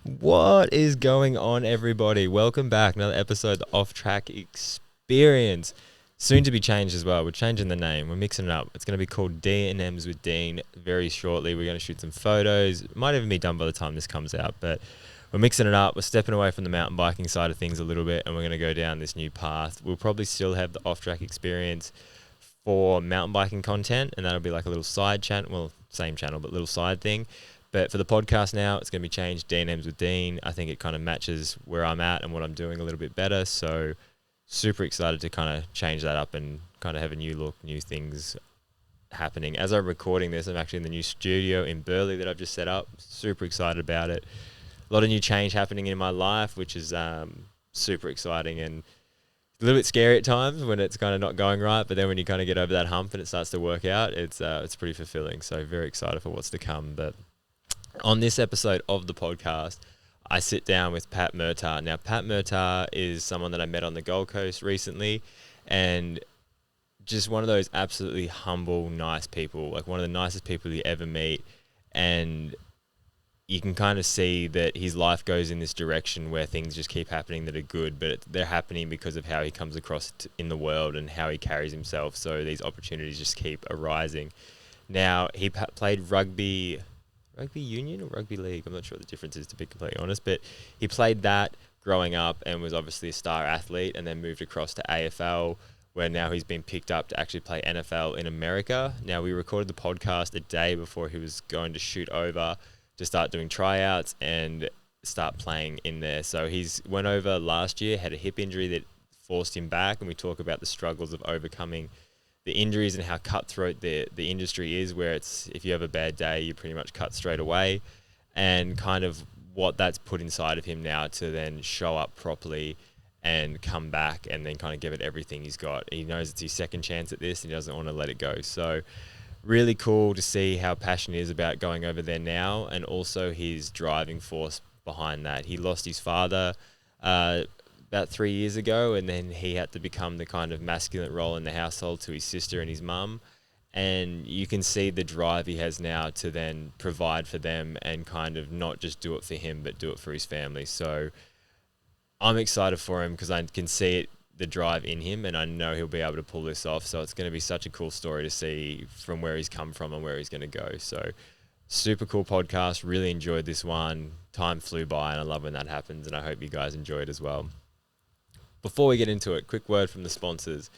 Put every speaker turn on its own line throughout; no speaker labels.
What is going on, everybody? Welcome back. Another episode of the Off Track Experience. Soon to be changed as well. We're changing the name. We're mixing it up. It's going to be called D&M's with Dean very shortly. We're going to shoot some photos. It might even be done by the time this comes out, but we're mixing it up. We're stepping away from the mountain biking side of things a little bit, and we're going to go down this new path. We'll probably still have the Off Track Experience for mountain biking content, and that'll be like a little side channel. Well, same channel, but little side thing. But for the podcast now, it's going to be changed, D&M's with Dean. I think it kind of matches where I'm at and what I'm doing a little bit better. So super excited to kind of change that up and kind of have a new look, new things happening. As I'm recording this, I'm actually in the new studio in Burleigh that I've just set up. Super excited about it. A lot of new change happening in my life, which is super exciting and a little bit scary at times when it's kind of not going right. But then when you kind of get over that hump and it starts to work out, it's pretty fulfilling. So very excited for what's to come. But on this episode of the podcast, I sit down with Pat Murtagh. Now, Pat Murtagh is someone that I met on the Gold Coast recently, and just one of those absolutely humble, nice people, like one of the nicest people you ever meet. And you can kind of see that his life goes in this direction where things just keep happening that are good, but they're happening because of how he comes across in the world and how he carries himself. So these opportunities just keep arising. Now, he played rugby union or rugby league. I'm not sure what the difference is, to be completely honest, but he played that growing up and was obviously a star athlete, and then moved across to AFL, where now he's been picked up to actually play NFL in America. Now, we recorded the podcast a day before he was going to shoot over to start doing tryouts and start playing in there. So he's went over last year, had a hip injury that forced him back, and we talk about the struggles of overcoming the injuries and how cutthroat the industry is, where it's, if you have a bad day, you pretty much cut straight away, and kind of what that's put inside of him now to then show up properly and come back and then kind of give it everything he's got. He knows it's his second chance at this and he doesn't want to let it go. So really cool to see how passionate he is about going over there now, and also his driving force behind that. He lost his father about 3 years ago, and then he had to become the kind of masculine role in the household to his sister and his mum. And you can see the drive he has now to then provide for them and kind of not just do it for him, but do it for his family. So I'm excited for him because I can see it, the drive in him, and I know he'll be able to pull this off. So it's going to be such a cool story to see from where he's come from and where he's going to go. So super cool podcast. Really enjoyed this one. Time flew by, and I love when that happens, and I hope you guys enjoy it as well. Before we get into it, quick word from the sponsors.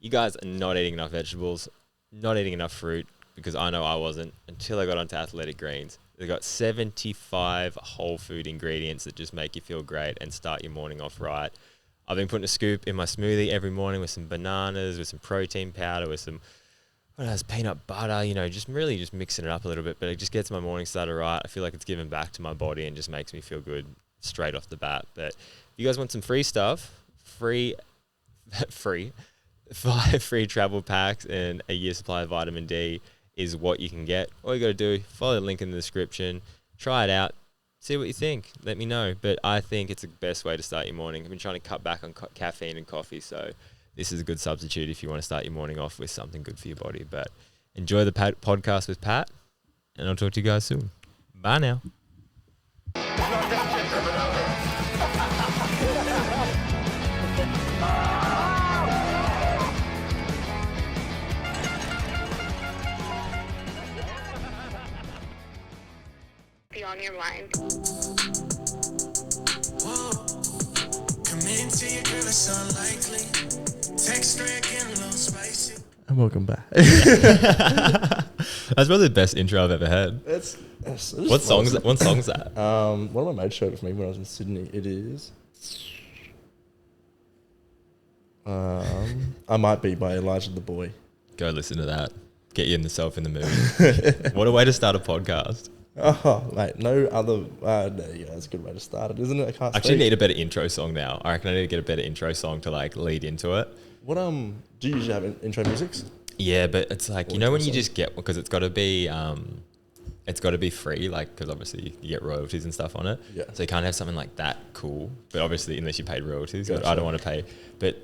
You guys are not eating enough vegetables, not eating enough fruit, because I know I wasn't until I got onto Athletic Greens. They've got 75 whole food ingredients that just make you feel great and start your morning off right. I've been putting a scoop in my smoothie every morning with some bananas, with some protein powder, with some peanut butter, just really just mixing it up a little bit, but it just gets my morning started right. I feel like it's giving back to my body and just makes me feel good straight off the bat. But if you guys want some free stuff, 5 free travel packs and a year supply of vitamin D is what you can get. All you got to do, follow the link in the description, try it out, see what you think, let me know. But I think it's the best way to start your morning. I've been trying to cut back on caffeine and coffee, so this is a good substitute if you want to start your morning off with something good for your body. But enjoy the podcast with Pat, and I'll talk to you guys soon. Bye now.
On your mind.
Whoa. Come into your girl, it's unlikely. Text getting a little spicy.
And welcome back.
That's probably the best intro I've ever had. What song's that?
One of my mates showed it for me when I was in Sydney. It is I Might Be by Elijah the Boy.
Go listen to that. Get yourself in the mood. What a way to start a podcast.
Oh, mate, no other. There you go. That's a good way to start it, isn't it? I can't
actually need a better intro song now. I reckon I need to get a better intro song to like lead into it.
What do you usually have intro musics?
Yeah, but it's like, when you just get, because it's got to be free, like, because obviously you get royalties and stuff on it.
Yeah.
So you can't have something like that cool, but obviously unless you paid royalties,
Gotcha.
I don't want to pay. But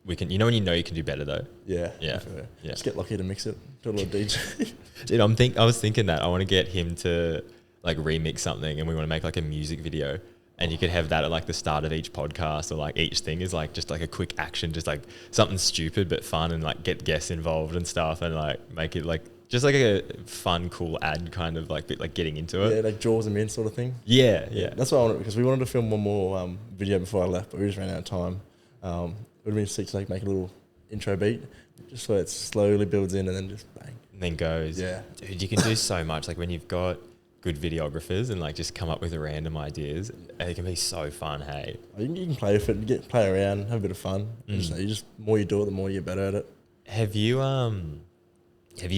we can, when you can do better though.
Yeah.
Yeah.
Yeah. Just get lucky to mix it. Do a little DJ.
Dude, I was thinking that I want to get him to like remix something, and we want to make like a music video And you could have that at like the start of each podcast, or like each thing is like just like a quick action, just like something stupid but fun, and like get guests involved and stuff, and like make it like just like a fun, cool ad kind of like bit like getting into it.
Yeah, like Jaws and Mint sort of thing.
Yeah.
That's what I wanted, because we wanted to film one more video before I left, but we just ran out of time. It would have been sick to like make a little intro beat, just so it slowly builds in and then just bang.
And then goes.
Yeah.
Dude, you can do so much. Like when you've got good videographers and like just come up with random ideas, it can be so fun. Hey,
You can play with it, play around, have a bit of fun. The more you do it, the more you get better at it.
Have you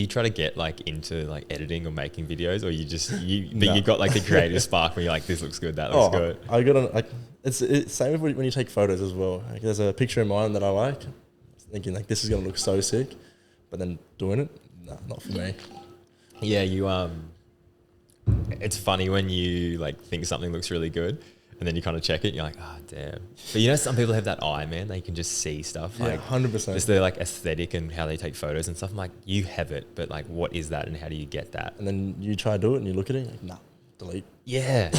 tried to get like into like editing or making videos, or you got like the creative spark where you're like, this looks good, that looks good?
I got on, like, it's same when you take photos as well. Like, there's a picture in mind that I like, thinking like this is gonna look so sick, but then doing it, nah, not for me.
Yeah, it's funny when you like think something looks really good, and then you kind of check it, and you're like, oh damn. But you know, some people have that eye, man. They can just see stuff.
Yeah,
like
100%.
Just their like aesthetic and how they take photos and stuff. I'm like, you have it, but like, what is that, and how do you get that?
And then you try to do it, and you look at it, like, nah, delete.
Yeah,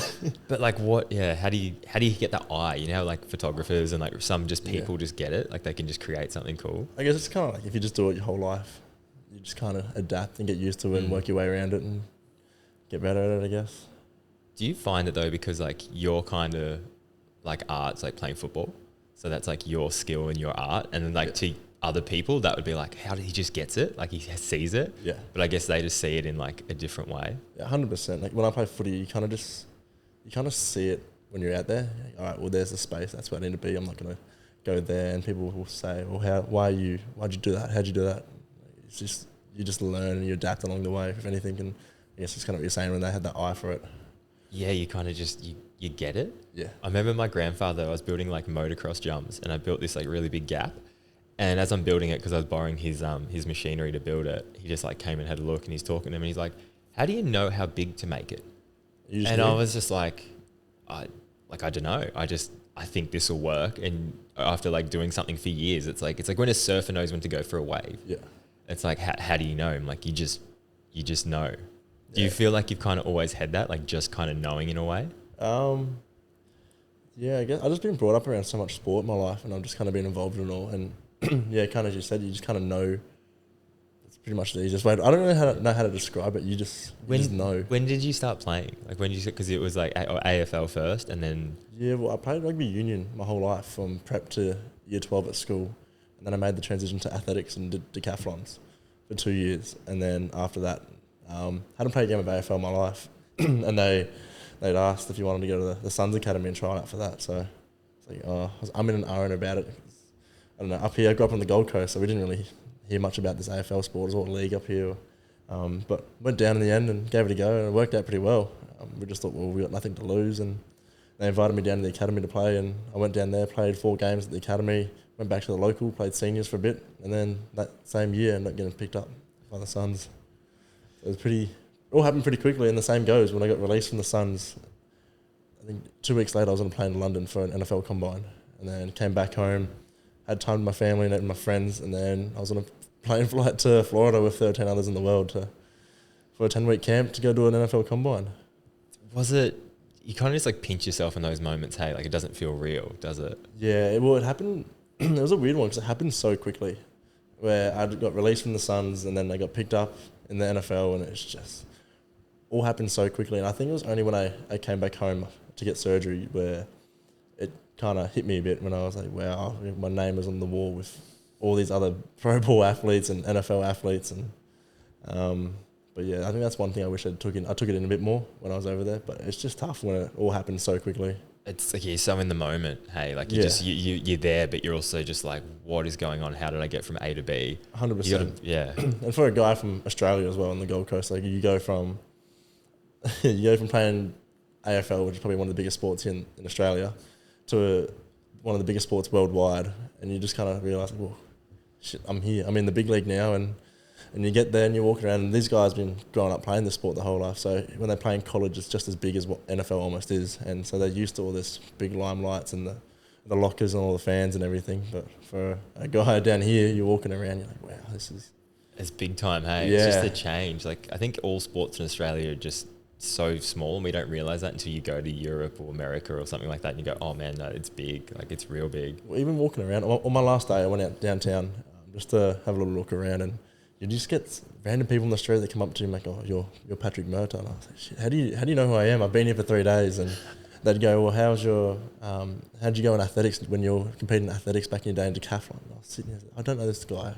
but like, what? Yeah, how do you get that eye? You know, how, like photographers and like some just people just get it. Like they can just create something cool.
I guess it's kind of like if you just do it your whole life, you just kind of adapt and get used to it and work your way around it and get better at it, I guess.
Do you find it though, because like your kind of like art's like playing football, so that's like your skill and your art, and then like to other people that would be like, how did he just gets it? Like he sees it.
Yeah.
But I guess they just see it in like a different way.
Yeah, 100%. Like when I play footy, you kind of see it when you're out there. Like, all right, well, there's the space. That's where I need to be. I'm not going to go there. And people will say, well, why'd you do that? How'd you do that? It's just, you just learn and you adapt along the way, if anything. And I guess it's kind of what you're saying when they had that eye for it.
Yeah, you kind of just, you get it.
Yeah.
I remember my grandfather, I was building like motocross jumps, and I built this like really big gap. And as I'm building it, because I was borrowing his machinery to build it, he just like came and had a look, and he's talking to him, and he's like, how do you know how big to make it? And I was just like, I don't know. I think this will work. And after like doing something for years, it's like when a surfer knows when to go for a wave. Yeah. It's like, how do you know? I'm like, you just know. Do you feel like you've kind of always had that, like just kind of knowing in a way?
Yeah, I guess I've just been brought up around so much sport in my life, and I've just kind of been involved in it all. And yeah, kind of as you said, you just kind of know. It's pretty much the easiest way. I don't really know how to describe it. You just know.
When did you start playing? Like when did you, because it was like AFL first, and then.
Yeah, well, I played rugby union my whole life from prep to year 12 at school, and then I made the transition to athletics and did decathlons for 2 years, and then after that, hadn't played a game of AFL in my life, and they'd asked if you wanted to go to the Suns Academy and try out for that. So it's like, I'm in an iron about it. I don't know. Up here, I grew up on the Gold Coast, so we didn't really hear much about this AFL sport or league up here. But went down in the end and gave it a go, and it worked out pretty well. We just thought, well, we got nothing to lose, and they invited me down to the academy to play, and I went down there, played 4 games at the academy, went back to the local, played seniors for a bit, and then that same year ended up getting picked up by the Suns. It was it all happened pretty quickly, and the same goes when I got released from the Suns. I think 2 weeks later I was on a plane to London for an NFL combine, and then came back home, had time with my family and my friends, and then I was on a plane flight to Florida with 13 others in the world for a 10-week camp to go do an NFL combine.
Was it, you kind of just like pinch yourself in those moments, hey, like it doesn't feel real, does it?
Yeah, it happened, it was a weird one because it happened so quickly, where I got released from the Suns and then I got picked up in the NFL, and it's just all happened so quickly. And I think it was only when I came back home to get surgery where it kind of hit me a bit, when I was like, wow, my name was on the wall with all these other Pro Bowl athletes and NFL athletes. And but yeah, I think that's one thing I wish I took it in a bit more when I was over there, but it's just tough when it all happens so quickly.
It's like you're so in the moment, hey, like you're there, but you're also just like, what is going on? How did I get from A to B?
100%.
Yeah.
And for a guy from Australia as well on the Gold Coast, like you go from playing AFL, which is probably one of the biggest sports in Australia, to one of the biggest sports worldwide, and you just kind of realise, well, shit, I'm here. I'm in the big league now, and you get there and you walk around, and these guys have been growing up playing this sport their whole life, so when they play in college, it's just as big as what NFL almost is, and so they're used to all this big limelights and the lockers and all the fans and everything. But for a guy down here, you're walking around, you're like, wow, this is...
It's big time, hey?
Yeah.
It's just a change. Like, I think all sports in Australia are just so small, and we don't realize that until you go to Europe or America or something like that, and you go, oh man, no, it's big, like it's real big.
Well, even walking around, on my last day, I went out downtown just to have a little look around, and you just get random people in the street that come up to you and like, oh, you're Patrick Murtagh. And I was like, shit, how do you know who I am? I've been here for 3 days. And they'd go, well, how'd you go in athletics when you're competing in athletics back in your day in decathlon? And I was sitting there, I don't know this guy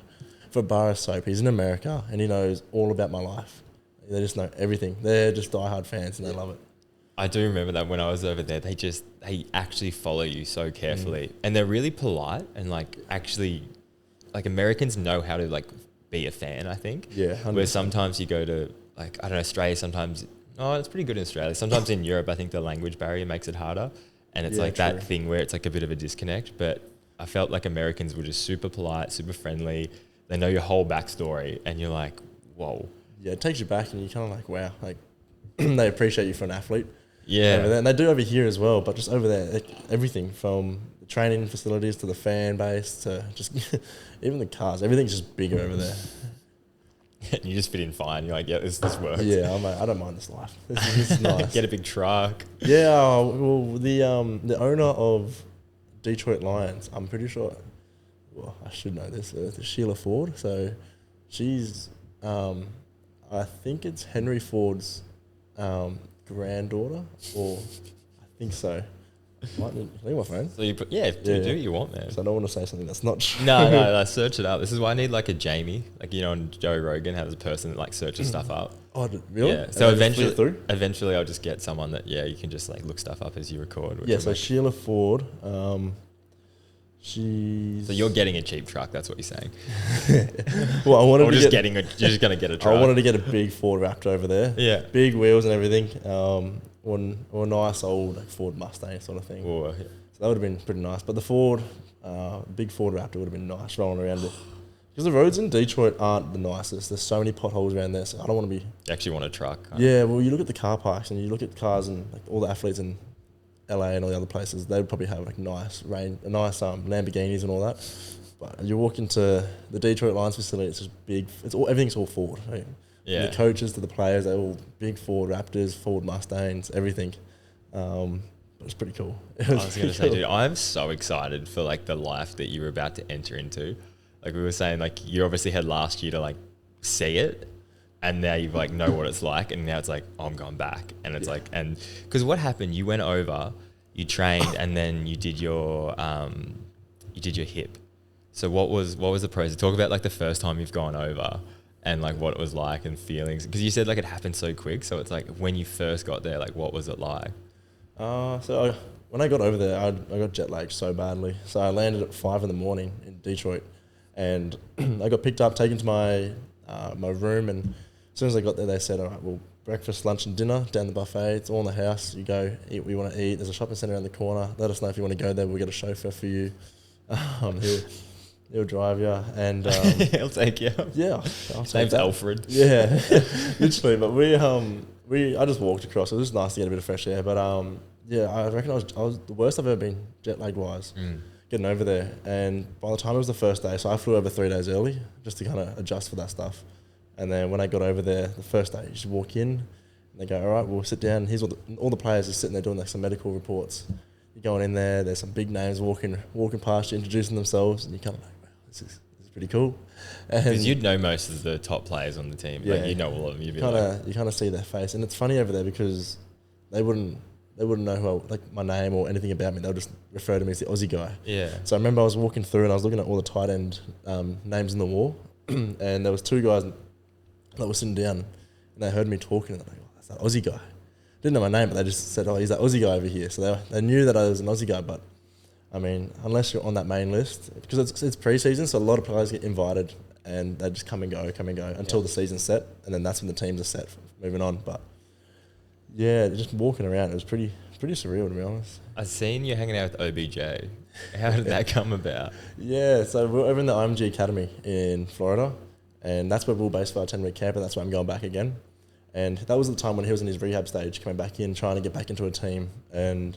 for a bar of soap. He's in America and he knows all about my life. They just know everything. They're just diehard fans and they love it.
I do remember that when I was over there, they actually follow you so carefully, and they're really polite, and like actually, like Americans know how to like be a fan, I think.
Yeah. 100%.
Where sometimes you go to like, I don't know, Australia, sometimes, oh, it's pretty good in Australia. Sometimes in Europe, I think the language barrier makes it harder. And it's like true. That thing where it's like a bit of a disconnect. But I felt like Americans were just super polite, super friendly. They know your whole backstory and you're like, whoa.
Yeah, it takes you back and you're kind of like, wow, like they appreciate you for an athlete.
Yeah.
Over there. And they do over here as well, but just over there, everything from the training facilities to the fan base to just even the cars, everything's just bigger over there.
And you just fit in fine. You're like, yeah, this works.
Yeah, I don't mind this life. This is nice.
Get a big truck.
Yeah, well, the owner of Detroit Lions, I'm pretty sure, well, I should know this, Sheila Ford. So she's, I think it's Henry Ford's granddaughter, or I think so. Might need my phone.
So you put, do what you want, man.
So I don't want to say something that's not true.
No, search it up. This is why I need like a Jamie, like, you know, on Joe Rogan has a person that like searches stuff up.
Oh, really?
Yeah. So eventually I'll just get someone that, you can just like look stuff up as you record.
Yeah, so Sheila Ford, she's...
So you're getting a cheap truck, that's what you're saying.
Well, I wanted
or
to
just you're just going to get a truck.
I wanted to get a big Ford Raptor over there.
Yeah.
Big wheels and everything. Or a nice old like Ford Mustang sort of thing.
Or,
So that would have been pretty nice. But the Ford, big Ford Raptor would have been nice rolling around it. Because the roads in Detroit aren't the nicest. There's so many potholes around there, so I don't want to be...
You actually want a truck.
Yeah, well, you look at the car parks and you look at cars and like all the athletes in LA and all the other places, they would probably have like nice Lamborghinis and all that. But you walk into the Detroit Lions facility, it's just big. Everything's all Ford. Right?
Yeah.
From the coaches to the players, they're all big Ford Raptors, Ford Mustangs, everything. But it's pretty cool.
I was going to say, dude, I'm so excited for like the life that you're about to enter into. Like we were saying, like you obviously had last year to like see it, and now you like know what it's like, and now it's like, oh, I'm going back, and it's like, and because what happened? You went over, you trained, and then you did your hip. So what was the process? Talk about like the first time you've gone over. And like what it was like and feelings, because you said like it happened so quick. So it's like when you first got there, like what was it like?
When I got over there, I got jet lagged so badly. So I landed at 5 a.m. in Detroit, and I got picked up, taken to my room, and as soon as I got there, they said, all right, well, breakfast, lunch, and dinner down the buffet. It's all in the house. You go eat what you want to eat. There's a shopping centre around the corner. Let us know if you want to go there. We'll get a chauffeur for you. He'll drive you, and
he'll take you.
Yeah,
his name's Alfred.
Yeah, literally. But I just walked across. It was just nice to get a bit of fresh air. But I reckon I was the worst I've ever been jet lag wise. Getting over there, and by the time it was the first day, so I flew over 3 days early just to kind of adjust for that stuff. And then when I got over there, the first day, you just walk in, and they go, all right, we'll sit down. Here's all the players are sitting there doing like some medical reports. You're going in there. There's some big names walking past you, introducing themselves, and you kind of like, this is pretty cool.
Because you'd know most of the top players on the team. Yeah, like you know all of them. You
kind of see their face, and it's funny over there because they wouldn't know my name or anything about me. They'll just refer to me as the Aussie guy.
Yeah.
So I remember I was walking through and I was looking at all the tight end names in the wall, and there was 2 guys that were sitting down, and they heard me talking, and they're like, oh, that's that Aussie guy. Didn't know my name, but they just said, oh, he's that Aussie guy over here. So they knew that I was an Aussie guy, but I mean, unless you're on that main list, because it's pre-season, so a lot of players get invited and they just come and go until the season's set, and then that's when the teams are set for moving on. But yeah, just walking around, it was pretty surreal, to be honest.
I've seen you hanging out with OBJ. How did that come about?
Yeah, so we're over in the IMG Academy in Florida, and that's where we were based for our 10-week camp, and that's why I'm going back again. And that was the time when he was in his rehab stage, coming back in, trying to get back into a team. And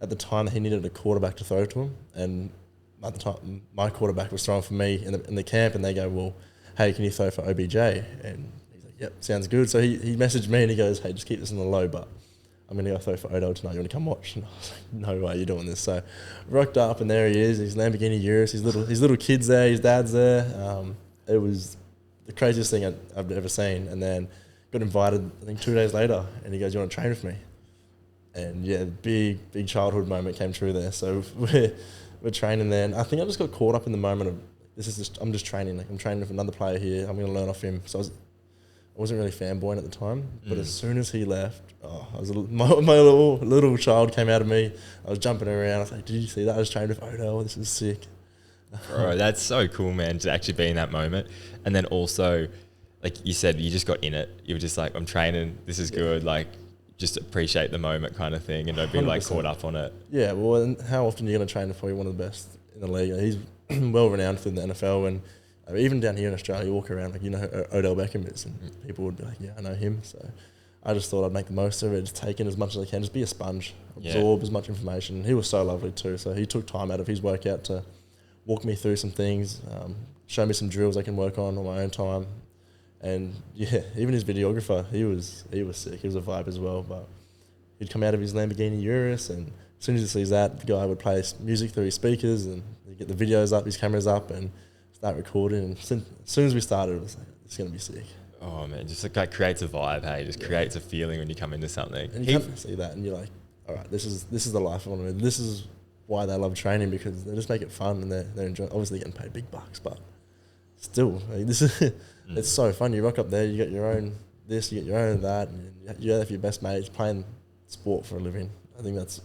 at the time, he needed a quarterback to throw to him. And at the time, my quarterback was throwing for me in the camp, and they go, well, hey, can you throw for OBJ? And he's like, yep, sounds good. So he messaged me and he goes, hey, just keep this on the low, but I'm going to go throw for Odell tonight. You want to come watch? And I was like, no way you're doing this. So rocked up and there he is, his Lamborghini Urus, his little kids there, his dad's there. It was the craziest thing I've ever seen. And then got invited, I think 2 days later, and he goes, you want to train with me? And yeah, big childhood moment came true there. So we're training there. And I think I just got caught up in the moment of, I'm just training. Like I'm training with another player here. I'm going to learn off him. So I wasn't really fanboying at the time, but as soon as he left, my little child came out of me. I was jumping around. I was like, did you see that? I was training with Odell. This is sick.
Bro, that's so cool, man, to actually be in that moment. And then also, like you said, you just got in it. You were just like, I'm training. This is good. Like, just appreciate the moment kind of thing and don't be 100%. Like caught up on it.
Yeah, well, and how often are you going to train before you're one of the best in the league? He's well renowned for the NFL, and even down here in Australia, you walk around like you know who Odell Beckham is, and people would be like, yeah, I know him. So I just thought I'd make the most of it, just take in as much as I can, just be a sponge, absorb as much information. He was so lovely too, so he took time out of his workout to walk me through some things, show me some drills I can work on my own time. And yeah, even his videographer, he was sick. He was a vibe as well. But he'd come out of his Lamborghini Urus, and as soon as he sees that, the guy would play music through his speakers, and he'd get the videos up, his cameras up, and start recording. And as soon as we started, it was like, it's going to be sick.
Oh man, just like creates a vibe, hey? Just creates a feeling when you come into something.
And you come see that, and you're like, all right, this is the life I want to live. This is why they love training, because they just make it fun, and they're enjoying. Obviously, getting paid big bucks, but still, like, this is it's so fun. You rock up there, you get your own this, you get your own that, and you're there for your best mates playing sport for a living. I think that's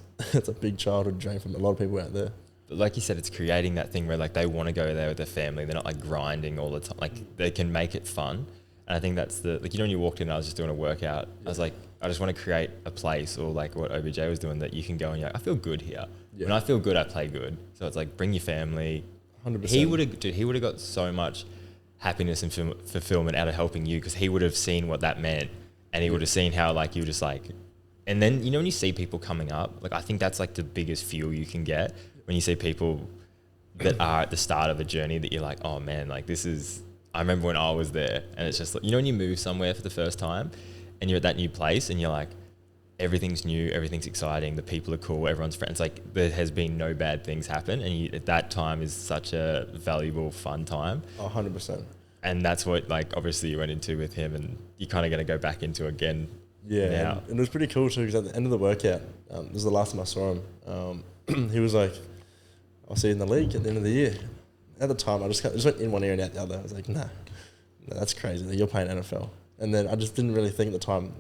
a big childhood dream for a lot of people out there.
But like you said, it's creating that thing where like they want to go there with their family. They're not like grinding all the time. Like they can make it fun. And I think that's when you walked in, I was just doing a workout. I was like, I just want to create a place, or like what OBJ was doing, that you can go and you're like, I feel good here. When I feel good, I play good. So it's like, bring your family.
100%.
He would have got so much happiness and fulfillment out of helping you, because he would have seen what that meant, and he would have seen how like you were just like, and then you know when you see people coming up, like I think that's like the biggest fuel you can get when you see people that are at the start of a journey that you're like, oh man, like this is. I remember when I was there, and it's just like, you know when you move somewhere for the first time, and you're at that new place, and you're like, everything's new, everything's exciting, the people are cool, everyone's friends. Like there has been no bad things happen, and at that time is such a valuable, fun time.
100%.
And that's what like obviously you went into with him, and you're kind of going to go back into again.
Yeah,
now.
and it was pretty cool too, because at the end of the workout, this was the last time I saw him. He was like, "I'll see you in the league at the end of the year." At the time, I just went in one ear and out the other. I was like, nah, that's crazy. You're playing NFL. And then I just didn't really think at the time,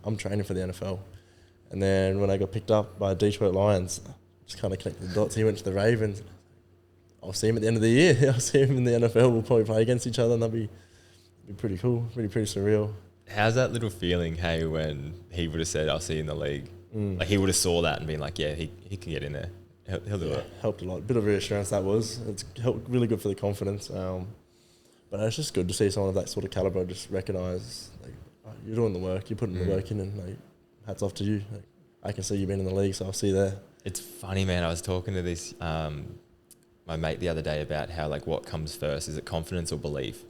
I'm training for the NFL. And then when I got picked up by Detroit Lions, I just kind of connected the dots. He went to the Ravens. I'll see him at the end of the year. I'll see him in the NFL. We'll probably play against each other, and that'd be pretty cool, pretty surreal.
How's that little feeling, hey, when he would have said, I'll see you in the league? Like he would have saw that and been like, yeah, he can get in there. He'll do it.
Helped a lot. Bit of reassurance that was. It's helped really good for the confidence. But it's just good to see someone of that sort of caliber just recognise, like, oh, you're doing the work, you're putting the work in, and like, hats off to you. Like, I can see you've been in the league, so I'll see you there.
It's funny, man. I was talking to this my mate the other day about how like what comes first, is it confidence or belief?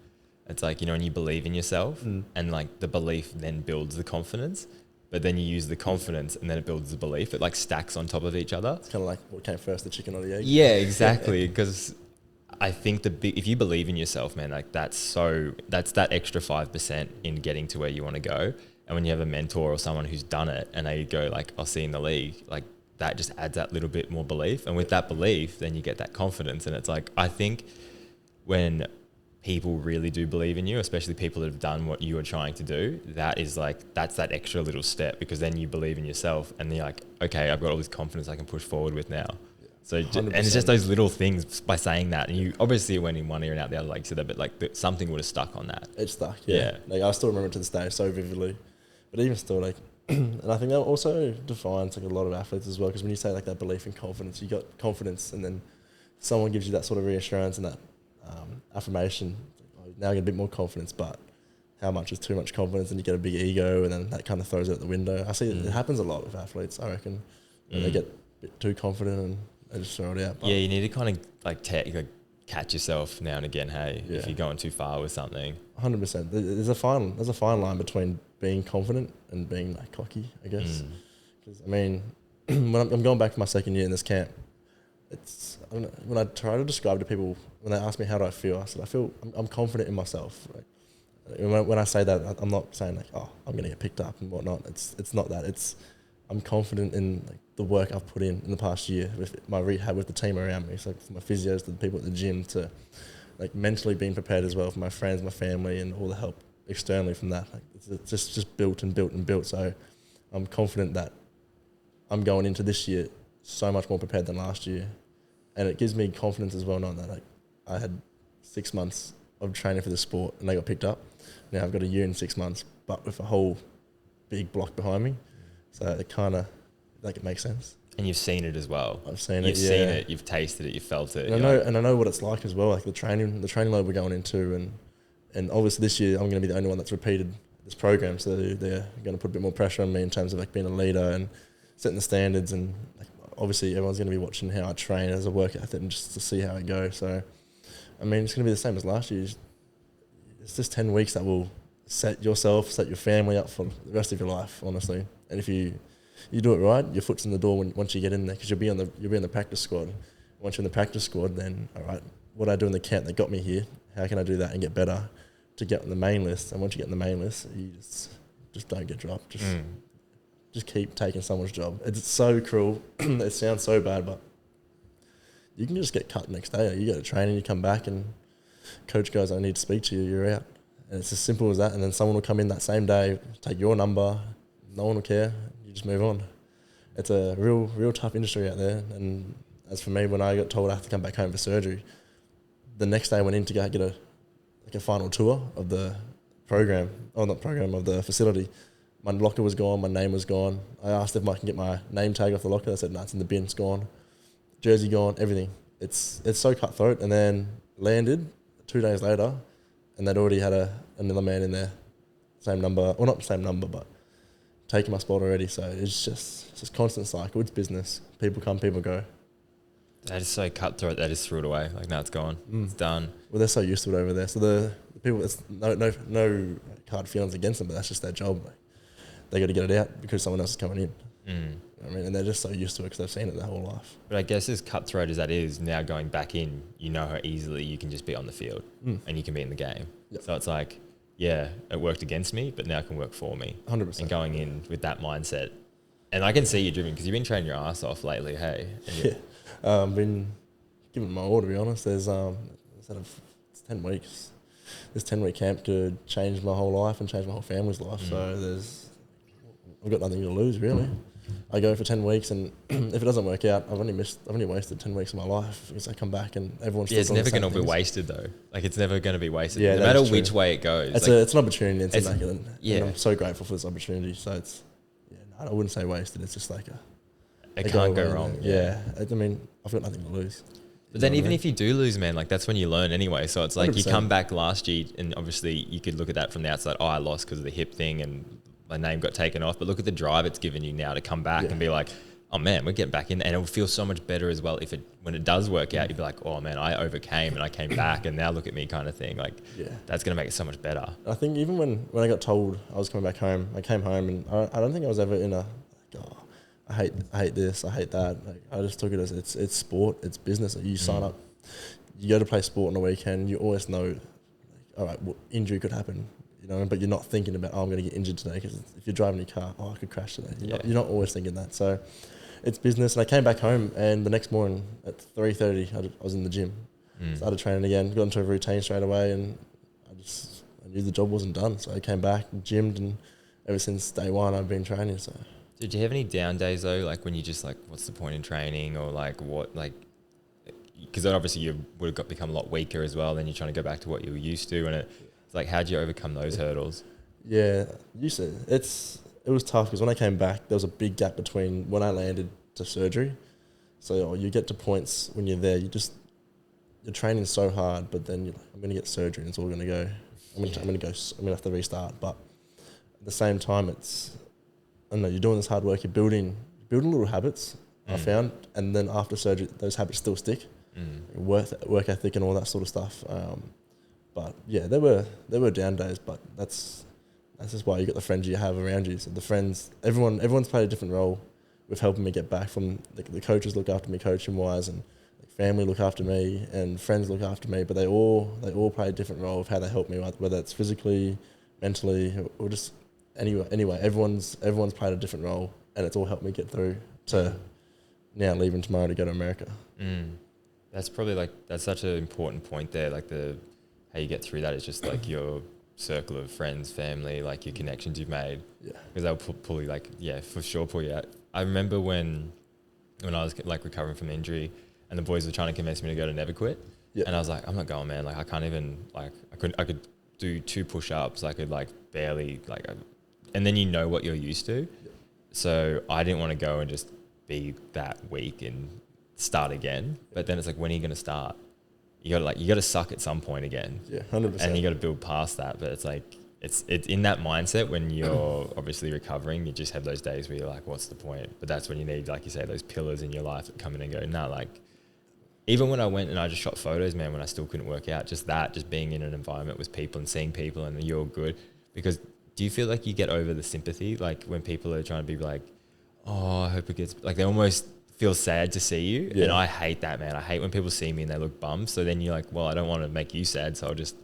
It's like, you know, when you believe in yourself, and like the belief then builds the confidence. But then you use the confidence and then it builds the belief. It like stacks on top of each other.
It's kind of like what came first, the chicken or the egg.
Yeah, exactly. Because I think if you believe in yourself, man, like that's that extra 5% in getting to where you want to go. And when you have a mentor or someone who's done it and they go like, I'll see you in the league, like that just adds that little bit more belief. And with that belief, then you get that confidence. And it's like, I think when people really do believe in you, especially people that have done what you are trying to do, that's that extra little step, because then you believe in yourself and you're like, okay, I've got all this confidence I can push forward with now. So, and it's just those little things by saying that, and you obviously went in one ear and out the other, like you said that, but like something would have stuck on that.
It stuck, yeah. Like I still remember it to this day so vividly, but even still, like, and I think that also defines like a lot of athletes as well, because when you say like that belief and confidence, you got confidence, and then someone gives you that sort of reassurance and that affirmation. Now I get a bit more confidence, but how much is too much confidence, and you get a big ego, and then that kind of throws it out the window. I see it happens a lot with athletes, I reckon. They get a bit too confident and they just throw it out. But
yeah, you need to kind of like catch yourself now and again, hey, if you're going too far with something.
100%. There's a fine line between being confident and being like cocky, I guess. Because I mean, when I'm going back to my second year in this camp, I don't know, when I try to describe to people, when they ask me how do I feel, I said I'm confident in myself. Like, when I say that, I'm not saying like, oh, I'm gonna get picked up and whatnot. It's not that. I'm confident in like the work I've put in the past year with my rehab, with the team around me. So like from my physios to the people at the gym to like mentally being prepared as well for my friends, my family, and all the help externally from that. Like it's just built and built and built. So I'm confident that I'm going into this year so much more prepared than last year, and it gives me confidence as well, knowing that like I had 6 months of training for the sport and they got picked up. Now I've got a year and 6 months, but with a whole big block behind me. So it kind of, like, it makes sense.
And you've seen it as well.
I've seen it,
You've seen it, you've tasted it, you've felt it.
And I know what it's like as well, like the training load we're going into. And obviously this year I'm going to be the only one that's repeated this program. So they're going to put a bit more pressure on me in terms of like being a leader and setting the standards. And like, obviously everyone's going to be watching how I train as a work ethic and just to see how I go. So, I mean, it's going to be the same as last year. It's just 10 weeks that will set your family up for the rest of your life, honestly. And if you do it right, your foot's in the door once you get in there, because you'll be in the practice squad. Once you're in the practice squad, then all right, what I do in the camp that got me here, how can I do that and get better to get on the main list? And once you get on the main list, you just don't get dropped. Just keep taking someone's job. It's so cruel. It sounds so bad, but you can just get cut next day. You go to training, you come back, and coach goes, "I need to speak to you. You're out." And it's as simple as that. And then someone will come in that same day, take your number. No one will care. You just move on. It's a real tough industry out there. And as for me, when I got told I have to come back home for surgery, the next day I went in to go get a final tour of the program, of the facility. My locker was gone. My name was gone. I asked if I can get my name tag off the locker. They said, no, it's in the bin. It's gone. Jersey gone. Everything. It's so cutthroat. And then landed 2 days later, and they'd already had another man in there, same number, well, not the same number, but taking my spot already. So it's just constant cycle. It's business. People come, people go.
That is so cutthroat. They just threw it away. Like, no, it's gone. It's done.
Well, they're so used to it over there. So the people, it's no hard feelings against them, but that's just their job. Like, they got to get it out because someone else is coming in. You know what I mean? And they're just so used to it because they've seen it their whole life.
But I guess as cutthroat as that is, now going back in, you know how easily you can just be on the field and you can be in the game.
Yep.
So it's like, yeah, it worked against me, but now it can work for me.
100%.
And going in with that mindset. And I can see you driven because you've been training your ass off lately, hey?
Yeah. I've been giving it my all, to be honest. There's it's 10 weeks. This 10-week camp could change my whole life and change my whole family's life. So I've got nothing to lose, really. I go for 10 weeks, and if it doesn't work out, I've only wasted 10 weeks of my life because I come back and everyone's still
it's
doing
never
the same
going to be
things.
wasted, though. Like, it's never going to be wasted.
Yeah,
no
that
matter
is true.
which way it goes.
It's an opportunity to make it.
And
I'm so grateful for this opportunity. So I wouldn't say wasted. It's just like
it can't go wrong.
Yeah. I mean, I've got nothing to lose.
But then even if you do lose, man, like, that's when you learn anyway. So it's like
100%.
you come back last year and obviously you could look at that from the outside. Oh, I lost because of the hip thing and my name got taken off. But look at the drive it's given you now to come back and be like, oh man, we're getting back in. And it will feel so much better as well when it does work out. You'd be like, oh man, I overcame and I came back and now look at me kind of thing. Like, that's going to make it so much better.
I think even when I got told I was coming back home, I came home and I don't think I was ever in I hate this, I hate that. Like, I just took it as it's sport, it's business. Like, you sign up, you go to play sport on the weekend, you always know, like, all right, injury could happen, you know, but you're not thinking about, I'm going to get injured today, because if you're driving your car, I could crash today. You're not always thinking that. So it's business. And I came back home, and the next morning at 3:30, I was in the gym, started training again, got into a routine straight away, and I knew the job wasn't done. So I came back, gymmed, and ever since day one, I've been training. So.
Did you have any down days though? Like when you just like, what's the point in training, or like what, like, because obviously you would have become a lot weaker as well. Then you're trying to go back to what you were used to, and it's like, how'd you overcome those hurdles? Yeah,
it was tough because when I came back, there was a big gap between when I landed to surgery. So you get to points when you're there, you're training so hard, but then you're like, I'm going to get surgery and it's all going to go. I'm going to have to restart. But at the same time, I don't know, you're doing this hard work, you're building little habits, I found, and then after surgery, those habits still stick. work ethic and all that sort of stuff. But yeah, there were down days, but that's just why you got the friends you have around you. So the friends, everyone's played a different role with helping me get back. From the coaches look after me coaching wise, and family look after me, and friends look after me. But they all play a different role of how they help me, whether it's physically, mentally, or just anyway. Everyone's played a different role, and it's all helped me get through to now leaving tomorrow to go to America.
That's probably that's such an important point there. Like how you get through that is just like your circle of friends, family, like your connections you've made. Yeah. Because they'll pull you, for sure pull you out. I remember when I was like recovering from injury and the boys were trying to convince me to go to Never Quit. Yeah. And I was like, I'm not going, man. Like I can't even, like I could do 2 push-ups. I could like barely and then you know what you're used to. Yeah. So I didn't want to go and just be that weak and start again. But then it's like, when are you going to start? You got to suck at some point again. Yeah, 100%. And you got to build past that. But it's like, it's in that mindset when you're obviously recovering, you just have those days where you're like, what's the point? But that's when you need, like you say, those pillars in your life that come in and go, nah, like, even when I went and I just shot photos, man, when I still couldn't work out, just being in an environment with people and seeing people and you're good. Because do you feel like you get over the sympathy? Like when people are trying to be like, oh, I hope it gets, like they almost feel sad to see you. Yeah. And I hate that, man. I hate when people see me and they look bummed. So then you're like, well, I don't want to make you sad, so I'll just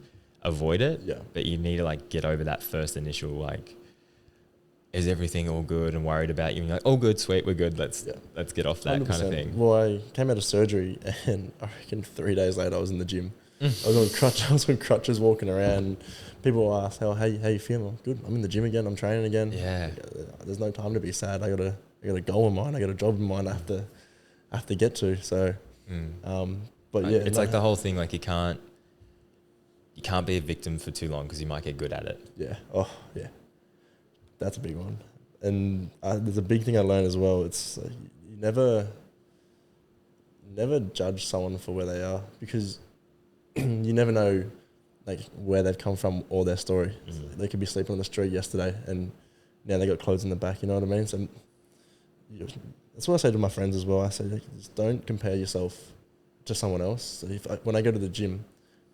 avoid it. Yeah. But you need to like get over that first initial, like, is everything all good, and worried about you. And you're like, oh, good, sweet, we're good. Let's get off that 100%. Kind of thing.
Well, I came out of surgery and I reckon 3 days later I was in the gym. I was on crutches walking around. People ask, how you feeling? I'm good. I'm in the gym again. I'm training again.
Yeah.
There's no time to be sad. I got a goal in mind. I got a job in mind. I have to get to. So, but yeah,
it's like the whole thing. Like you can't be a victim for too long because you might get good at it.
Yeah. Oh, yeah. That's a big one. And there's a big thing I learned as well. It's you never judge someone for where they are, because you never know like where they've come from or their story. Mm. They could be sleeping on the street yesterday and now they got clothes in the back. You know what I mean? So that's what I say to my friends as well. I say, like, just don't compare yourself to someone else. So when I go to the gym,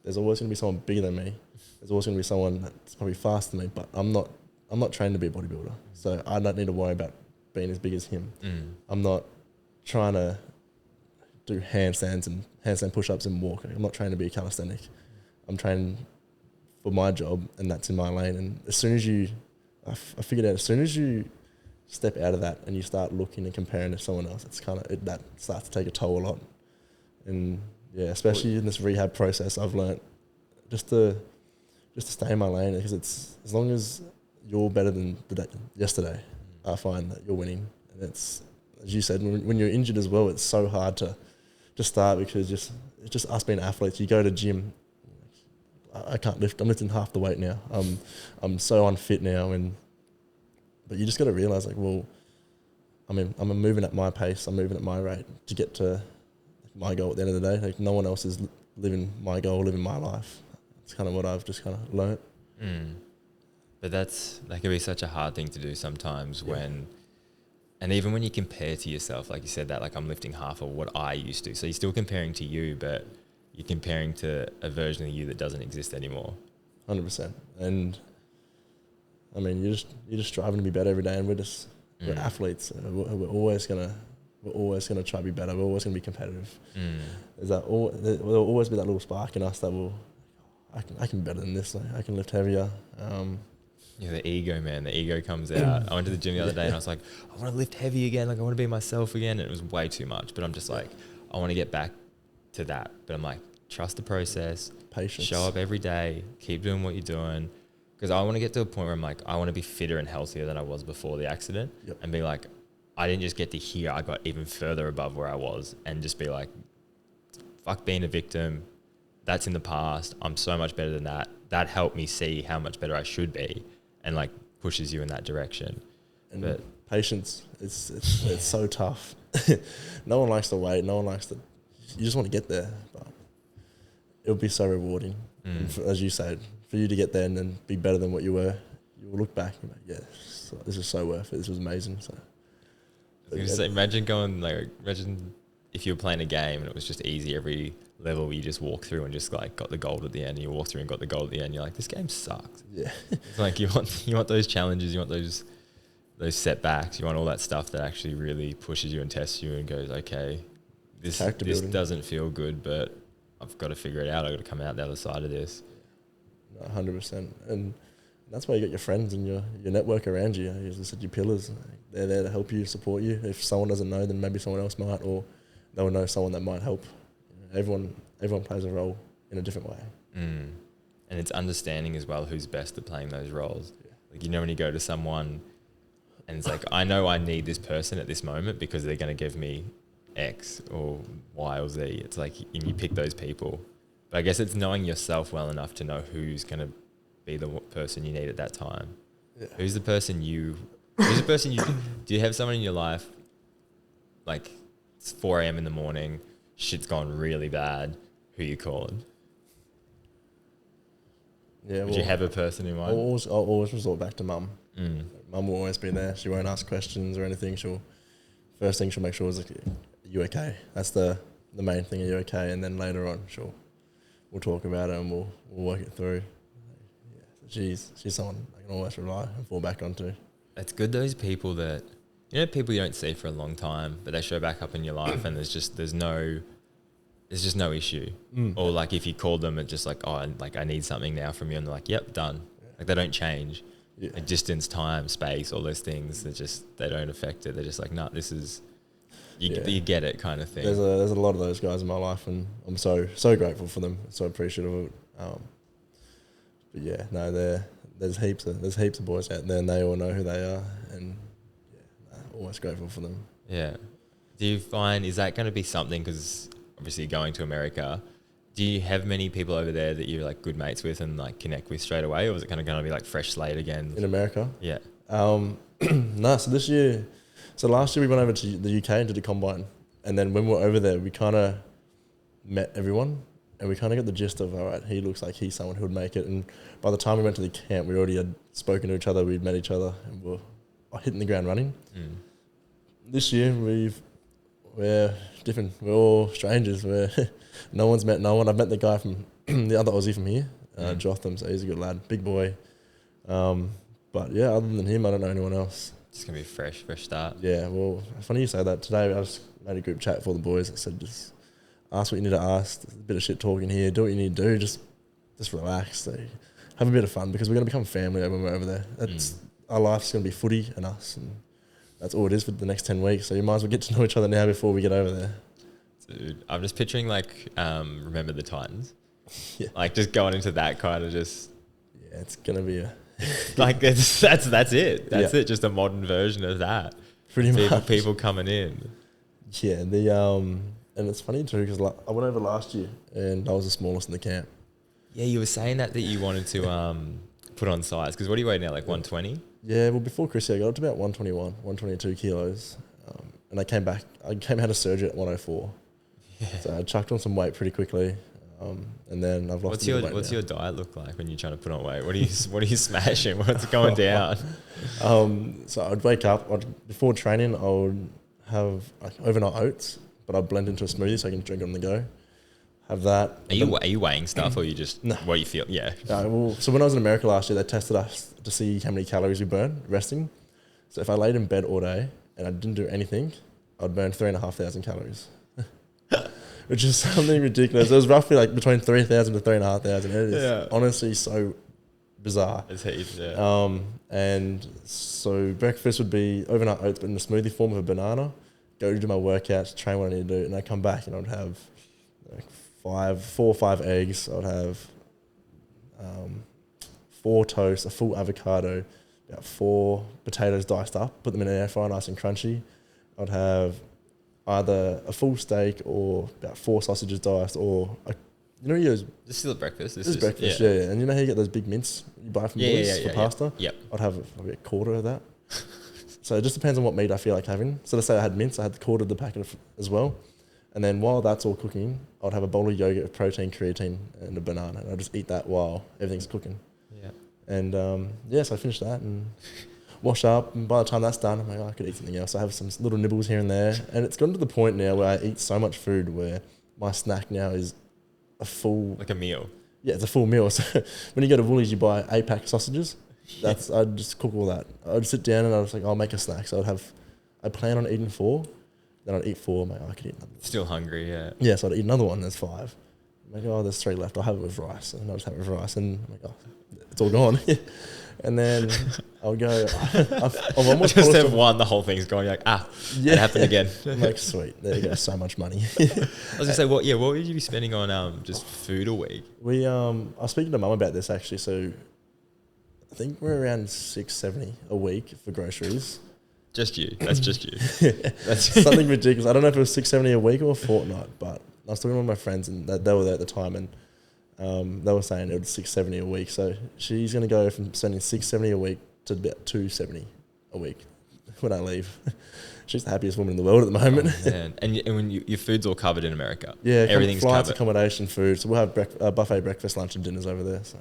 there's always going to be someone bigger than me. There's always going to be someone that's probably faster than me, but I'm not trained to be a bodybuilder. So I don't need to worry about being as big as him. Mm. I'm not trying to do handstand push-ups and walk. I'm not trying to be a calisthenic. I'm training for my job, and that's in my lane. And as soon as I figured out, as soon as you step out of that and you start looking and comparing to someone else, it's kind of that starts to take a toll a lot. And yeah, especially in this rehab process, I've learnt just to stay in my lane, because it's, as long as you're better than yesterday, I find that you're winning. And it's, as you said, when you're injured as well, it's so hard to start, because it's just us being athletes. You go to gym, I can't lift. I'm lifting half the weight now. I'm so unfit now, but you just got to realize, like, well, I'm moving at my pace. I'm moving at my rate to get to my goal at the end of the day. Like, no one else is living my goal, living my life. It's kind of what I've just kind of learnt.
Mm. But that can be such a hard thing to do sometimes and even when you compare to yourself, like you said, that like I'm lifting half of what I used to. So you're still comparing to you, but you're comparing to a version of you that doesn't exist anymore.
100%. And I mean, you're just striving to be better every day, and we're athletes. We're always gonna try to be better. We're always gonna be competitive. Mm. There'll always be that little spark in us that I can be better than this. Like, I can lift heavier.
Yeah, the ego, man. The ego comes out. I went to the gym the other day and I was like, I want to lift heavy again. Like, I want to be myself again. And it was way too much. But I'm just like, I want to get back to that. But I'm like, trust the process.
Patience.
Show up every day. Keep doing what you're doing. Because I want to get to a point where I'm like, I want to be fitter and healthier than I was before the accident. Yep. And be like, I didn't just get to here. I got even further above where I was. And just be like, fuck being a victim. That's in the past. I'm so much better than that. That helped me see how much better I should be, and like pushes you in that direction.
And but patience, it's so tough. No one likes to wait. No one likes to. You just want to get there, but it'll be so rewarding. And as you said, for you to get there and then be better than what you were, you will look back and be like, this is so worth it. This was amazing. So,
imagine if you were playing a game and it was just easy every level, you just walk through and just like got the gold at the end, and you walk through and got the gold at the end, you're like, this game sucks.
Yeah.
It's like you want those challenges, you want those setbacks, you want all that stuff that actually really pushes you and tests you and goes, okay, this doesn't feel good, but I've got to figure it out. I've got to come out the other side of this.
100%. And that's why you got your friends and your network around you. As I said, your pillars. They're there to help you, support you. If someone doesn't know, then maybe someone else might, or they'll know someone that might help. Everyone plays a role in a different way.
And it's understanding as well who's best at playing those roles. Yeah. Like, you know, when you go to someone and it's like, I know I need this person at this moment because they're going to give me X or Y or Z. It's like, and you pick those people. But I guess it's knowing yourself well enough to know who's going to be the person you need at that time. Yeah. Who's the person you do you have someone in your life, like it's 4 a.m. in the morning, shit's gone really bad, who you calling? Yeah, would you have a person in mind?
I'll always resort back to mum. Mum will always be there. She won't ask questions or anything. First thing she'll make sure is like, are you okay? That's the main thing, are you okay? And then later on we'll talk about it and we'll work it through. Yeah, she's someone I can always rely and fall back onto.
It's good, those people that, you know, people you don't see for a long time, but they show back up in your life and there's just no issue. Or like if you call them and just like, oh, like I need something now from you, and they're like, yep, done. Yeah. Like they don't change. Yeah. Like distance, time, space, all those things, they don't affect it. They're just like, nah, this is, you get it kind of thing.
There's a lot of those guys in my life, and I'm so grateful for them, so appreciative of it. But yeah, no, there's heaps of boys out there, and they all know who they are, and always grateful for them.
Yeah. Do you find, is that going to be something, because obviously going to America, do you have many people over there that you're like good mates with and like connect with straight away, or is it kind of going to be like fresh slate again?
In America?
Yeah.
No, so last year we went over to the UK and did a combine, and then when we were over there, we kind of met everyone, and we kind of got the gist of, all right, he looks like he's someone who would make it. And by the time we went to the camp, we already had spoken to each other, we'd met each other, and we're hitting the ground running. This year we're different. We're all strangers. No one's met no one. I've met the guy from the other Aussie from here, Jotham, so he's a good lad, big boy. But yeah, other than him, I don't know anyone else.
It's going to be a fresh start.
Yeah, well, funny you say that. Today I just made a group chat for the boys. I said, just ask what you need to ask. There's a bit of shit talking here. Do what you need to do. Just relax. So have a bit of fun, because we're going to become family when we're over there. Our life's going to be footy and us, and that's all it is for the next 10 weeks. So you might as well get to know each other now before we get over there.
Dude, I'm just picturing like, Remember the Titans.
Yeah.
Like just going into that kind of just.
Yeah, it's going to be a.
Like that's it. That's it. Just a modern version of that.
Pretty much.
People coming in.
Yeah, and it's funny too, because I went over last year and I was the smallest in the camp.
Yeah, you were saying that you wanted to put on size, because what are you weighing now, like 120?
Yeah, well, before Chris, I got up to about 121, 122 kilos, and I came out of surgery at 104. Yeah. So I chucked on some weight pretty quickly, and then I've lost.
What's your diet look like when you're trying to put on weight? What are you smashing? What's going down?
So I'd wake up before training. I would have like overnight oats, but I'd blend into a smoothie so I can drink it on the go. Have that.
Are you weighing stuff, or you just what you feel? Yeah.
So when I was in America last year, they tested us to see how many calories we burn resting. So if I laid in bed all day and I didn't do anything, I'd burn 3,500 calories, which is something ridiculous. It was roughly like between 3,000 to 3,500. It is honestly so bizarre.
It's heaps, yeah.
And so breakfast would be overnight oats, but in the smoothie form of a banana. Go do my workouts, train what I need to do, and I come back and I'd have like 4 or 5 eggs. I'd have 4 toasts, a full avocado, about 4 potatoes diced up, put them in an air fryer, nice and crunchy. I'd have either a full steak or about 4 sausages diced, or
this is still breakfast.
This is breakfast, yeah. And you know how you get those big mints you buy from Woolies for pasta?
Yep.
I'd have maybe a quarter of that. So it just depends on what meat I feel like having. So let's say I had mince, I had the quarter of the packet as well. And then while that's all cooking, I'd have a bowl of yogurt with protein, creatine, and a banana. And I'd just eat that while everything's cooking.
Yeah.
And so I finished that and wash up, and by the time that's done, I'm like, oh, I could eat something else. I have some little nibbles here and there, and it's gotten to the point now where I eat so much food where my snack now is a full...
Like a meal.
Yeah, it's a full meal. So when you go to Woolies, you buy 8-pack of sausages. I'd just cook all that. I'd sit down and I was like, I'll make a snack. So I'd plan on eating 4, then I'd eat 4, I could eat another one.
Still hungry, yeah.
Yeah, so I'd eat another one, there's 5. I'm like, oh, there's 3 left, I'll have it with rice. And I'll just have it with rice, and I'm like, oh, it's all gone. And then I'll go, I've almost
Just have one, the whole thing's gone. You're like, it happened again.
I'm like, sweet, there you go, so much money.
I was gonna say, what would you be spending on just food a week?
I was speaking to Mum about this actually, so I think we're around $670 a week for groceries.
Just you. That's just you. That's
something ridiculous. I don't know if it was $670 a week or a fortnight, but I was talking to one of my friends and they were there at the time, and they were saying it was $670 a week. So she's going to go from spending $670 a week to about $270 a week when I leave. She's the happiest woman in the world at the moment.
Oh, man. And when your food's all covered in America.
Yeah,
everything's
flights,
covered.
Accommodation, food. So we'll have buffet breakfast, lunch, and dinners over there. So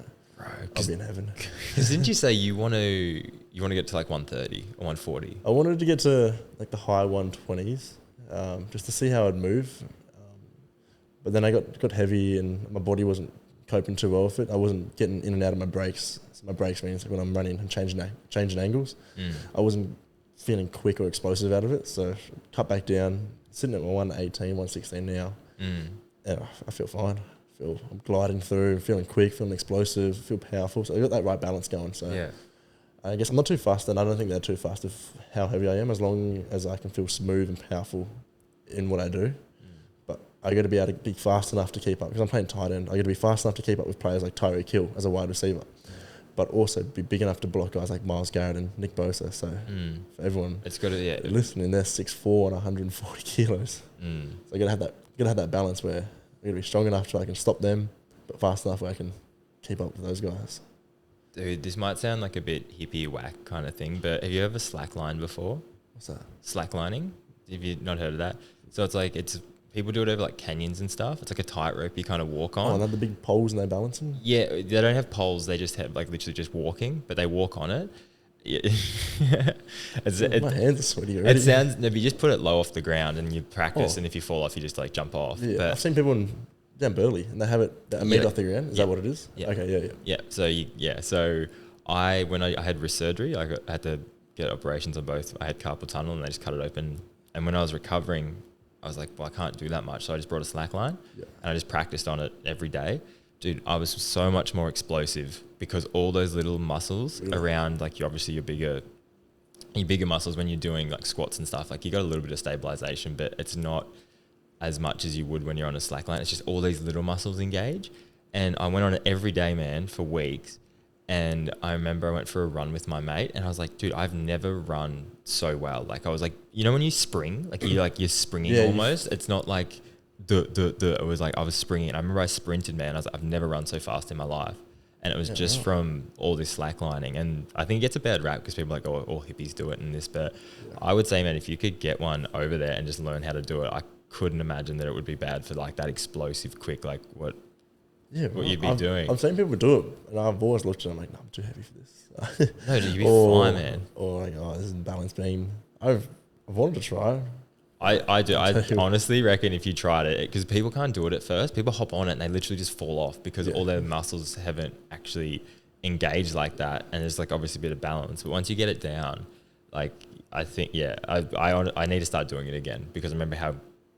I'll be in heaven.
Because didn't you say you want to get to like 130 or 140?
I wanted to get to like the high 120s, just to see how I'd move. But then I got heavy and my body wasn't coping too well with it. I wasn't getting in and out of my brakes. So my brakes means like when I'm running and changing angles. I wasn't feeling quick or explosive out of it. So cut back down, sitting at my 118, 116 now. And I feel fine. I'm gliding through, feeling quick, feeling explosive, feel powerful. So I got that right balance going. So
yeah.
I guess I'm not too fussed, and I don't think they're too fussed of how heavy I am, as long as I can feel smooth and powerful in what I do. But I got to be able to be fast enough to keep up, because I'm playing tight end. I got to be fast enough to keep up with players like Tyreek Hill as a wide receiver, but also be big enough to block guys like Myles Garrett and Nick Bosa. So for everyone,
it's got to
listening, they're 6'4" and 140 kilos. So I got to have that balance where I got to be strong enough so I can stop them, but fast enough where I can keep up with those guys.
Dude, this might sound like a bit hippie whack kind of thing, but have you ever slacklined before?
What's that?
Slacklining? Have you not heard of that? So it's like, people do it over like canyons and stuff. It's like a tightrope you kind of walk on.
Oh, and they have the big poles and they're balancing?
Yeah, they don't have poles. They just have like literally just walking, but they walk on it. Yeah.
My hands are sweaty already.
It sounds, no, but you just put it low off the ground and you practice, and if you fall off, you just like jump off.
Yeah,
but
I've seen people down Burley and they have it a metre off the ground. Is that what it is?
Yeah.
Okay,
Yeah, so when I had wrist surgery, I had to get operations on both. I had carpal tunnel and they just cut it open. And when I was recovering, I was like, well, I can't do that much. So I just brought a slack line and I just practiced on it every day. Dude, I was so much more explosive because all those little muscles around, like your bigger muscles when you're doing like squats and stuff, like you got a little bit of stabilization, but it's not as much as you would when you're on a slack line. It's just all these little muscles engage. And I went on it every day, man, for weeks. And I remember I went for a run with my mate and I was like, dude, I've never run so well. Like I was like, you know, when you spring, like you're springing almost. It's not like it was like I was springing. And I remember I sprinted, man. I was like, I've never run so fast in my life. And it was just from all this slacklining. And I think it gets a bad rap because people are like, oh, all hippies do it and this. But I would say, man, if you could get one over there and just learn how to do it, I couldn't imagine that it would be bad for like that explosive, quick, like what you'd be doing.
I've seen people do it, and I've always looked at them like, no, I'm too heavy for this.
No, dude, you'd be fine, man.
Or like, oh, this is a balance beam. I've wanted to try.
I do. I honestly reckon if you tried it, because people can't do it at first. People hop on it and they literally just fall off because all their muscles haven't actually engaged like that. And there's like obviously a bit of balance. But once you get it down, like I think, I need to start doing it again because I remember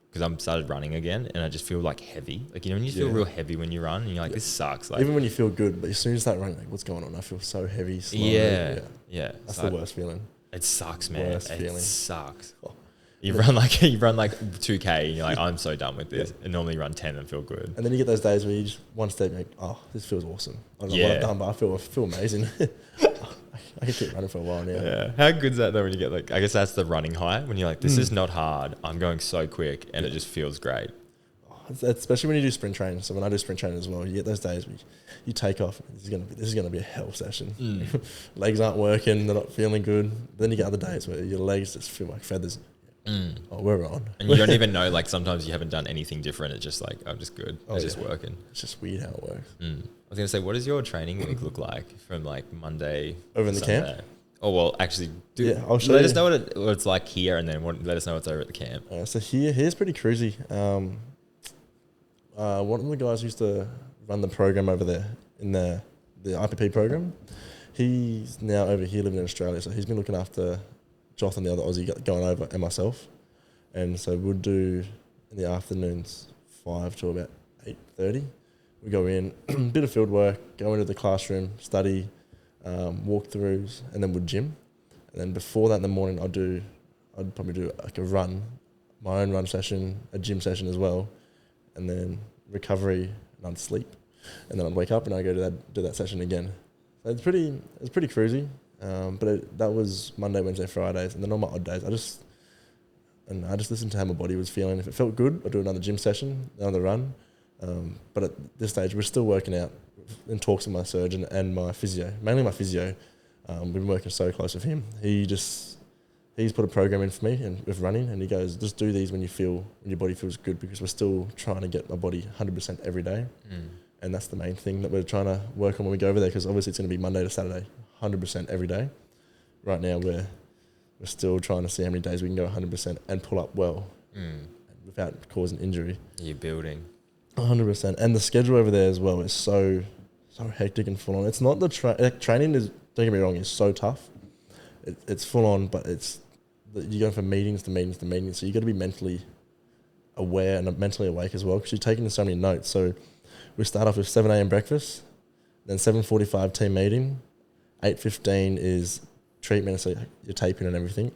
because I started running again and I just feel like heavy. Like, you know, when you feel real heavy when you run and you're like, this sucks. Like,
even when you feel good, but as soon as you start running, like, what's going on? I feel so heavy. Slowly.
Yeah.
That's the worst feeling.
It sucks, man.
Worst feeling.
Sucks. Oh. You run like 2K and you're like, I'm so done with this. And normally run 10 and feel good.
And then you get those days where you just one step, you're like, oh, this feels awesome. I don't know what I've done, but I feel amazing. I can keep running for a while now.
Yeah. How good's that though when you get like, I guess that's the running high when you're like, this is not hard. I'm going so quick and it just feels great.
Especially when you do sprint training. So when I do sprint training as well, you get those days where you take off. This is gonna be a hell session. Legs aren't working. They're not feeling good. Then you get other days where your legs just feel like feathers. Oh, we're on.
And you don't even know, like sometimes you haven't done anything different. It's just like, I'm just good. It's just working.
It's just weird how it works.
I was going to say, what does your training week look like from like Monday
over in the
Sunday?
camp?
Oh, well, actually,
Yeah, I'll show
let
you.
us know what it's like here, and then let us know what's over at the camp.
So here's pretty cruisy. One of the guys who used to run the program over there in the IPP program, he's now over here living in Australia. So he's been looking after Joth and the other Aussie going over and myself. And so we'll do in the afternoons 5 to about 8:30. We go in, bit of field work, go into the classroom, study, walkthroughs, and then we'll gym. And then before that in the morning, I'd probably do like a run, my own run session, a gym session as well, and then recovery, and I'd sleep. And then I'd wake up and I'd go to do that session again. So it's pretty cruisy. But that was Monday, Wednesday, Fridays, and then on my odd days, I just listened to how my body was feeling. If it felt good, I'd do another gym session, another run. But at this stage, we're still working out in talks with my surgeon and my physio, mainly my physio. We've been working so close with him. He's put a program in for me and with running, and he goes, just do these when your body feels good, because we're still trying to get my body 100% every day. And that's the main thing that we're trying to work on when we go over there, because obviously it's going to be Monday to Saturday, 100% every day. Right now we're still trying to see how many days we can go 100% and pull up well without causing injury.
You're building.
100%. And the schedule over there as well is so hectic and full on. It's not training is, don't get me wrong, is so tough. It's full on, but you're going from meetings to meetings to meetings. So you got to be mentally aware and mentally awake as well, because you're taking so many notes. So we start off with 7 a.m. breakfast, then 7:45 team meeting, 8:15 is treatment, so you're taping and everything.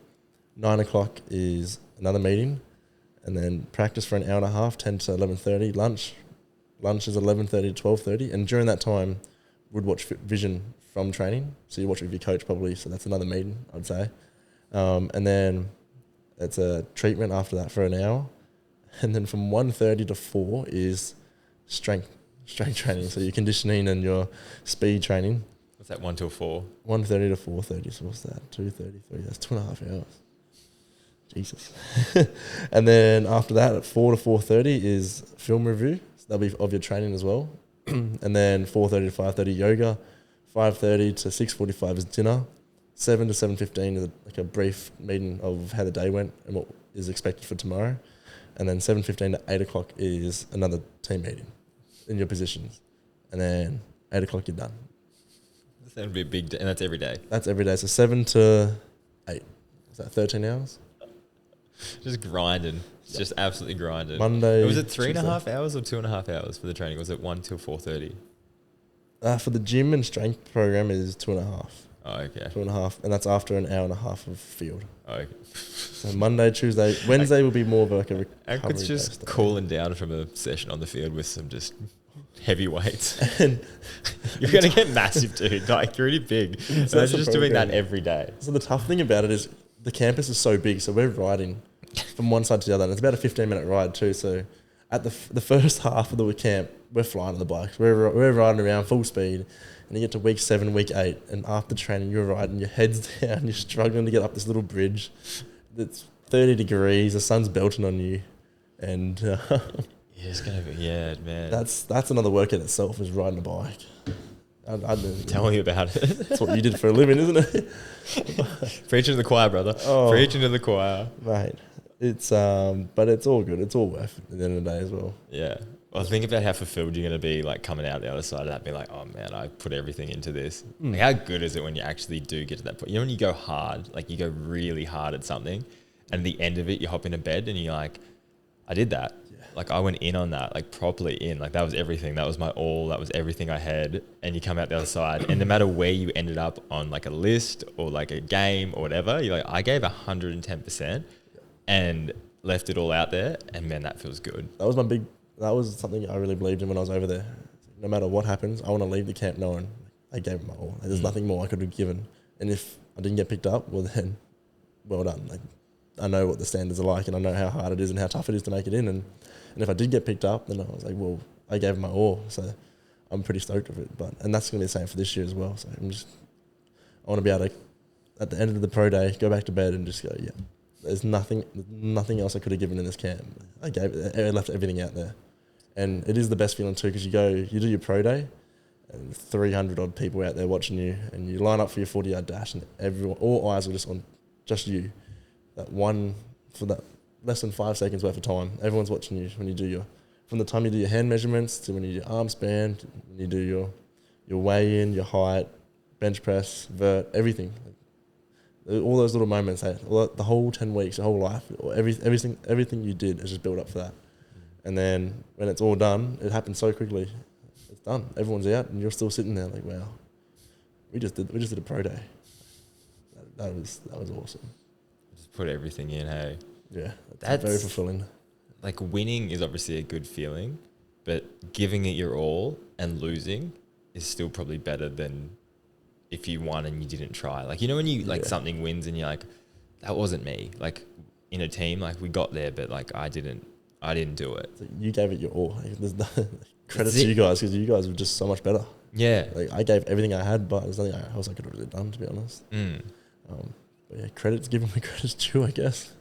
9 o'clock is another meeting, and then practice for an hour and a half, 10 to 11:30. Lunch is 11:30 to 12:30, and during that time, we'd watch vision from training. So you watch it with your coach probably, so that's another meeting, I'd say. And then it's a treatment after that for an hour, and then from 1:30 to 4 is strength training. So your conditioning and your speed training.
What's that, 1 till 4?
1:30 to 4:30. So what's that? 2:33. That's 2.5 hours. Jesus. And then after that, at 4 to 4:30 is film review. So that'll be of your training as well. And then 4:30 to 5:30 yoga. 5:30 to 6:45 is dinner. 7 to 7:15 is like a brief meeting of how the day went and what is expected for tomorrow. And then 7:15 to 8 o'clock is another team meeting in your positions. And then 8 o'clock you're done.
That would be a big day, and that's every day.
That's every day. So 7 to 8. Is that 13 hours?
Just grinding. It's just absolutely grinding.
Monday.
Was it 3.5 hours or 2.5 hours for the training? Was it 1 till 4:30?
For the gym and strength program is 2.5.
Oh, okay.
2.5, and that's after an hour and a half of field.
Oh, okay.
So Monday, Tuesday, Wednesday will be more of like a recovery.
It's just cooling down from a session on the field with some just heavy weights.
And
you're going to get massive, dude. Like, you're really big. So
that's
just doing that every day.
So the tough thing about it is the campus is so big, so we're riding from one side to the other, and it's about a 15-minute ride too. So at the first half of the camp, we're flying on the bikes. We're riding around full speed, and you get to week 7, week 8, and after training, you're riding, your head's down, you're struggling to get up this little bridge that's 30 degrees, the sun's belting on you, and
Yeah, it's going to be, yeah, man.
that's another work in itself, is riding a bike.
Tell me about it.
That's what you did for a living, isn't it?
Preaching to the choir, brother.
Oh.
Preaching to the choir.
Mate, it's but it's all good. It's all worth it at the end of the day as well.
Yeah. Well, think about how fulfilled you're going to be, like, coming out the other side of that, be like, oh, man, I put everything into this. Like, how good is it when you actually do get to that point? You know, when you go hard, like, you go really hard at something, and at the end of it, you hop into bed, and you're like, I did that. Yeah. Like, I went in on that, like, properly in. Like, that was everything. That was my all. That was everything I had. And you come out the other side, and no matter where you ended up on, like, a list or, like, a game or whatever, you're like, I gave 110% and left it all out there, and, man, that feels good.
That was something I really believed in when I was over there. No matter what happens, I want to leave the camp knowing I gave it my all. There's nothing more I could have given. And if I didn't get picked up, well then, well done. Like, I know what the standards are like, and I know how hard it is and how tough it is to make it in. And if I did get picked up, then I was like, well, I gave it my all. So I'm pretty stoked with it. And that's going to be the same for this year as well. So I want to be able to, at the end of the pro day, go back to bed and just go, yeah, there's nothing else I could have given in this camp. I left everything out there. And it is the best feeling too, because you do your pro day, and 300 odd people out there watching you, and you line up for your 40-yard dash, and all eyes are just on just you. That one, for that less than 5 seconds worth of time, everyone's watching you when you do from the time you do your hand measurements to when you do your arm span, when you do your weigh in, your height, bench press, vert, everything. All those little moments, the whole 10 weeks, your whole life, everything you did is just built up for that. And then when it's all done, it happens so quickly. It's done. Everyone's out, and you're still sitting there like, wow, we just did a pro day. That was awesome.
Just put everything in, hey.
Yeah, that's very fulfilling.
Like, winning is obviously a good feeling, but giving it your all and losing is still probably better than if you won and you didn't try. Like, you know, when you something wins and you're like, that wasn't me. Like, in a team, like, we got there, but like I didn't do it.
So you gave it your all. Like, there's no credit to you guys, because you guys were just so much better.
Yeah.
Like, I gave everything I had, but there's nothing else I could have really done, to be honest. But yeah, credit's given me credit's due, I guess.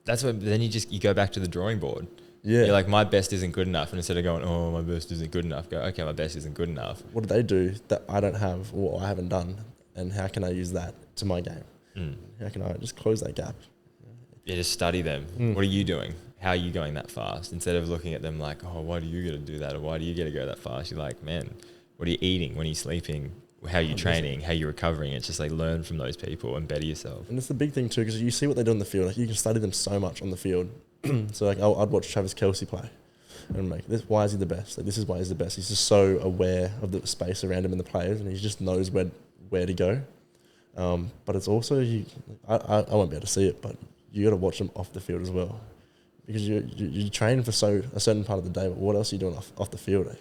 That's what. Then you go back to the drawing board.
Yeah.
You're like, my best isn't good enough, and instead of going, oh, my best isn't good enough, go, okay, my best isn't good enough.
What do they do that I don't have or I haven't done, and how can I use that to my game? How can I just close that gap?
Yeah, just study them. What are you doing? How are you going that fast? Instead of looking at them like, oh, why do you get to do that? Or why do you get to go that fast? You're like, man, what are you eating? When are you sleeping? How are you training? How are you recovering? It's just like, learn from those people and better yourself.
And it's the big thing too, because you see what they do on the field. Like, you can study them so much on the field. So like, I'd watch Travis Kelce play, and I'm like, why is he the best? Like, this is why he's the best. He's just so aware of the space around him and the players, and he just knows where to go. But it's also, I won't be able to see it, but you got to watch them off the field as well, because you train for a certain part of the day. But what else are you doing off the field? Like,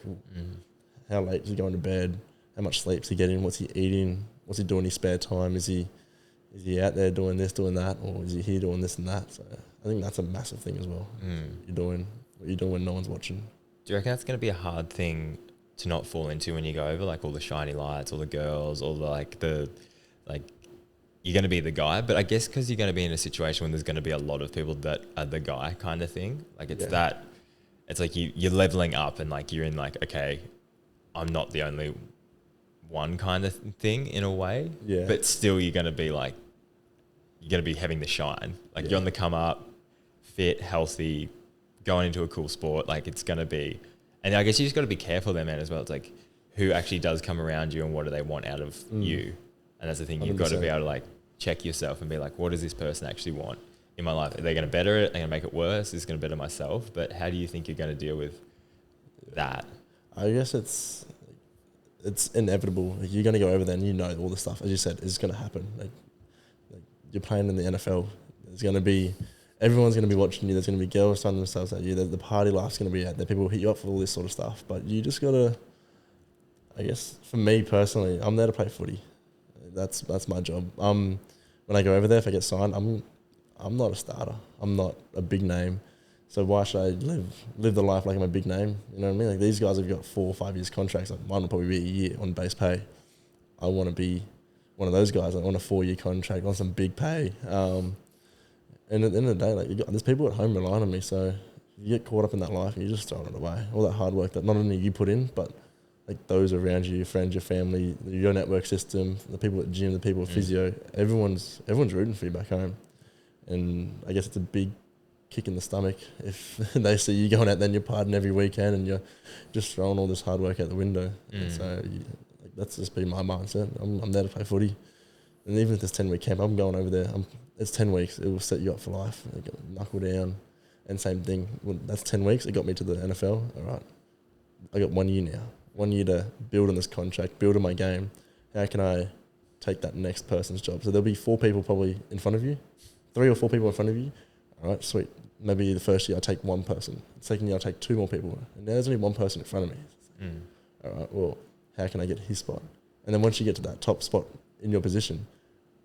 how late is he going to bed? How much sleep is he getting? What's he eating? What's he doing in his spare time? Is he out there doing this, doing that, or is he here doing this and that? So I think that's a massive thing as well. You're doing what you're doing when no one's watching.
Do you reckon that's going to be a hard thing to not fall into when you go over, like all the shiny lights, all the girls, all the you're going to be the guy, but I guess because you're going to be in a situation when there's going to be a lot of people that are the guy kind of thing. Like, it's it's like you're leveling up, and like you're in like, okay, I'm not the only one kind of thing in a way. Yeah. But still, you're going to be like, you're going to be having the shine. Like, you're on the come up, fit, healthy, going into a cool sport. Like, it's going to be, and I guess you just got to be careful there, man, as well. It's like, who actually does come around you and what do they want out of you? And that's the thing, you've 100%. Got to be able to like check yourself and be like, what does this person actually want in my life? Are they going to better it? Are they going to make it worse? Is it going to better myself? But how do you think you're going to deal with that? I
guess it's inevitable. Like, you're going to go over there and you know all the stuff, as you said, is going to happen. Like you're playing in the NFL. There's going to be, everyone's going to be watching you. There's going to be girls throwing themselves at you. The party life's going to be out there. People will hit you up for all this sort of stuff. But you just got to, I guess, for me personally, I'm there to play footy. That's my job. When I go over there, if I get signed, I'm not a starter. I'm not a big name. So why should I live the life like I'm a big name? You know what I mean? Like, these guys have got 4 or 5 years contracts. Like, mine will probably be a year on base pay. I want to be one of those guys. I want a 4-year contract on some big pay. And at the end of the day, like, there's people at home relying on me. So you get caught up in that life and you just throw it away. All that hard work that not only you put in, but like those around you, your friends, your family, your network system, the people at the gym, the people at physio, everyone's rooting for you back home. And I guess it's a big kick in the stomach if they see you going out there and you're partying every weekend and you're just throwing all this hard work out the window. And so that's just been my mindset. I'm there to play footy. And even if it's 10-week camp, I'm going over there. It's 10 weeks. It will set you up for life. Knuckle down. And same thing. Well, that's 10 weeks. It got me to the NFL. All right. I got 1 year now. 1 year to build on this contract, build on my game. How can I take that next person's job? So there'll be 4 people probably in front of you, 3 or 4 people in front of you. All right, sweet. Maybe the first year I take 1 person. The second year I take 2 more people. And now there's only 1 person in front of me. All right, well, how can I get his spot? And then once you get to that top spot in your position,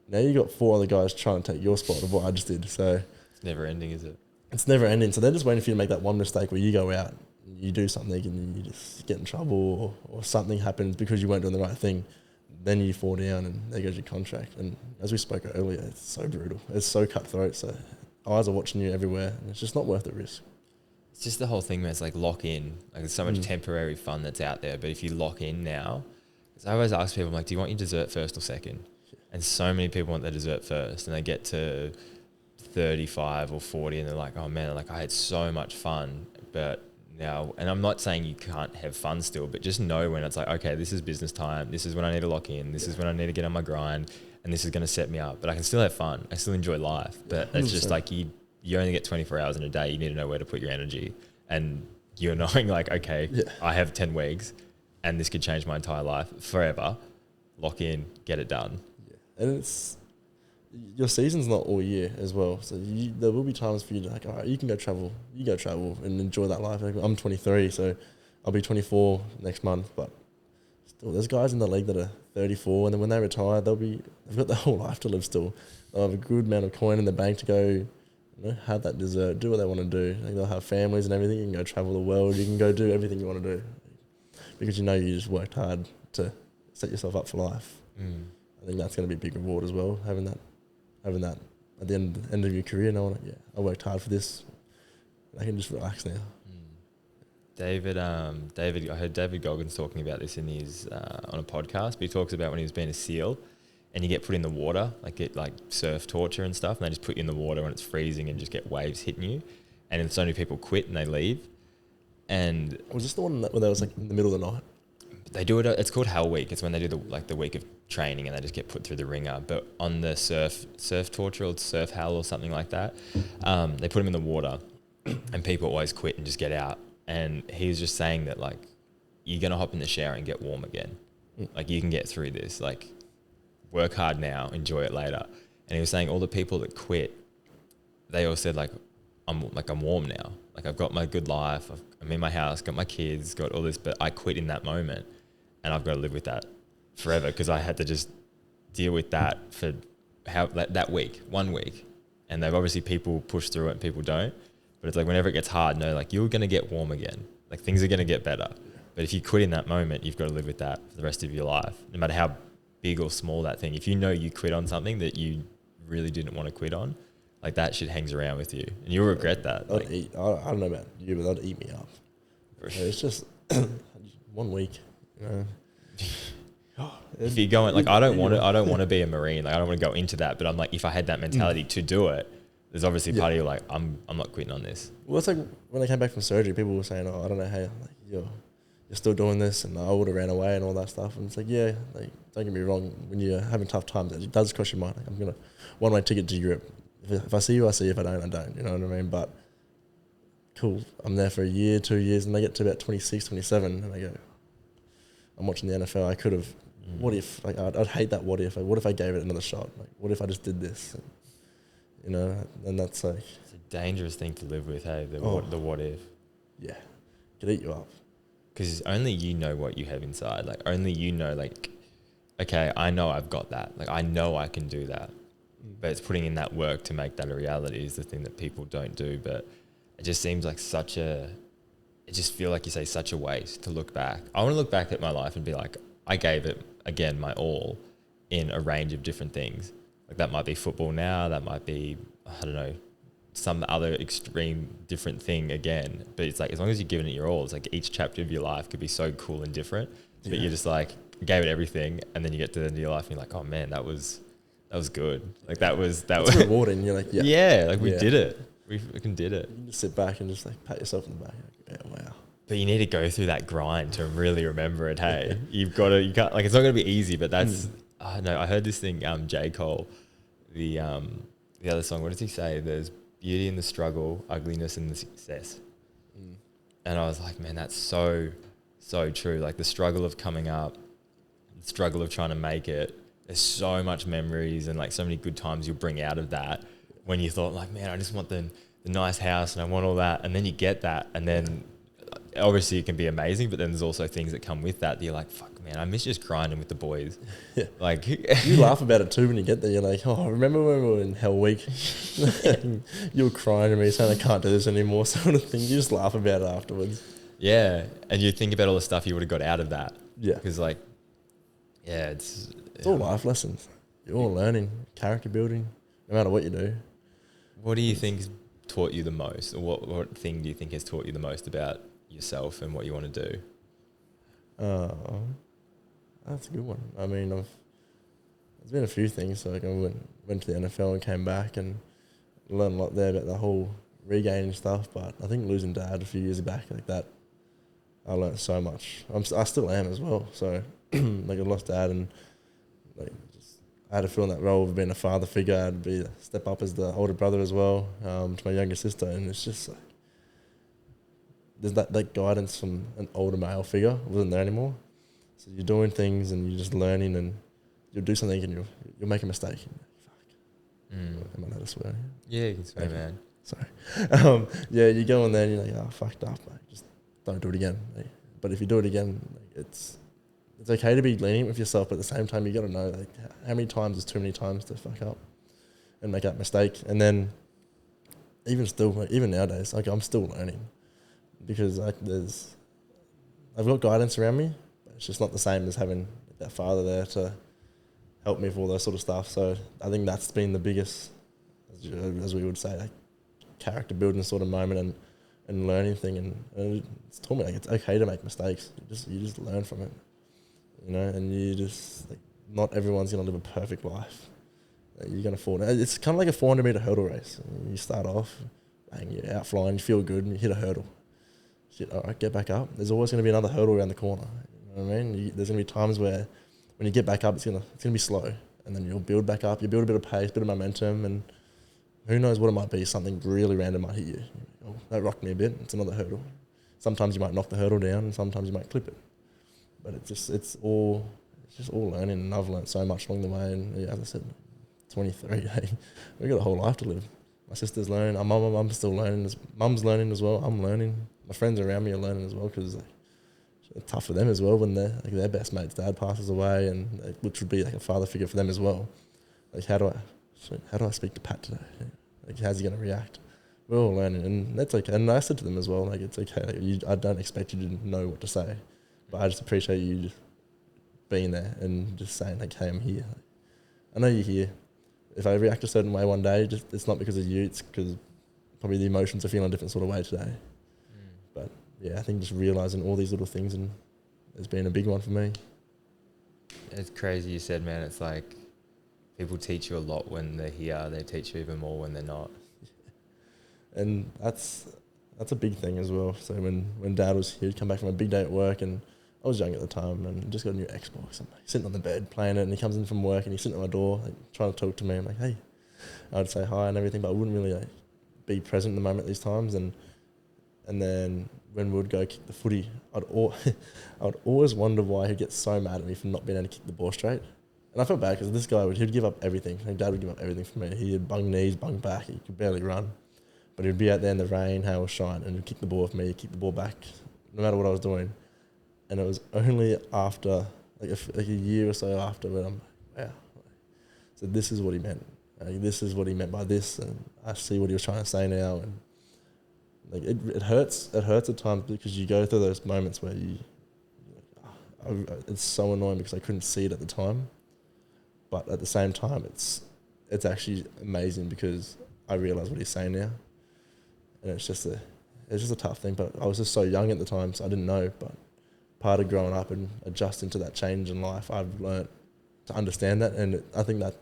now you got 4 other guys trying to take your spot of what I just did. So
it's never ending, is it?
It's never ending. So they're just waiting for you to make that one mistake where you go out, you do something and you just get in trouble or something happens because you weren't doing the right thing. Then you fall down and there goes your contract. And as we spoke earlier, it's so brutal. It's so cutthroat. So eyes are watching you everywhere and it's just not worth the risk.
It's just the whole thing where it's like lock in. Like, there's so much temporary fun that's out there. But if you lock in now, 'Cause I always ask people, I'm like, do you want your dessert first or second? And so many people want their dessert first, and they get to 35 or 40 and they're like, oh man, like I had so much fun, but now, and I'm not saying you can't have fun still, but just know when it's like, okay, this is business time, this is when I need to lock in, this is when I need to get on my grind, and this is going to set me up, but I can still have fun, I still enjoy life, but it's just like you only get 24 hours in a day, you need to know where to put your energy, and you're knowing like, okay, I have 10 weeks and this could change my entire life forever. Lock in, get it done.
And it's, your season's not all year as well. So there will be times for you to like, all right, you can go travel. You go travel and enjoy that life. Like, I'm 23, so I'll be 24 next month. But still, there's guys in the league that are 34, and then when they retire, they've got their whole life to live still. They'll have a good amount of coin in the bank to go, have that dessert, do what they want to do. Like, they'll have families and everything. You can go travel the world. You can go do everything you want to do because you know you just worked hard to set yourself up for life. I think that's going to be a big reward as well, having that at the end of your career, knowing I worked hard for this. I can just relax now.
David, I heard David Goggins talking about this in his on a podcast, but he talks about when he was being a SEAL, and you get put in the water, like get like surf torture and stuff, and they just put you in the water when it's freezing and just get waves hitting you, and then so many people quit and they leave. And
was this the one where they was like in the middle of the night?
They do it. It's called Hell Week. It's when they do the week of training and they just get put through the ringer. But on the surf torture or surf hell or something like that, they put them in the water, and people always quit and just get out. And he was just saying that like you're gonna hop in the shower and get warm again. Like you can get through this. Like work hard now, enjoy it later. And he was saying all the people that quit, they all said like I'm warm now. Like I've got my good life. I'm in my house, got my kids, got all this, but I quit in that moment. And I've got to live with that forever because I had to just deal with that for that week, 1 week. And they've obviously people push through it and people don't. But it's like whenever it gets hard, no, like you're going to get warm again. Like things are going to get better. But if you quit in that moment, you've got to live with that for the rest of your life, no matter how big or small that thing. If you know you quit on something that you really didn't want to quit on, like that shit hangs around with you and you'll regret that.
I don't know about you, but that'd eat me up. It's just 1 week.
If you're going like I don't want to be a Marine, like I don't want to go into that, but I'm like if I had that mentality to do it, there's obviously part of you like I'm not quitting on this.
Well, it's like when I came back from surgery, people were saying, I don't know how like, you're still doing this, and I would have ran away and all that stuff, and it's like like don't get me wrong, when you're having tough times it does cross your mind, like, I'm gonna one-way ticket to Europe, if I see you I see you, if I don't I don't, you know what I mean? But cool, I'm there for a year, 2 years, and they get to about 26, 27, and I go, I'm watching the NFL. I could have. What if? Like, I'd hate that. What if? Like, what if I gave it another shot? Like, what if I just did this? And, and that's like.
It's a dangerous thing to live with. Hey, the what if?
Yeah, could eat you up.
Because only you know what you have inside. Like only you know. Like, okay, I know I've got that. Like I know I can do that. But it's putting in that work to make that a reality is the thing that people don't do. But it just seems like it just feel like you say such a waste to look back. I want to look back at my life and be like, I gave it again my all in a range of different things. Like that might be football now, that might be, I don't know, some other extreme different thing again. But it's like as long as you're giving it your all, it's like each chapter of your life could be so cool and different. Yeah. But you're just like gave it everything, and then you get to the end of your life and you're like, oh man, that was good. Like that was
rewarding. You're like,
we did it. We fucking did it.
You can just sit back and just like pat yourself in the back. Like, yeah, wow.
But you need to go through that grind to really remember it. Hey, you can't like it's not gonna be easy. But that's I know. I heard this thing. J. Cole, the other song. What does he say? There's beauty in the struggle, ugliness in the success. And I was like, man, that's so true. Like the struggle of coming up, the struggle of trying to make it. There's so much memories and like so many good times you'll bring out of that. When you thought like, man, I just want the nice house and I want all that. And then you get that. And then obviously it can be amazing, but then there's also things that come with that. You're like, fuck, man, I miss just grinding with the boys. Yeah. Like
you laugh about it too when you get there. You're like, oh, remember when we were in Hell Week? You were crying to me saying I can't do this anymore sort of thing. You just laugh about it afterwards.
Yeah. And you think about all the stuff you would have got out of that.
Yeah.
Because like, yeah, it's
all life lessons. You're all learning, character building, no matter what you do.
What do you think taught you the most, or what thing do you think has taught you the most about yourself and what you want to do?
That's a good one. I mean, there's been a few things. So like I went to the NFL and came back and learned a lot there about the whole regaining stuff. But I think losing dad a few years back like that, I learned so much. I still am as well. So like I lost dad and like just I had to fill in that role of being a father figure. I had to step up as the older brother as well to my younger sister, and it's just like there's that guidance from an older male figure wasn't there anymore. So you're doing things and you're just learning, and you'll do something and you'll make a mistake. And fuck. Am I allowed to swear?
Yeah, you can swear,
Okay.
man.
Sorry. Yeah, you go in there and you're like, oh, fucked up, mate. Just don't do it again. Like, but if you do it again, like, it's okay to be lenient with yourself, but at the same time, you got to know like how many times is too many times to fuck up and make that mistake. And then even still, like, even nowadays, like I'm still learning because like I've got guidance around me, but it's just not the same as having that father there to help me with all that sort of stuff. So I think that's been the biggest, as we would say, like character building sort of moment and learning thing. And it's taught me like it's okay to make mistakes. You just learn from it, you know. And you just like not everyone's gonna live a perfect life. You're gonna fall down. It's kind of like a 400-meter hurdle race. You start off, bang, you're out flying, you feel good, and you hit a hurdle. Shit, all right, get back up. There's always gonna be another hurdle around the corner. You know what I mean? There's gonna be times where when you get back up, it's gonna be slow, and then you'll build back up. You build a bit of pace, a bit of momentum, and who knows what it might be. Something really random might hit you. Oh, that rocked me a bit. It's another hurdle. Sometimes you might knock the hurdle down, and sometimes you might clip it. But it's just all learning, and I've learned so much along the way. And yeah, as I said, 23, hey, we've got a whole life to live. My sister's learning. My mum's still learning. Mum's learning as well. I'm learning. My friends around me are learning as well because it's tough for them as well when their best mate's dad passes away, and which would be like a father figure for them as well. Like how do I speak to Pat today? Like how's he going to react? We're all learning, and that's okay. And I said to them as well, like it's okay. Like, I don't expect you to know what to say, but I just appreciate you just being there and just saying like, hey, I'm here. Like, I know you're here. If I react a certain way one day, it's not because of you. It's because probably the emotions are feeling a different sort of way today. But yeah, I think just realising all these little things and has been a big one for me.
It's crazy you said, man. It's like people teach you a lot when they're here. They teach you even more when they're not.
And that's a big thing as well. So when Dad was here, he'd come back from a big day at work, and I was young at the time, and just got a new Xbox. I'm like, sitting on the bed playing it, and he comes in from work, and he's sitting at my door, like, trying to talk to me. I'm like, hey, I'd say hi and everything, but I wouldn't really like be present in the moment these times. And then when we would go kick the footy, I'd always wonder why he'd get so mad at me for not being able to kick the ball straight. And I felt bad because this guy he'd give up everything. Like Dad would give up everything for me. He had bung knees, bung back. He could barely run. But he'd be out there in the rain, hail, shine, and he'd kick the ball with me, kick the ball back, no matter what I was doing. And it was only after, like a year or so after, when I'm like, wow. So this is what he meant. This is what he meant by this, and I see what he was trying to say now. And like it hurts. It hurts at times because you go through those moments where it's so annoying because I couldn't see it at the time. But at the same time, it's actually amazing because I realise what he's saying now. And it's just a tough thing. But I was just so young at the time, so I didn't know. But part of growing up and adjusting to that change in life, I've learnt to understand that. And I think that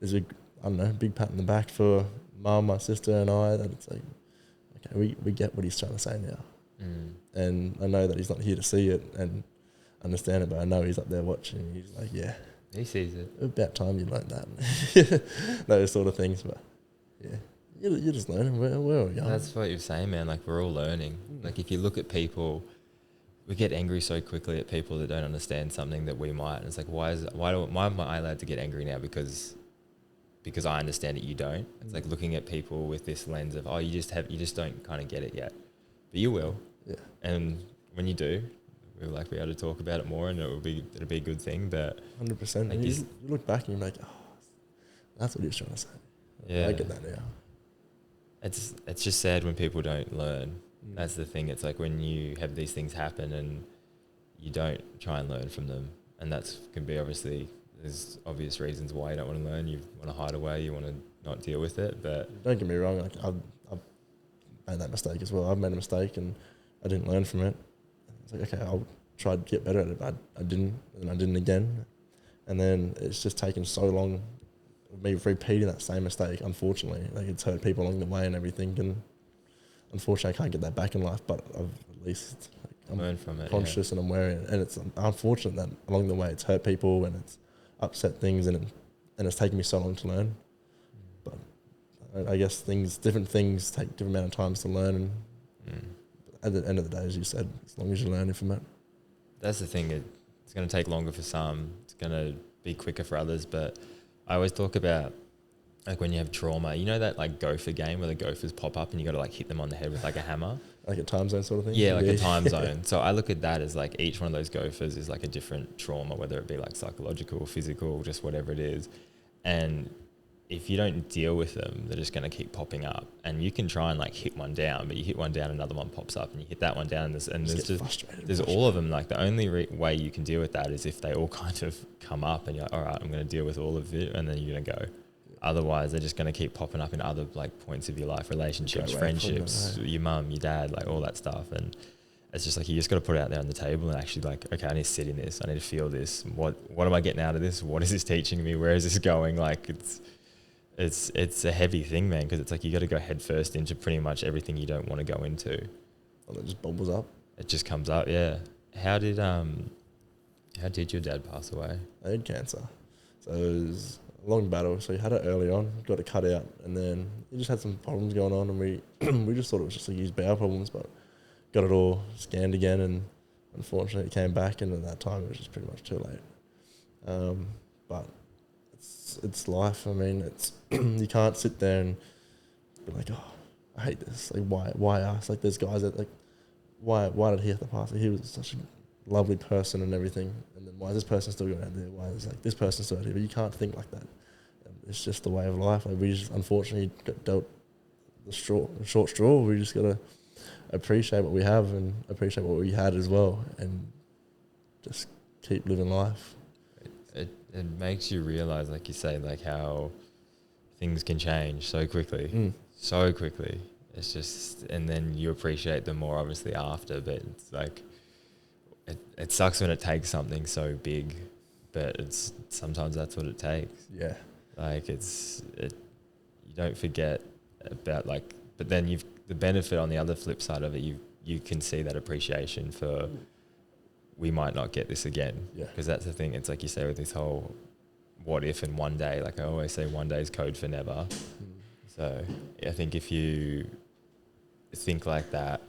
is big pat in the back for Mum, my sister, and I. That it's like, okay, we get what he's trying to say now. And I know that he's not here to see it and understand it, but I know he's up there watching. He's like, yeah,
he sees it.
About time you learned that. Those sort of things, but yeah. You're just learning. We're all young.
That's what you're saying, man. Like, we're all learning. Like, if you look at people, we get angry so quickly at people that don't understand something that we might. And it's like, why am I allowed to get angry now because I understand it, you don't? It's like looking at people with this lens of, you just don't kind of get it yet, but you will.
Yeah.
And when you do, we'll like be able to talk about it more, and it'll be a good thing. But
100%.
like
you look back and you're like, that's what he was trying to say.
Yeah,
I get that now.
It's just sad when people don't learn. That's the thing. It's like when you have these things happen and you don't try and learn from them, and that's can be there's obvious reasons why you don't want to learn. You want to hide away. You want to not deal with it. But
don't get me wrong. Like I've made that mistake as well. I've made a mistake and I didn't learn from it. It's like, okay, tried to get better at it, but I didn't, and I didn't again. And then it's just taken so long of me repeating that same mistake, unfortunately. Like, it's hurt people along the way and everything, and unfortunately I can't get that back in life, but I've at least I'm
Learn from it,
conscious and I'm aware, and it's unfortunate that along the way it's hurt people and it's upset things, and it's taken me so long to learn. But I guess different things take different amount of times to learn, and at the end of the day, as you said, as long as you're learning from it.
That's the thing. It's going to take longer for some. It's going to be quicker for others. But I always talk about, like, when you have trauma, you know that, like, gopher game where the gophers pop up and you got to, like, hit them on the head with, like, a hammer?
Like a time zone sort of thing?
Yeah, like a time zone. So I look at that as, like, each one of those gophers is, like, a different trauma, whether it be, like, psychological, physical, just whatever it is. And if you don't deal with them, they're just going to keep popping up. And you can try and, like, hit one down, but you hit one down, another one pops up, and you hit that one down, and there's all of them. Like, the only way you can deal with that is if they all kind of come up and you're like, all right, I'm going to deal with all of it, and then you're going to go. Otherwise, they're just going to keep popping up in other, like, points of your life, relationships, friendships, your mum, your dad, like, all that stuff. And it's just like, you just got to put it out there on the table and actually, like, okay, I need to sit in this. I need to feel this. What am I getting out of this? What is this teaching me? Where is this going? Like, it's a heavy thing, man, because it's like you got to go head first into pretty much everything you don't want to go into.
And it just bubbles up.
It just comes up, yeah. How did your dad pass away?
I had cancer. So it was a long battle. So he had it early on, got it cut out, and then he just had some problems going on, and we just thought it was just like his bowel problems, but got it all scanned again, and unfortunately it came back, and at that time it was just pretty much too late. But it's life. I mean, it's you can't sit there and be like, oh, I hate this. Like, why us? Like, there's guys that, like, why did he have to pass? He was such a lovely person and everything, and then why is this person still going out there? Why is, like, this person still out here? But you can't think like that. It's just the way of life. Like, we just unfortunately got dealt the short straw. We just gotta appreciate what we have and appreciate what we had as well, and just keep living life.
It makes you realize, like you say, like, how things can change so quickly. So quickly. It's just, and then you appreciate them more obviously after, but it's like, it sucks when it takes something so big, but it's sometimes that's what it takes.
Yeah.
Like, you don't forget about, like, but then the benefit on the other flip side of it, you can see that appreciation for, we might not get this again.
Yeah.
Because that's the thing. It's like you say with this whole what if and one day. Like, I always say, one day is code for never. So I think if you think like that,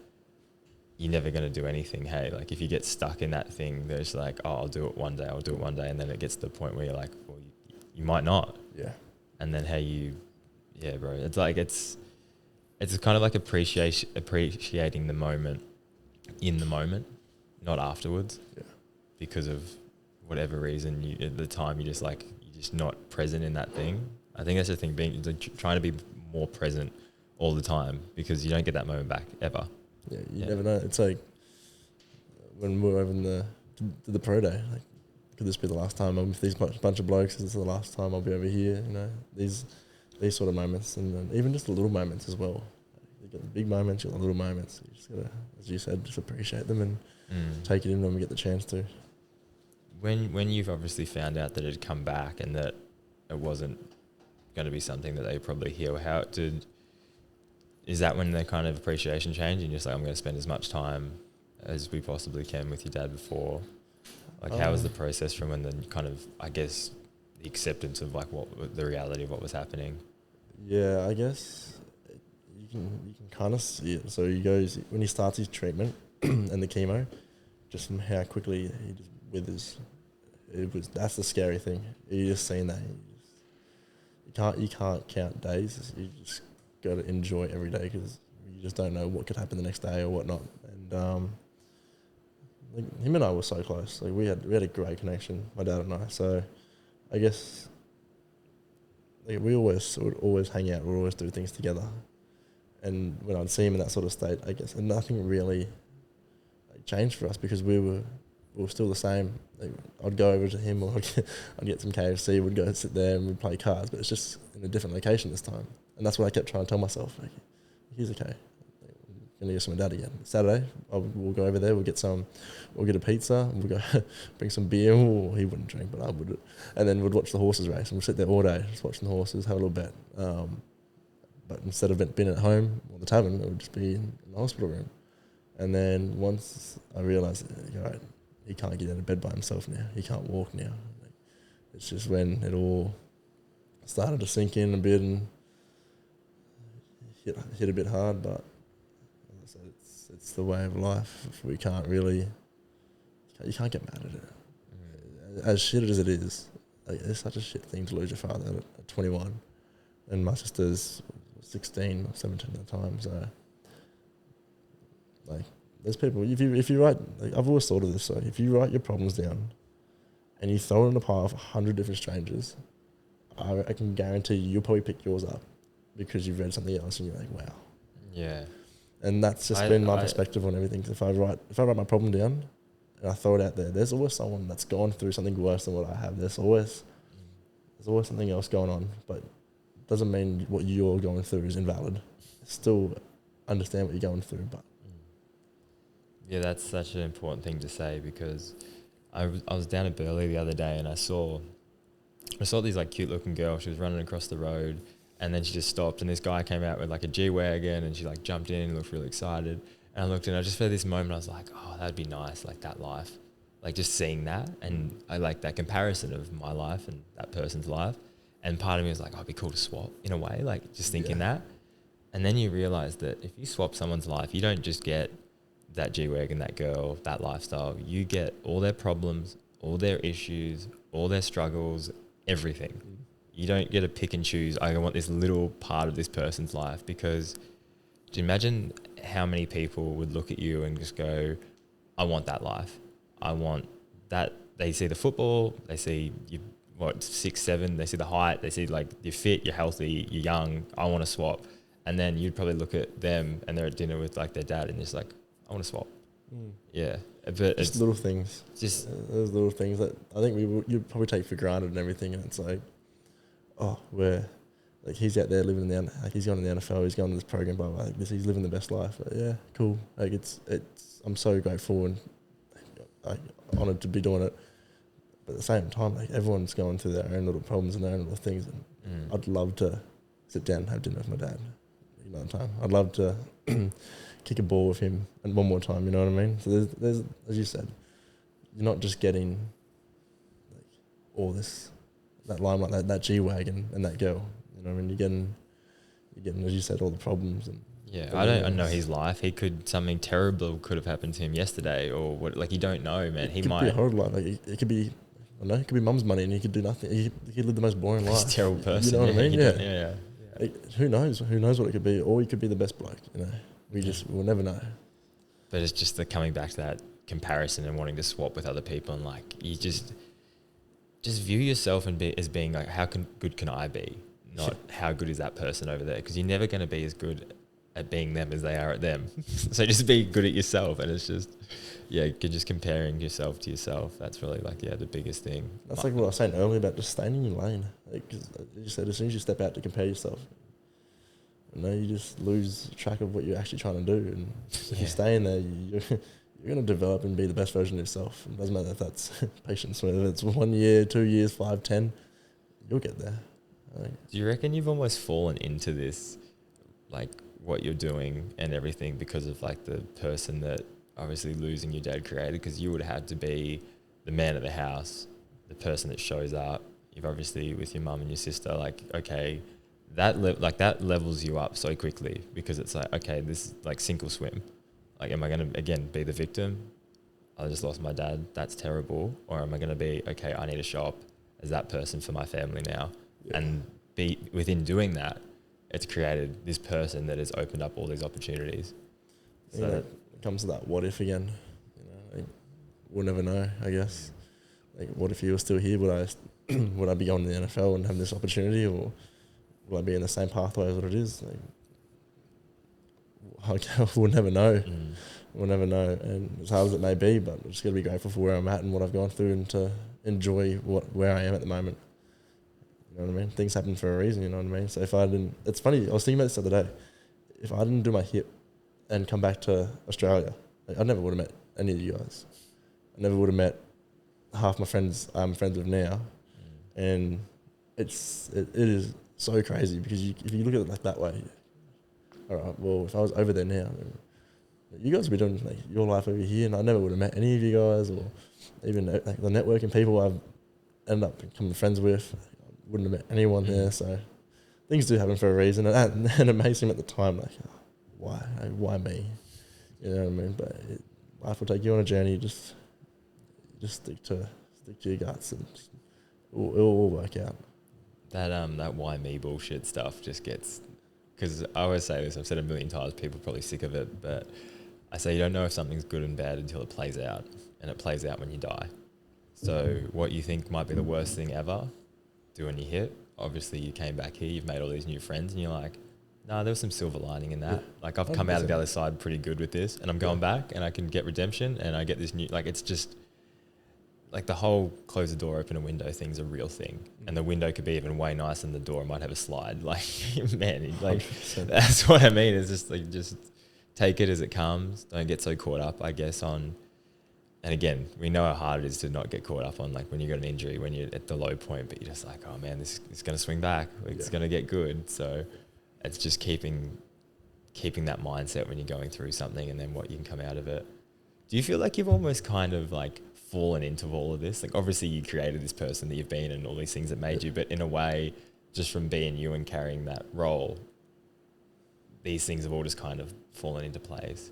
you're never going to do anything. Hey, like, if you get stuck in that thing, there's like, oh, I'll do it one day. And then it gets to the point where you're like, well, you might not.
Yeah.
And then yeah, bro. It's like, it's kind of like appreciating the moment in the moment, not afterwards.
Yeah.
Because of whatever reason, at the time you're just not present in that thing. I think that's the thing, trying to be more present all the time, because you don't get that moment back ever.
Yeah, you never know. It's like when we were over in the pro day, like, could this be the last time I'm with these bunch of blokes? Is this the last time I'll be over here? You know, these sort of moments, and then even just the little moments as well. You got the big moments, you got the little moments. You just gotta, as you said, just appreciate them and take it in when we get the chance to.
When you've obviously found out that it had come back and that it wasn't going to be something that they probably heal, is that when the kind of appreciation changed and you're just like, I'm going to spend as much time as we possibly can with your dad before? Like, how was the process from when then kind of, I guess, the acceptance of, like, what the reality of what was happening?
Yeah, I guess you can kind of see it. So he goes, when he starts his treatment and the chemo, just from how quickly he just withers. That's the scary thing. You just seen that. You can't count days. You just got to enjoy every day, because you just don't know what could happen the next day or whatnot. And like, him and I were so close. Like, we had a great connection, my dad and I. So I guess, like, we would always hang out. We'd always do things together. And when I'd see him in that sort of state, I guess, and nothing really changed for us, because we were still the same. Like, I'd go over to him, or I'd get some KFC, we'd go sit there and we'd play cards, but it's just in a different location this time. And that's what I kept trying to tell myself. Like, he's okay. Like, gonna go see my dad again. Saturday, we'll go over there. We'll get a pizza. We'll go bring some beer. Ooh, he wouldn't drink, but I would. And then we'd watch the horses race. And we'll sit there all day, just watching the horses, have a little bet. But instead of being at home or the tavern, it would just be in the hospital room. And then once I realised, right, he can't get out of bed by himself now. He can't walk now. It's just when it all started to sink in a bit and hit a bit hard, but as I said, it's the way of life. We can't really, you can't get mad at it. As shit as it is, like, it's such a shit thing to lose your father at 21, and my sister's 16 or 17 at the time. So, like, there's people. If you write, like, I've always thought of this. So if you write your problems down, and you throw it in a pile of 100 different strangers, I can guarantee you'll probably pick yours up because you've read something else and you're like, wow.
Yeah.
And that's just been my perspective on everything. If I write my problem down and I throw it out there, there's always someone that's gone through something worse than what I have. There's always something else going on, but it doesn't mean what you're going through is invalid. Still understand what you're going through, but
yeah, that's such an important thing to say, because I was down at Burleigh the other day and I saw this like cute looking girl. She was running across the road, and then she just stopped, and this guy came out with like a G-Wagon, and she like jumped in and looked really excited. And I looked, and I just felt this moment, I was like, oh, that'd be nice, like that life. Like just seeing that, and I like that comparison of my life and that person's life. And part of me was like, oh, it'd be cool to swap in a way, like just thinking that. And then you realize that if you swap someone's life, you don't just get that G-Wagon, that girl, that lifestyle. You get all their problems, all their issues, all their struggles, everything. You don't get to pick and choose, I want this little part of this person's life, because do you imagine how many people would look at you and just go, I want that life. I want that. They see the football, they see you, 6'7", they see the height, they see like you're fit, you're healthy, you're young, I want to swap. And then you'd probably look at them and they're at dinner with like their dad and just like, I want to swap. Yeah. But
just little things.
Just
those little things that I think you probably take for granted and everything. And it's like, oh, like he's out there living he's going to the NFL, he's going to this program, blah, blah, like this, he's living the best life. But yeah, cool. Like I'm so grateful and like, honoured to be doing it. But at the same time, like everyone's going through their own little problems and their own little things. And I'd love to sit down and have dinner with my dad another time. I'd love to kick a ball with him and one more time, you know what I mean? So there's as you said, you're not just getting like all this, that limelight, that G-Wagon and that girl, you know what I mean? You're getting, as you said, all the problems. And
yeah, I don't know his life. Something terrible could have happened to him yesterday, or what, like you don't know, man. He might be
a horrible life. Like it could be, I don't know, it could be mum's money and he could do nothing. He could live the most boring life.
He's a terrible person.
You know what I mean?
Yeah.
Who knows? Who knows what it could be? Or he could be the best bloke, you know. We'll never know.
But it's just the coming back to that comparison and wanting to swap with other people, and like you just view yourself as being like, how good can I be? Not how good is that person over there, because you're never going to be as good at being them as they are at them. So just be good at yourself, and it's just you're just comparing yourself to yourself. That's really like the biggest thing.
That's like what I was saying earlier about just staying in your lane. Like, 'cause you said, as soon as you step out to compare yourself, you just lose track of what you're actually trying to do. And if you stay in there, you're going to develop and be the best version of yourself. It doesn't matter if that's patience, whether it's 1 year, 2 years, 5, 10, you'll get there.
Do you reckon you've almost fallen into this, like what you're doing and everything, because of like the person that obviously losing your dad created? Because you would have to be the man of the house, the person that shows up. You've obviously with your mum and your sister, like, okay, that levels you up so quickly, because it's like, okay, this is like sink or swim. Like, am I going to again be the victim? I just lost my dad, that's terrible. Or am I going to be, okay, I need to show up as that person for my family now. Yeah. And be within doing that, it's created this person that has opened up all these opportunities. So
it comes to that what if again. Like, we'll never know, I guess. Like, what if you were still here? Would I be going to the NFL and have this opportunity, or will I be in the same pathway as what it is? Like, we'll never know. We'll never know. And as hard as it may be, but I'm just got to be grateful for where I'm at and what I've gone through, and to enjoy where I am at the moment. You know what I mean? Things happen for a reason, you know what I mean? So if I didn't... It's funny, I was thinking about this the other day. If I didn't do my hip and come back to Australia, like, I never would have met any of you guys. I never would have met half my friends I'm friends with now. And it is so crazy because if you look at it like that way, all right, well, if I was over there now, you guys would be doing like your life over here, and I never would have met any of you guys, or even like the networking people I've ended up becoming friends with. I wouldn't have met anyone there, so things do happen for a reason, and it may seem at the time like, oh, why me? You know what I mean? But life will take you on a journey. Just stick to your guts, and it will all work out.
That why me bullshit stuff just gets, because I always say this, I've said it a million times, people are probably sick of it, but I say you don't know if something's good and bad until it plays out, and it plays out when you die. So what you think might be the worst thing ever, do when you hit, obviously you came back here, you've made all these new friends, and you're like, nah, there was some silver lining in that. Yeah. Like I've come 100%. Out of the other side pretty good with this, and I'm going back, and I can get redemption, and I get this new, like it's just, like the whole close the door, open a window thing's a real thing. And the window could be even way nicer than the door might have a slide. Like, man, like 100%. That's what I mean. It's just like, just take it as it comes. Don't get so caught up, I guess, on, and again, we know how hard it is to not get caught up on like when you got an injury, when you're at the low point, but you're just like, oh man, this is going to swing back. It's going to get good. So it's just keeping that mindset when you're going through something, and then what you can come out of it. Do you feel like you've almost kind of like fallen into all of this? Like obviously you created this person that you've been and all these things that made you, but in a way, just from being you and carrying that role, these things have all just kind of fallen into place.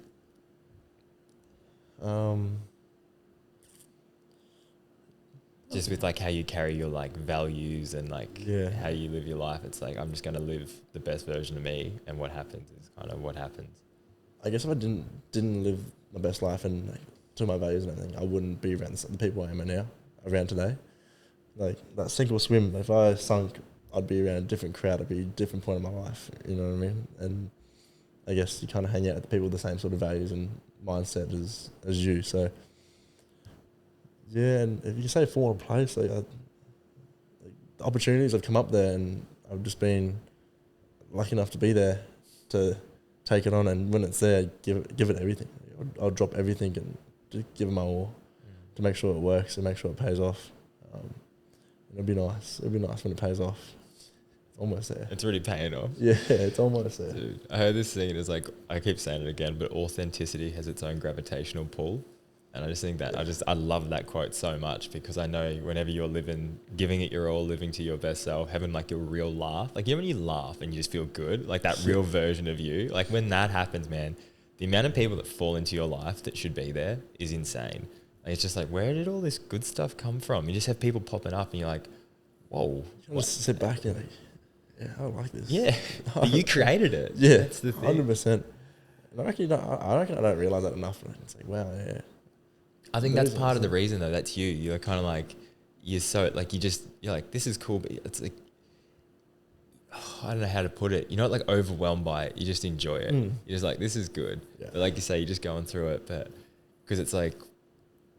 Just with like how you carry your like values and like how you live your life, it's like, I'm just going to live the best version of me, and what happens is kind of what happens. I guess if I didn't live my best life and like, to my values and everything, I wouldn't be around the people I am now, around today. Like that sink or swim, if I sunk, I'd be around a different crowd, I'd be a different point of my life, you know what I mean? And I guess you kind of hang out with the people with the same sort of values and mindset as you, so yeah. And if you say fall in place, like the opportunities have come up there, and I've just been lucky enough to be there to take it on, and when it's there, give it everything. I'll drop everything and just give it my all to make sure it works and make sure it pays off. It'll be nice. It'll be nice when it pays off. It's almost there. It's already paying off. Yeah, it's almost there. Dude, I heard this thing, it's like, I keep saying it again, but authenticity has its own gravitational pull. And I just think that, I love that quote so much, because I know whenever you're giving it your all, living to your best self, having like your real laugh, like, you know, when you laugh and you just feel good, like that real version of you, like when that happens, man, the amount of people that fall into your life that should be there is insane. Like, it's just like, where did all this good stuff come from? You just have people popping up and you're like, whoa. You just sit back and like, yeah, I like this. Yeah, but you created it. Yeah, that's the thing. 100%. I reckon I don't realise that enough. It's like, wow, yeah. I think that's part of the reason though. That's you. You're kind of like, you're so like, you're like, this is cool, but it's like, I don't know how to put it. You're not like overwhelmed by it. You just enjoy it. You're just like, this is good. Yeah. But like you say, you're just going through it. But because it's like,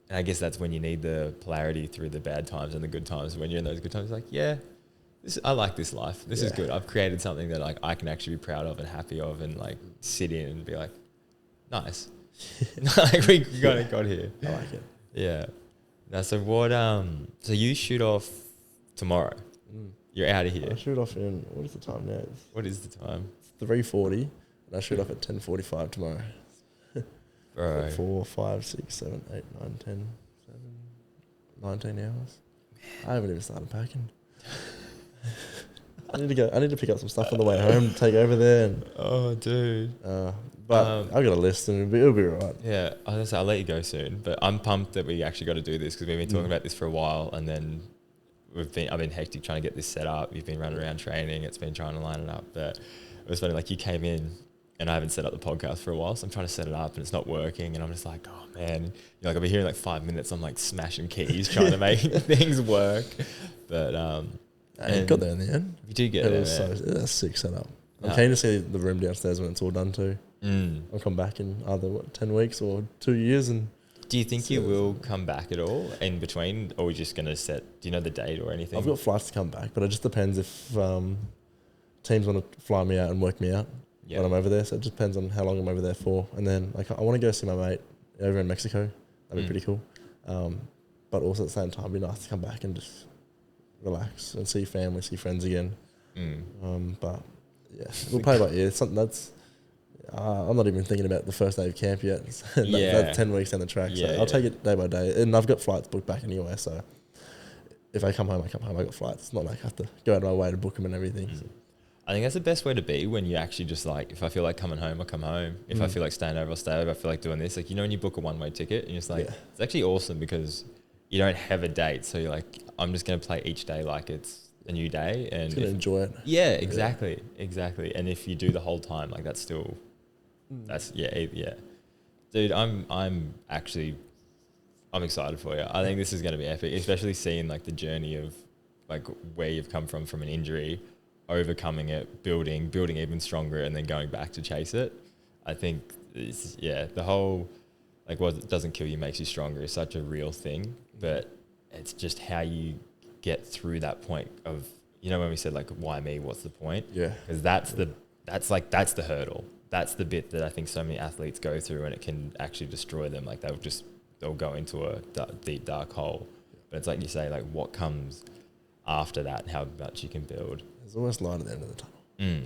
and I guess that's when you need the polarity through the bad times and the good times. When you're in those good times, like, yeah, I like this life. This is good. I've created something that like I can actually be proud of and happy of, and like sit in and be like, nice. Like we got here. I like it. Yeah. Now, so what? So you shoot off tomorrow. You're out of here. I shoot off in, what is the time now? What is the time? It's 3:40, and I shoot off at 10:45 tomorrow. Bro. 4, 5, 6, 7, 8, 9, 10, 19 hours. I haven't even started packing. I need to pick up some stuff on the way home to take over there. And, oh, dude. But I've got a list, and it'll be all right. Yeah, I was gonna say, I'll let you go soon, but I'm pumped that we actually got to do this, because we've been talking about this for a while, and then I've been hectic trying to get this set up. You've been running around training. It's been trying to line it up. But it was funny, like you came in and I haven't set up the podcast for a while. So I'm trying to set it up and it's not working. And I'm just like, oh man, you're like, I'll be here in like 5 minutes. I'm like smashing keys, trying to make things work. But, and got there in the end. You did get there. It was a sick setup. I'm keen to see the room downstairs when it's all done too. I'll come back in either 10 weeks or 2 years. And do you think you will come back at all in between, or are we just going to do you know the date or anything? I've got flights to come back, but it just depends if teams want to fly me out and work me out.
when I'm over there. So it just depends on how long I'm over there for. And then like I want to go see my mate over in Mexico. That'd be pretty cool. But also at the same time, it'd be nice to come back and just relax and see family, see friends again. But yeah, we'll play by ear. It's something that's. I'm not even thinking about the first day of camp yet. That's 10 weeks down the track. So I'll take it day by day. And I've got flights booked back anyway. So if I come home, I come home. I got flights. It's not like I have to go out of my way to book them and everything. So.
I think that's the best way to be when you actually just like, if I feel like coming home, I come home. If I feel like staying over, I'll stay over. I feel like doing this. Like, you know, when you book a one-way ticket and you're just like, it's actually awesome because you don't have a date. So you're like, I'm just going to play each day like it's a new day. And
just going to enjoy it.
Yeah, exactly. Exactly. And if you do the whole time, like that's still, dude, I'm excited for you. I think this is going to be epic, especially seeing like the journey of like where you've come from an injury, overcoming it, building even stronger, and then going back to chase it. I think the whole like what doesn't kill you makes you stronger is such a real thing, but it's just how you get through that point of, you know, when we said like, why me, what's the point? Yeah, because that's the hurdle. That's the bit that I think so many athletes go through, and it can actually destroy them. Like they'll go into a deep dark hole. But it's like you say, like what comes after that and how much you can build.
There's always light at the end of the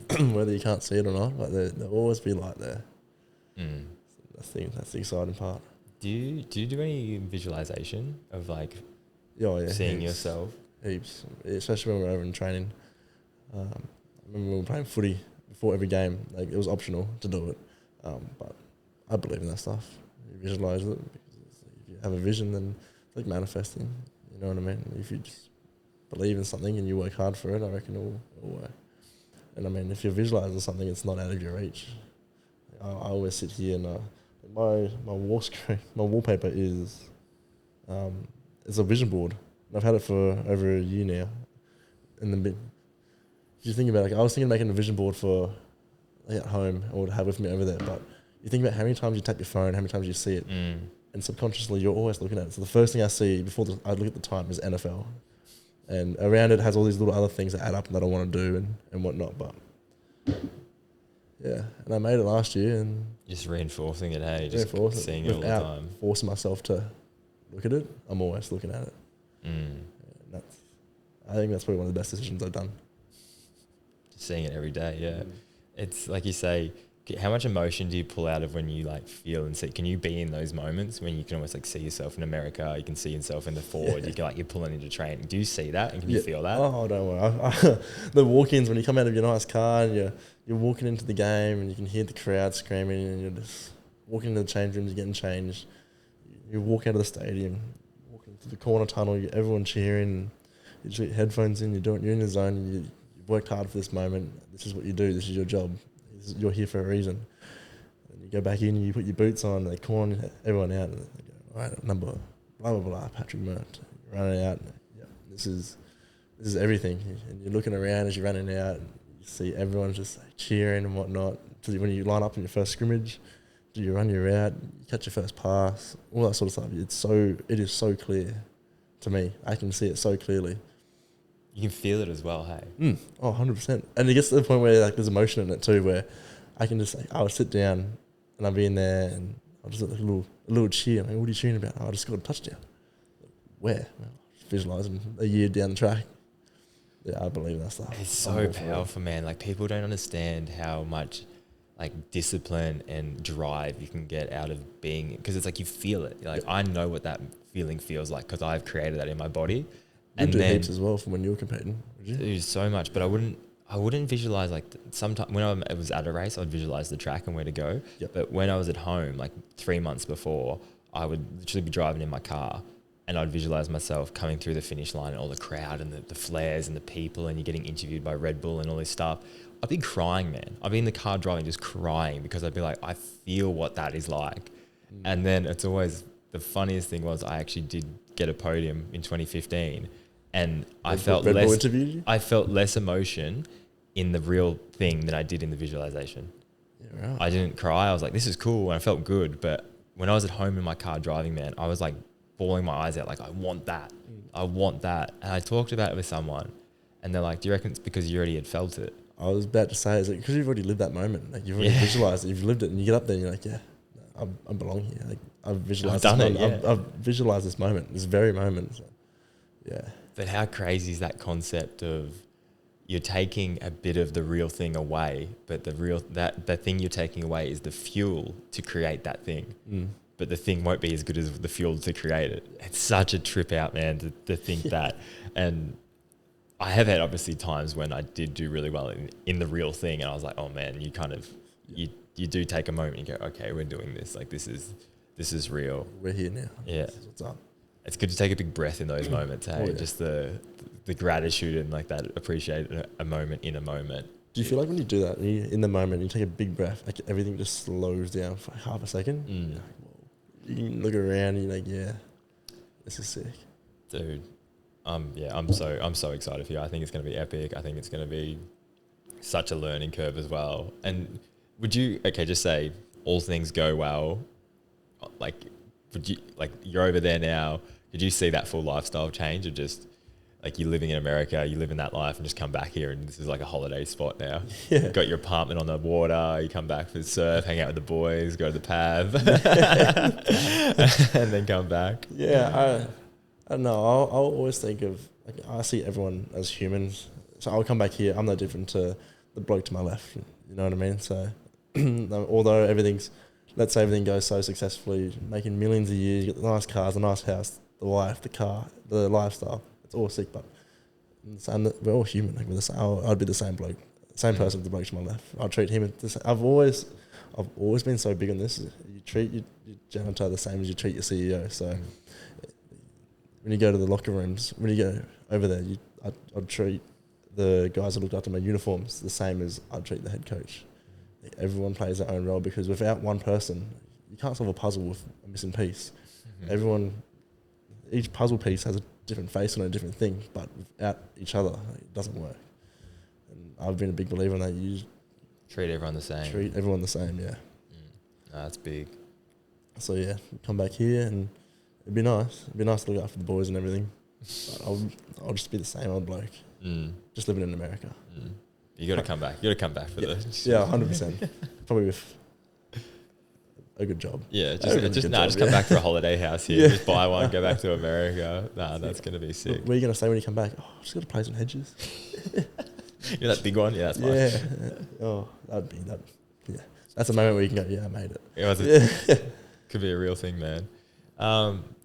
tunnel. Whether you can't see it or not, like there'll always be light there. That's the exciting part.
Do you do any visualization of like seeing
heaps,
yourself?
Heaps, especially when we're over in training. I remember when we were playing footy before every game. Like it was optional to do it, but I believe in that stuff. You visualize it because if you have a vision, then it's like manifesting. You know what I mean? If you just believe in something and you work hard for it, I reckon it will work. And I mean, if you're visualizing something, it's not out of your reach. I always sit here and my wall screen, my wallpaper is it's a vision board. And I've had it for over a year now. And if you think about it, like, I was thinking of making a vision board for like, at home or to have with me over there, but you think about how many times you tap your phone, how many times you see it, and subconsciously you're always looking at it. So the first thing I see before I look at the time is NFL. And around it has all these little other things that add up and that I want to do and whatnot. But yeah, and I made it last year and
just reinforcing it. Hey, just seeing it all the time,
forcing myself to look at it. I'm always looking at it. I think that's probably one of the best decisions I've done.
Just seeing it every day. Yeah, it's like you say. How much emotion do you pull out of when you like feel and see? Can you be in those moments when you can almost like see yourself in America? You can see yourself in the Ford. You can like you're pulling into training. Do you see that and can you feel that?
Oh, don't worry. The walk-ins when you come out of your nice car and you're walking into the game and you can hear the crowd screaming and you're just walking into the change rooms, you're getting changed. You walk out of the stadium, walking into the corner tunnel, everyone cheering. You put your headphones in. You're in the zone. And you've worked hard for this moment. This is what you do. This is your job. You're here for a reason. And you go back in, you put your boots on, they call everyone out, and they go, all right, number, blah, blah, blah, Patrick Murtagh. You're running out, and, this is everything. And you're looking around as you're running out, and you see everyone just like, cheering and whatnot. So when you line up in your first scrimmage, do you run your route, you catch your first pass, all that sort of stuff. It is so clear to me. I can see it so clearly.
You can feel it as well, hey?
Oh, 100%. And it gets to the point where like there's emotion in it too, where I can just like, I'll sit down and I'll be in there and I'll just like, a little cheer. I'm like, what are you cheering about? Oh, I just scored a touchdown. Where? Well, visualising a year down the track. Yeah, I believe in that stuff.
It's so powerful, man. Like people don't understand how much like discipline and drive you can get out of being, because it's like you feel it. Like I know what that feeling feels like because I've created that in my body.
You do heaps as well from when you were competing, would you?
Dude, so much, but I wouldn't visualize like sometimes when I was at a race, I'd visualize the track and where to go.
Yep.
But when I was at home, like 3 months before, I would literally be driving in my car and I'd visualize myself coming through the finish line and all the crowd and the flares and the people and you're getting interviewed by Red Bull and all this stuff. I'd be crying, man. I'd be in the car driving, just crying because I'd be like, I feel what that is like. And then it's always, the funniest thing was I actually did get a podium in 2015. And I felt less emotion in the real thing than I did in the visualization.
Yeah, right.
I didn't cry. I was like, this is cool. And I felt good. But when I was at home in my car driving, man, I was like bawling my eyes out. Like, I want that. I want that. And I talked about it with someone and they're like, do you reckon it's because you already had felt it?
I was about to say, is because you've already lived that moment. Like you've already visualized it, you've lived it, and you get up there and you're like, yeah, I belong here. Like I've visualized
I've
this
done
moment.
it, yeah.
I've visualized this moment, this very moment. So, yeah.
But how crazy is that concept of you're taking a bit of the real thing away, but that thing you're taking away is the fuel to create that thing. But the thing won't be as good as the fuel to create it. It's such a trip out, man, to think that. And I have had obviously times when I did do really well in the real thing, and I was like, oh man, you kind of you do take a moment and go, okay, we're doing this. Like this is real.
We're here now.
Yeah.
This is what's up.
It's good to take a big breath in those moments, hey?
Oh, yeah.
Just the gratitude and like that appreciate a moment in a moment.
Do you feel like when you do that, and in the moment, you take a big breath, like everything just slows down for half a second? You're like, whoa. You can look around and you're like, yeah, this is sick.
Dude, I'm so excited for you. I think it's going to be epic. I think it's going to be such a learning curve as well. And would you, just say all things go well, like, you're over there now, did you see that full lifestyle change, or just like you're living in America, you live in that life and just come back here and this is like a holiday spot now?
Yeah.
You've got your apartment on the water, you come back for surf, hang out with the boys, go to the pav, and then come back.
Yeah, I don't know. I'll always think of, like, I see everyone as humans. So I'll come back here, I'm no different to the bloke to my left. You know what I mean? So although let's say everything goes so successfully, making millions a year, you get the nice cars, the nice house, the wife, the car, the lifestyle, it's all sick, but we're all human. Like I'd be the same bloke, same person with the bloke to my left. I'll treat him the same. I've always been so big on this. You treat your janitor the same as you treat your CEO. So when you go to the locker rooms, when you go over there, I'd treat the guys that looked after my uniforms the same as I'd treat the head coach. Everyone plays their own role, because without one person, you can't solve a puzzle with a missing piece. Each puzzle piece has a different face on a different thing, but without each other, it doesn't work. And I've been a big believer in that. You
Treat everyone the same.
treat everyone the same, yeah.
No, that's big.
So yeah, come back here and it'd be nice. It'd be nice to look after the boys and everything. But I'll just be the same old bloke, just living in America.
You got to come back. You got to come back for this.
Yeah, 100%. Probably with a good job.
Yeah,
Just
come back for a holiday house here. Just buy one, go back to America. Nah, that's gonna be sick.
What are you gonna say when you come back? Oh, I just got to play some hedges.
You know that big one? Yeah, that's fine.
Yeah. Oh, that'd be that. Yeah, that's a moment where you can go, yeah, I made it.
Yeah. Could be a real thing, man.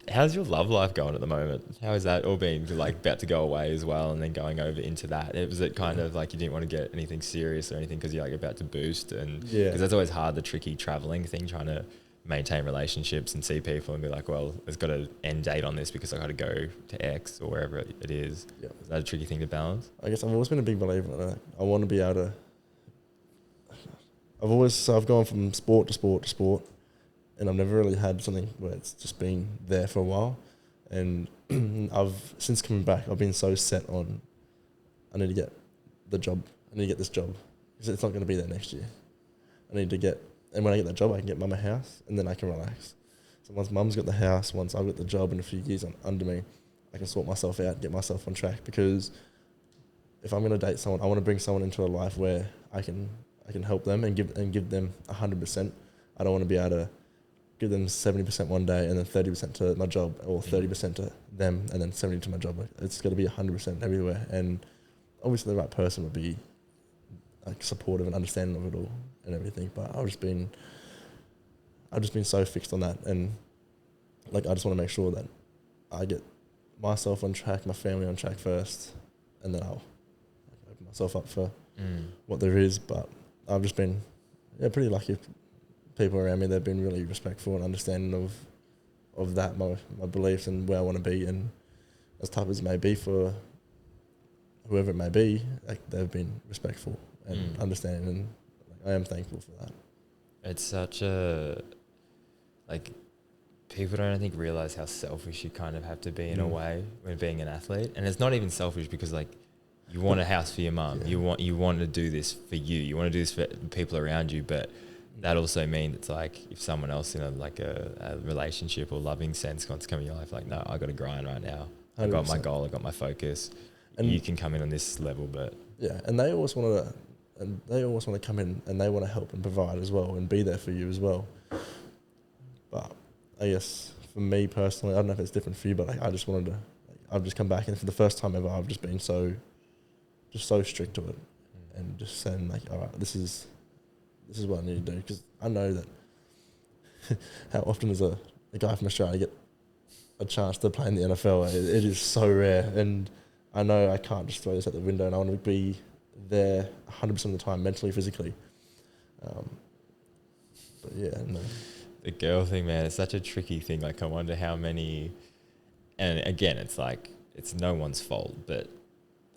How's your love life going at the moment? How is that all been, like, about to go away as well, and then going over into that? Was it kind of like you didn't want to get anything serious or anything because you're like about to boost? And because that's always hard, the tricky traveling thing, trying to maintain relationships and see people and be like, well, there's got an end date on this because I got to go to X or wherever it is. Yeah. Is that a tricky thing to balance?
I guess I've always been a big believer in that. I want to be able to. I've gone from sport to sport to sport. And I've never really had something where it's just been there for a while. And since coming back, I've been so set on, I need to get the job. I need to get this job, because it's not going to be there next year. And when I get that job, I can get mum a house, and then I can relax. So once mum's got the house, once I've got the job and a few years under me, I can sort myself out, get myself on track. Because if I'm going to date someone, I want to bring someone into a life where I can help them and give them 100%. I don't want to be able to give them 70% one day and then 30% to my job, or 30% to them and then 70% to my job. It's got to be 100% everywhere. And obviously the right person would be like supportive and understanding of it all and everything. But I've just been so fixed on that, and like I just want to make sure that I get myself on track, my family on track first, and then I'll open myself up for what there is. But I've just been pretty lucky. People around me, they've been really respectful and understanding of that, my beliefs and where I want to be. And as tough as it may be for whoever it may be, like, they've been respectful and understanding, and like, I am thankful for that.
It's such a, like, people don't, I think, realize how selfish you kind of have to be in a way when being an athlete. And it's not even selfish, because like, you want a house for your mum, you want to do this for you want to do this for the people around you, but that also means it's like, if someone else in a relationship or loving sense wants to come in your life, like, no, I got to grind right now. 100%. I got my goal, I got my focus. And you can come in on this level, but
yeah, and they always wanted to and they always want to come in and they want to help and provide as well and be there for you as well. But I guess for me personally, I don't know if it's different for you, but I just wanted to, I've just come back and for the first time ever, I've just been so strict to it and just saying like, all right, this is what I need to do, because I know that how often does a guy from Australia get a chance to play in the NFL? It is so rare, and I know I can't just throw this out the window, and I want to be there 100% of the time, mentally, physically. But yeah, no.
The girl thing, man, it's such a tricky thing. Like, I wonder how many, and again, it's like, it's no one's fault, but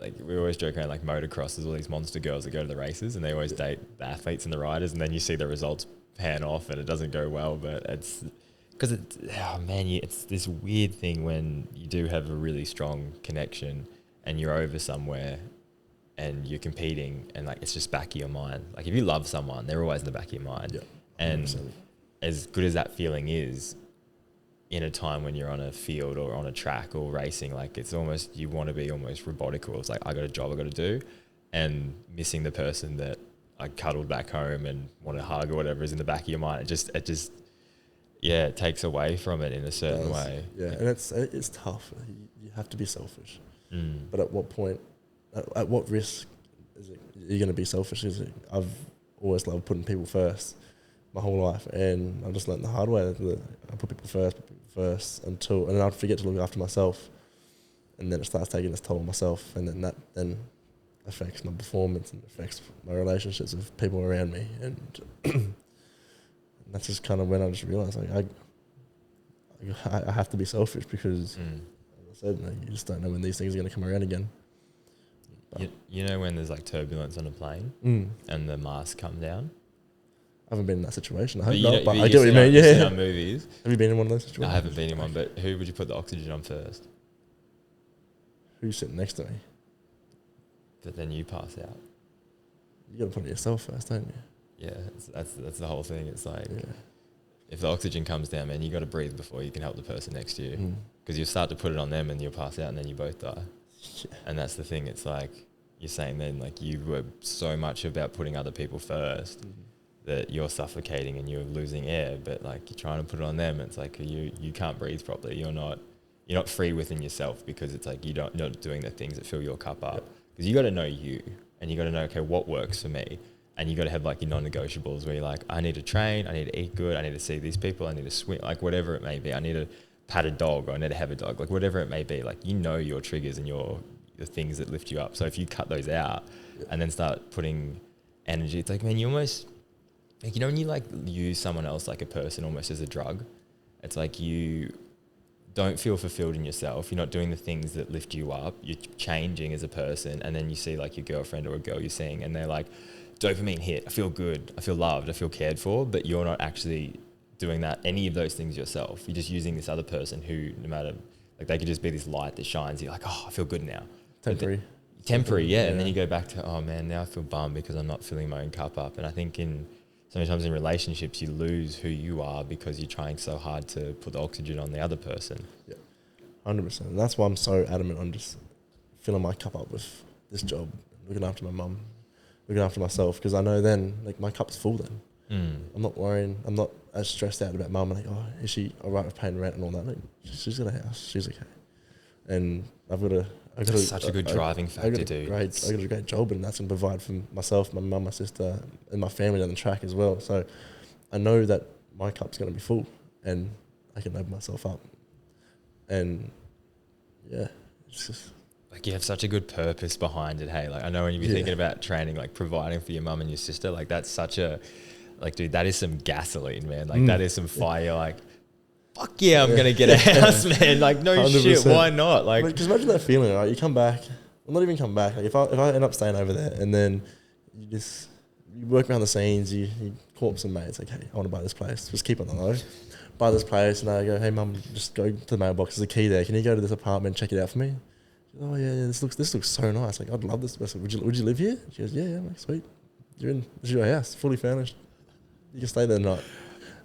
like we always joke around like motocross, there's all these monster girls that go to the races and they always date the athletes and the riders, and then you see the results pan off and it doesn't go well. But it's because it's, oh man, it's this weird thing when you do have a really strong connection and you're over somewhere and you're competing, and like it's just back of your mind. Like if you love someone, they're always in the back of your mind.
Yeah,
and as good as that feeling is, in a time when you're on a field or on a track or racing, like it's almost, you want to be almost robotical. It's like, I got a job I got to do, and missing the person that I cuddled back home and want to hug or whatever is in the back of your mind. It just yeah, it takes away from it in a certain way.
Yeah, and it's tough. You have to be selfish. But at what point, at what risk is it you're going to be selfish? I've always loved putting people first my whole life, and I've just learned the hard way that I put people first and then I'd forget to look after myself, and then it starts taking its toll on myself, and then that then affects my performance and affects my relationships with people around me, and that's just kind of when I just realised like I have to be selfish, because as I said, like, you just don't know when these things are going to come around again.
You know when there's like turbulence on a plane and the mask come down?
I haven't been in that situation. I hope
not,
but I get what you mean. Yeah.
On movies.
Have you been in one of those situations?
I haven't been in one, but who would you put the oxygen on first?
Who's sitting next to me?
But then you pass out.
You got to put it yourself first, don't you?
Yeah, that's the whole thing. It's like, if the oxygen comes down, man, you got to breathe before you can help the person next to you, because you start to put it on them and you'll pass out and then you both die. Yeah. And that's the thing. It's like you're saying then, like you were so much about putting other people first that you're suffocating and you're losing air, but like you're trying to put it on them. It's like you can't breathe properly. You're not free within yourself, because it's like you're not doing the things that fill your cup up. Because you got to know you, and you got to know, okay, what works for me. And you got to have like your non-negotiables where you're like, I need to train, I need to eat good, I need to see these people, I need to swim, like whatever it may be. I need to pat a dog, or I need to have a dog, like whatever it may be. Like, you know your triggers and your things that lift you up. So if you cut those out and then start putting energy, it's like, man, you almost, like, you know when you like use someone else like a person almost as a drug, it's like you don't feel fulfilled in yourself. You're not doing the things that lift you up. You're changing as a person, and then you see like your girlfriend or a girl you're seeing, and they're like, dopamine hit, I feel good, I feel loved, I feel cared for, but you're not actually doing any of those things yourself. You're just using this other person who, no matter, like they could just be this light that shines. You're like, oh, I feel good now. Temporary, yeah. And then you go back to, oh man, now I feel bummed because I'm not filling my own cup up. And I think sometimes in relationships you lose who you are because you're trying so hard to put the oxygen on the other person.
Yeah, 100%. And that's why I'm so adamant on just filling my cup up with this job, looking after my mum, looking after myself, because I know then, like, my cup's full then. I'm not worrying. I'm not as stressed out about mum. Like, oh, is she all right with paying rent and all that? Like, she's got a house. She's okay. And I've got
such a good driving factor, dude.
I got a great job, and that's going to provide for myself, my mum, my sister, and my family down the track as well. So I know that my cup's going to be full, and I can open myself up. And yeah, it's just,
like, you have such a good purpose behind it. Hey, like, I know when you be thinking about training, like providing for your mum and your sister, like that's such a, like, dude, that is some gasoline, man. Like that is some fire. You're like, fuck yeah, I'm going to get a house, man. Like, no 100%. Shit, why not? Like,
just imagine that feeling, right? You come back, well, not even come back. Like, if I end up staying over there, and then you work around the scenes, you call up some mates, like, hey, I want to buy this place. Just keep on the low. Buy this place, and I go, hey, mum, just go to the mailbox. There's a key there. Can you go to this apartment, check it out for me? Oh yeah, this looks so nice. Like, I'd love this. Would you live here? She goes, yeah. I'm like, sweet. This is your house, fully furnished. You can stay there tonight.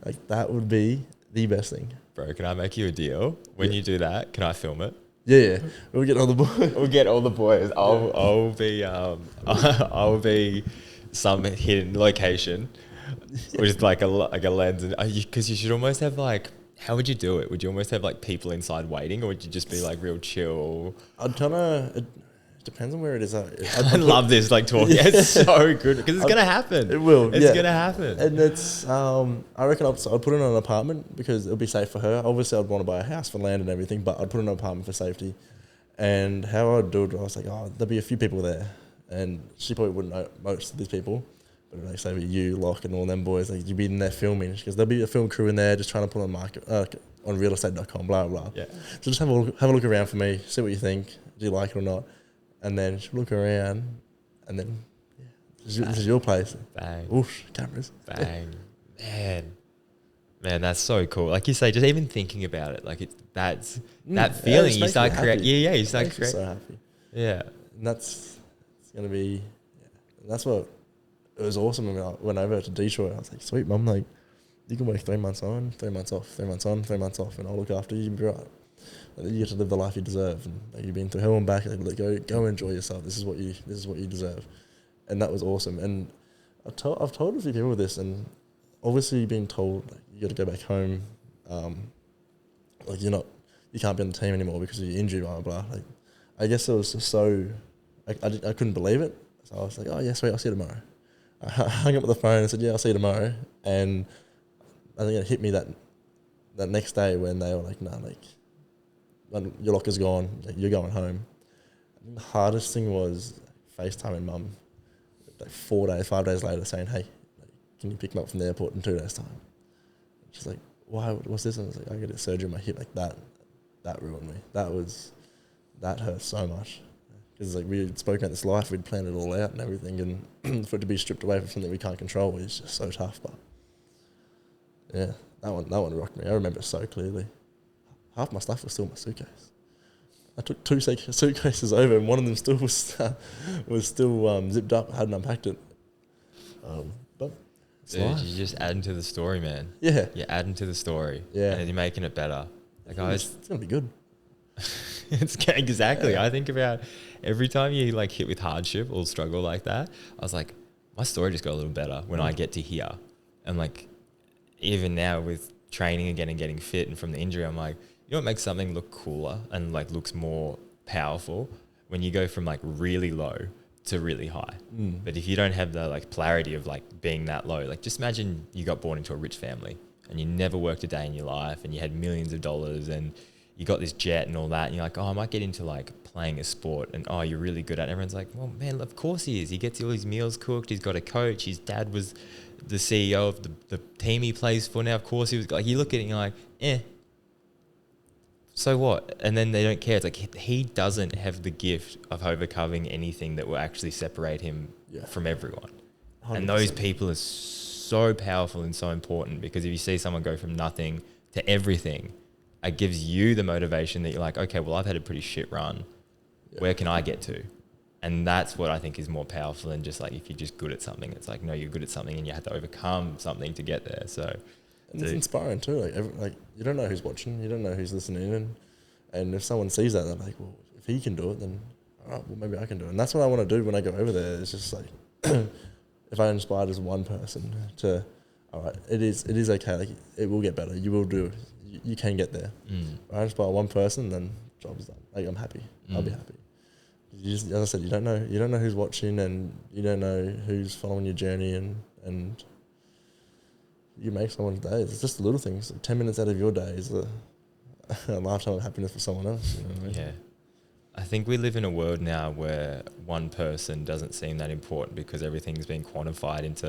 Like, that would be the best thing.
Bro, can I make you a deal? When you do that, can I film it?
Yeah. We'll get all the boys.
We'll get all the boys. I'll be some hidden location with like a lens, and because you should almost have like, how would you do it? Would you almost have like people inside waiting, or would you just be like real chill?
I'd kind of. It depends on where it is.
I love this like talking.
Yeah.
It's so good because it's gonna happen.
It will.
It's
yeah.
gonna happen.
And it's. I reckon I'd put it in an apartment because it'll be safe for her. Obviously, I'd want to buy a house for land and everything, but I'd put it in an apartment for safety. And how I'd do it, I was like, oh, there'll be a few people there, and she probably wouldn't know most of these people. But like say you, Locke, and all them boys, like you'd be in there filming because there'll be a film crew in there just trying to put on market on realestate.com, blah blah.
Yeah.
So just have a look around for me, see what you think. Do you like it or not? And then she'll look around, and then this is your place.
Bang.
Oof, cameras.
Bang. Man, that's so cool. Like you say, just even thinking about it, like that feeling you start creating. Yeah, you start creating.
So happy.
Yeah.
And it's gonna be. Yeah, that's what. It was awesome when I went over to Detroit. I was like, sweet mum, like, you can work 3 months on, 3 months off, 3 months on, 3 months off, and I'll look after you. You'll be right. Like, you get to live the life you deserve, and like, you've been through hell and back. Like, go enjoy yourself. This is what you deserve, and that was awesome. And I've told a few people this, and obviously being told like, you got to go back home, like you can't be on the team anymore because of your injury, blah blah blah. Like, I guess it was just so, I couldn't believe it. So I was like, oh yeah, sweet, I'll see you tomorrow. I hung up the phone and said, yeah, I'll see you tomorrow. And I think it hit me that next day when they were like, nah, like, your locker's gone, like, you're going home. And the hardest thing was FaceTiming mum, like 5 days later saying, hey, like, can you pick me up from the airport in 2 days' time? She's like, why, what's this? And I was like, I got a surgery on my hip, like that ruined me. That hurt so much. Because like we had spoken about this life, we'd planned it all out and everything, and for it to be stripped away from something we can't control is just so tough. But yeah, that one rocked me. I remember it so clearly. Half my stuff was still in my suitcase. I took 2 suitcases over, and one of them still was still zipped up. I hadn't unpacked it. But it's
Dude,
life.
you're just adding to the story, man.
Yeah,
You're adding to the story.
Yeah.
And you're making it better. Like
it's gonna be good.
Exactly.
Yeah.
I think about every time you like hit with hardship or struggle like that, I was like, my story just got a little better when I get to here. And like, even now with training again and getting fit and from the injury, I'm like, you know what makes something look cooler and like looks more powerful? When you go from like really low to really high. But if you don't have the like polarity of like being that low, like just imagine you got born into a rich family and you never worked a day in your life and you had millions of dollars and you got this jet and all that, and you're like, oh, I might get into like playing a sport, and oh, you're really good at it. Everyone's like, well, man, of course he is. He gets all his meals cooked. He's got a coach. His dad was the CEO of the team he plays for now. Of course he was. Like, you look at it and you're like, so what? And then they don't care. It's like he doesn't have the gift of overcoming anything that will actually separate him from everyone. 100%. And those people are so powerful and so important, because if you see someone go from nothing to everything, it gives you the motivation that you're like, okay, well, I've had a pretty shit run. Yeah. Where can I get to? And that's what I think is more powerful than just like, if you're just good at something, it's like, no, you're good at something and you have to overcome something to get there. So,
and it's inspiring too. Like you don't know who's watching, you don't know who's listening, and if someone sees that, they're like, well, if he can do it, then all right, well, maybe I can do it. And that's what I want to do when I go over there. It's just like, if I inspired as one person to, all right, it is okay. Like, it will get better. You will do it. You can get there. If I inspire one person, then job's done. Like, I'm happy. I'll be happy. You just, as I said, you don't know who's watching, and you don't know who's following your journey, and you make someone's day. It's just the little things. 10 minutes out of your day is a lifetime of happiness for someone else. You know what I mean?
Yeah. I think we live in a world now where one person doesn't seem that important, because everything's been quantified into,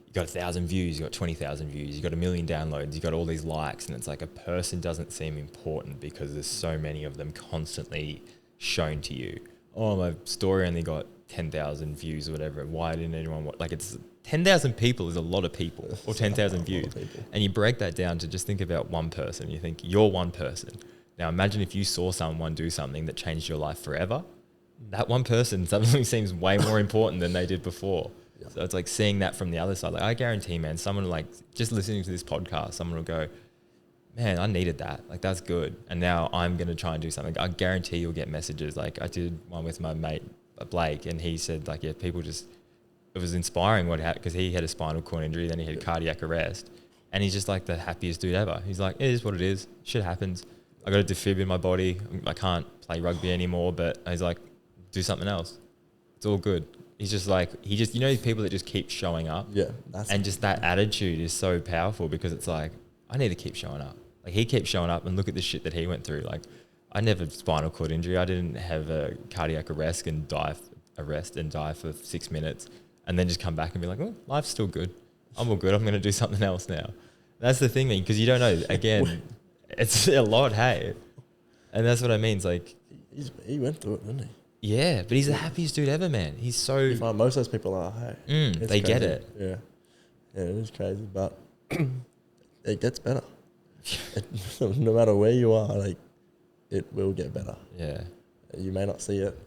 you got 1,000 views, you got 20,000 views, you got 1 million downloads, you got all these likes, and it's like a person doesn't seem important because there's so many of them constantly shown to you. Oh, my story only got 10,000 views or whatever. Why didn't anyone watch? Like, it's 10,000 people is a lot of people, or 10,000 views. And you break that down to just think about one person. You think, you're one person. Now imagine if you saw someone do something that changed your life forever. That one person suddenly seems way more important than they did before. Yeah. So it's like seeing that from the other side. Like, I guarantee, man, someone like just listening to this podcast, someone will go, man, I needed that. Like, that's good. And now I'm going to try and do something. I guarantee you'll get messages. Like, I did one with my mate, Blake, and he said, like, yeah, people just it was inspiring what happened because he had a spinal cord injury, then he had cardiac arrest, and he's just like the happiest dude ever. He's like, it is what it is. Shit happens. I got a defib in my body. I can't play rugby anymore, but he's like, do something else. It's all good. He's just like, you know, these people that just keep showing up.
Yeah.
And just that attitude is so powerful because it's like, I need to keep showing up. Like he keeps showing up and look at the shit that he went through. Like I never had spinal cord injury. I didn't have a cardiac arrest and die for 6 minutes and then just come back and be like, oh, life's still good. I'm all good. I'm going to do something else now. That's the thing, man, because you don't know. Again, it's a lot, hey? And that's what I mean. It's like...
He went through it, didn't he?
Yeah, but he's the happiest dude ever, man. He's so...
You find most of those people are, hey.
They get it.
Yeah. Yeah, it is crazy, but it gets better. No matter where you are, like, it will get better.
Yeah.
You may not see it,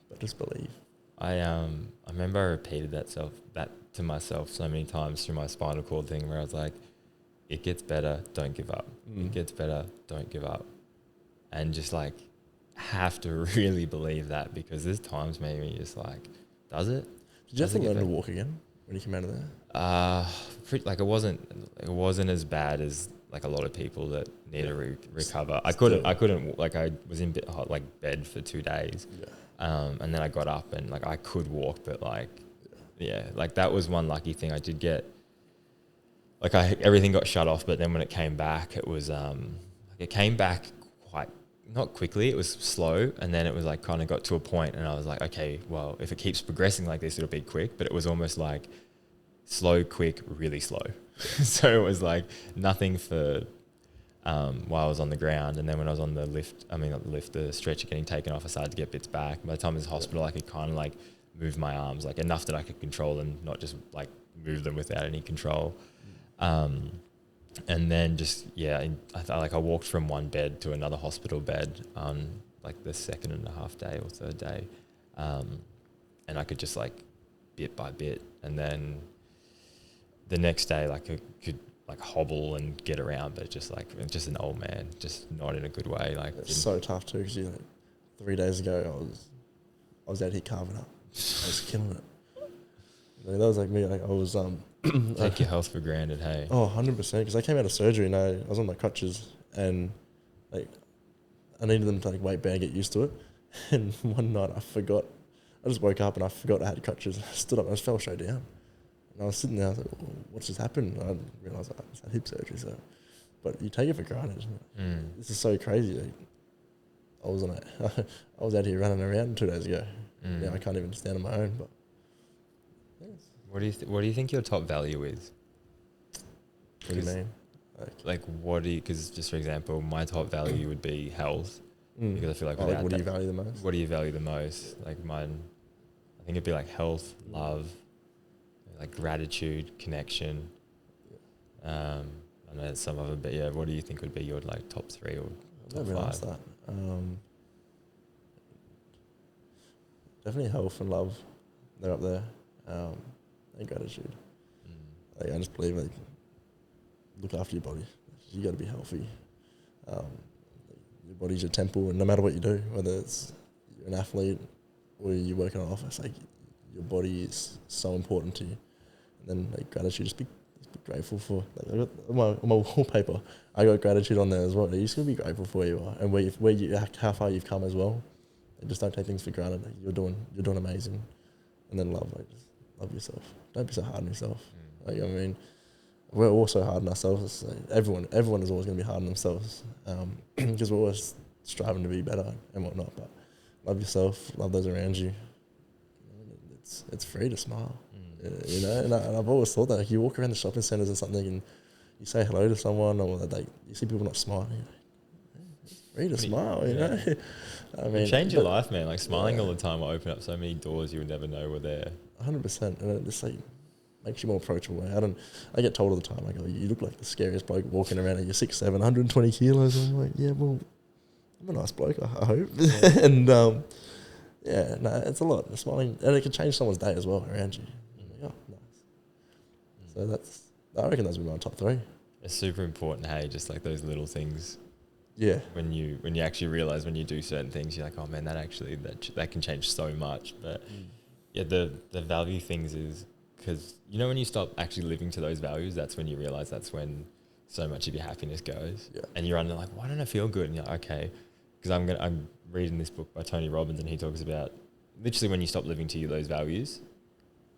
but just believe.
I remember I repeated that to myself so many times through my spinal cord thing where I was like, it gets better, don't give up. It gets better, don't give up. And just like have to really believe that because there's times maybe you're just like, does it?
Did you have to learn to walk again when you came out of there?
Like it wasn't as bad as like a lot of people that need to recover. I couldn't like I was in bed for 2 days.
Yeah.
And then I got up and like I could walk, but like, yeah, like that was one lucky thing I did get. Like everything got shut off, but then when it came back, it was it came back quite not quickly. It was slow, and then it was like kind of got to a point, and I was like, okay, well, if it keeps progressing like this, it'll be quick. But it was almost like slow, quick, really slow. So it was like nothing for while I was on the ground, and then when I was on the the stretcher getting taken off, I started to get bits back. By the time I was in the hospital, I could kind of like move my arms like enough that I could control them, not just like move them without any control. And then just I walked from one bed to another hospital bed on like the second and a half day or third day, and I could just like bit by bit, and then the next day like I could like hobble and get around, but just an old man, just not in a good way. Like
it's so tough too because 3 days ago I was out here carving up, I was killing it. That was like me. Like I was
take your health for granted, hey.
Oh, 100%. Because I came out of surgery and I was on my crutches and like I needed them to like weight bear and get used to it. And one night I forgot. I just woke up and I forgot I had crutches. I stood up and I just fell straight down. And I was sitting there. I was like, "What's just happened?" And I realised I just had hip surgery. So, but you take it for granted. This is so crazy. Like, I was out here running around 2 days ago. Now I can't even stand on my own. But
what do you think your top value is?
What do you mean?
Because just for example, my top value would be health. Because I feel like
what do you value the most?
What do you value the most? Like mine, I think it'd be like health, love, like gratitude, connection. I know some of them, but yeah, what do you think would be your like top 3 or top 5?
That. Definitely health and love. They're up there. And gratitude. Like, I just believe look after your body. You got to be healthy. Your body's your temple, and no matter what you do, whether it's you're an athlete or you work in an office, like your body is so important to you. And then like gratitude, just be grateful for. Like, I got on my wallpaper, I got gratitude on there as well. You just gotta be grateful for where you are and how far you've come as well. And just don't take things for granted. Like, you're doing amazing. And then love, like just love yourself. Don't be so hard on yourself. Like, I mean, we're all so hard on ourselves. Like, everyone is always going to be hard on themselves because we're always striving to be better and whatnot. But love yourself, love those around you. It's free to smile, you know. And I've always thought that like, you walk around the shopping centres or something and you say hello to someone, or like you see people not smiling. It's free to smile, you know. I mean,
change your life, man. Like smiling all the time will open up so many doors you would never know were there.
100%, and it just like makes you more approachable. I get told all the time, like, oh, you look like the scariest bloke walking around, and you're 6'7", 120 kilos. I'm like, yeah, well, I'm a nice bloke, I hope. Yeah. And it's a lot. The smiling, and it can change someone's day as well around you. I'm like, oh, nice. So I reckon those would be my top 3.
It's super important, hey, just like those little things.
Yeah.
When you actually realize when you do certain things, you're like, oh man, that can change so much. But Yeah, the value things is because you know when you stop actually living to those values, that's when you realize that's when so much of your happiness goes.
Yeah.
And you're under like, why don't I feel good? And you're like, okay, because I'm reading this book by Tony Robbins, and he talks about literally when you stop living to those values,